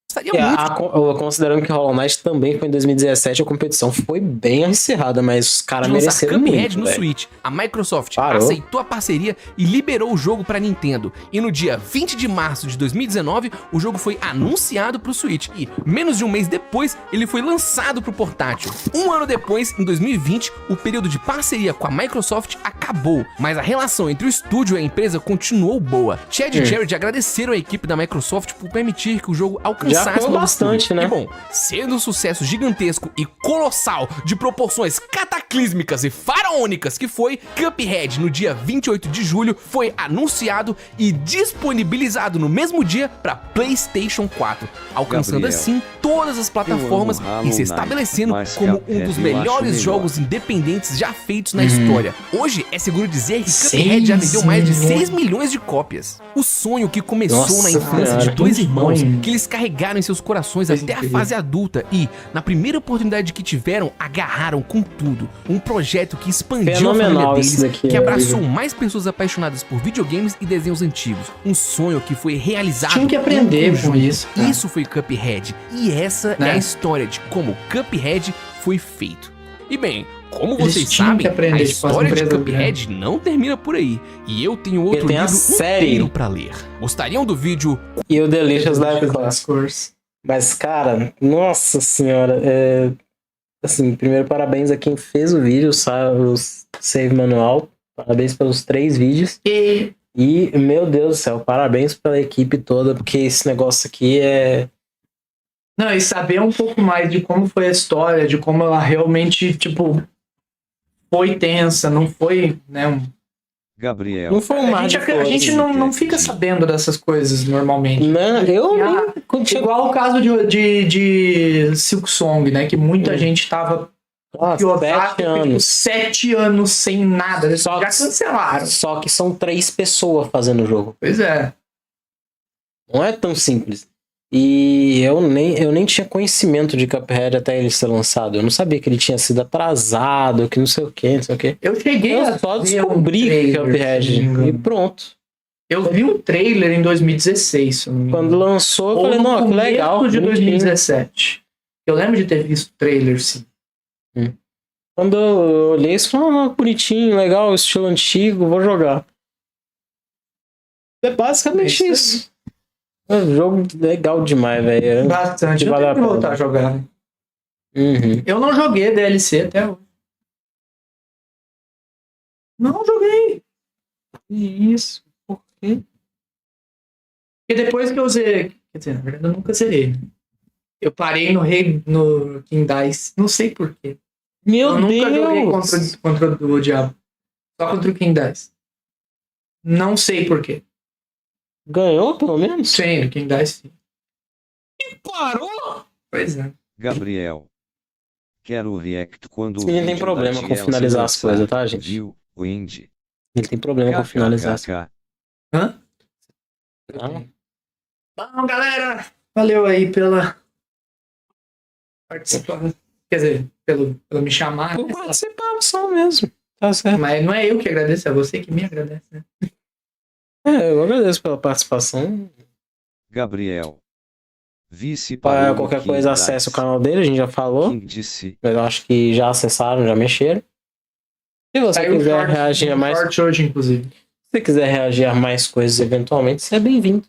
gostaria muito Considerando que Hollow Knight também foi em 2017, a competição foi bem acirrada, mas os caras de lançar mereceram Cuphead muito, no velho. Switch. A Microsoft Parou. aceitou a parceria e liberou o jogo pra Nintendo. E no dia 20 de março de 2019, o jogo foi anunciado pro Switch. E, menos de um mês depois, ele foi lançado pro portátil. Um ano depois, em 2020, o período de parceria com a Microsoft acabou. Mas a relação entre o estúdio e a empresa continuou boa. Chad e Jared agradeceram a equipe da Microsoft por permitir que o jogo alcançasse foi novos bastante, públicos. né? E bom, sendo um sucesso gigantesco e colossal de proporções cataclísmicas e faraônicas que foi, Cuphead no dia 28 de julho foi anunciado e disponibilizado no mesmo dia para PlayStation 4, alcançando Gabriel, assim todas as plataformas eu amo Hollow e se Knight, estabelecendo mas como um Cuphead dos eu acho melhores melhor. jogos independentes já feitos na história. Hoje é seguro dizer que Cuphead 6 já vendeu mais de milhões. 6 milhões de cópias. O sonho que começou Nossa na infância Senhora, de dois que irmãos, sonho. que eles carregaram em seus corações até a fase adulta e, na primeira oportunidade que tiveram, agarraram com tudo. Um projeto que expandiu a família Fenomenal deles, isso daqui, que é abraçou horrível. mais pessoas apaixonadas por videogames e desenhos antigos. Um sonho que foi realizado. Tinha que aprender em com conjunto. isso, cara. Isso foi Cuphead. E essa é Né? a história de como Cuphead foi feito. E bem, como Eles vocês tinham sabem, que aprender a isso com as história de empresas Cuphead não termina por aí. E eu tenho outro Porque tem a livro série. inteiro pra ler. Gostariam do vídeo E o Delicious Life Class. das cores. Mas, cara, nossa senhora, assim, primeiro parabéns a quem fez o vídeo, o Save Manual. Parabéns pelos 3 vídeos. E, meu Deus do céu, parabéns pela equipe toda, porque esse negócio aqui é... Não, e saber um pouco mais de como foi a história, de como ela realmente, tipo, foi tensa, não foi, né? Gabriel. Não foi um mar de A gente não fica sabendo dessas coisas normalmente. Não, eu nem... Igual o caso de Silk Song, né? Que muita gente tava... 7 anos. 7 anos sem nada. Eles já cancelaram. Só que são 3 pessoas fazendo o jogo. Pois é. Não é tão simples. E eu nem tinha conhecimento de Cuphead até ele ser lançado. Eu não sabia que ele tinha sido atrasado, que não sei o que, não sei o que. Eu cheguei a só descobri Cuphead e pronto. Eu vi um trailer em 2016. Quando lançou, eu falei, não, que legal. De 2017. Eu lembro de ter visto o trailer, sim. Quando eu olhei isso, falei, não, bonitinho, legal, estilo antigo, vou jogar. É basicamente isso. É um jogo legal demais, velho. Bastante. Eu tenho que voltar a jogar. Uhum. Eu não joguei DLC até hoje. Não joguei. Isso. Por quê? Porque depois que eu zerei... Quer dizer, na verdade eu nunca zerei. Né? Eu parei no King Dice. Não sei porquê. Eu nunca joguei contra o Diabo. Só contra o King Dice. Não sei porquê. Ganhou, pelo menos? Sim, no King Dice. Sim. E parou? Pois é. Gabriel. Quero o react quando Sim, ele tem problema com finalizar as coisas, tá, gente? Viu, Wendy? Ele tem problema com finalizar as coisas. Hã? Não. Bom, galera. Valeu aí pela participação. Quer dizer, pelo me chamar. Por participar só mesmo. Tá certo. Mas não é eu que agradeço, é você que me agradece, né? Eu agradeço pela participação. Gabriel. Vice para qualquer coisa, acesse o canal dele, a gente já falou. Disse. Eu acho que já acessaram, já mexeram. Se você quiser reagir a mais. Hoje, inclusive. Se você quiser reagir a mais coisas eventualmente, você é bem-vindo.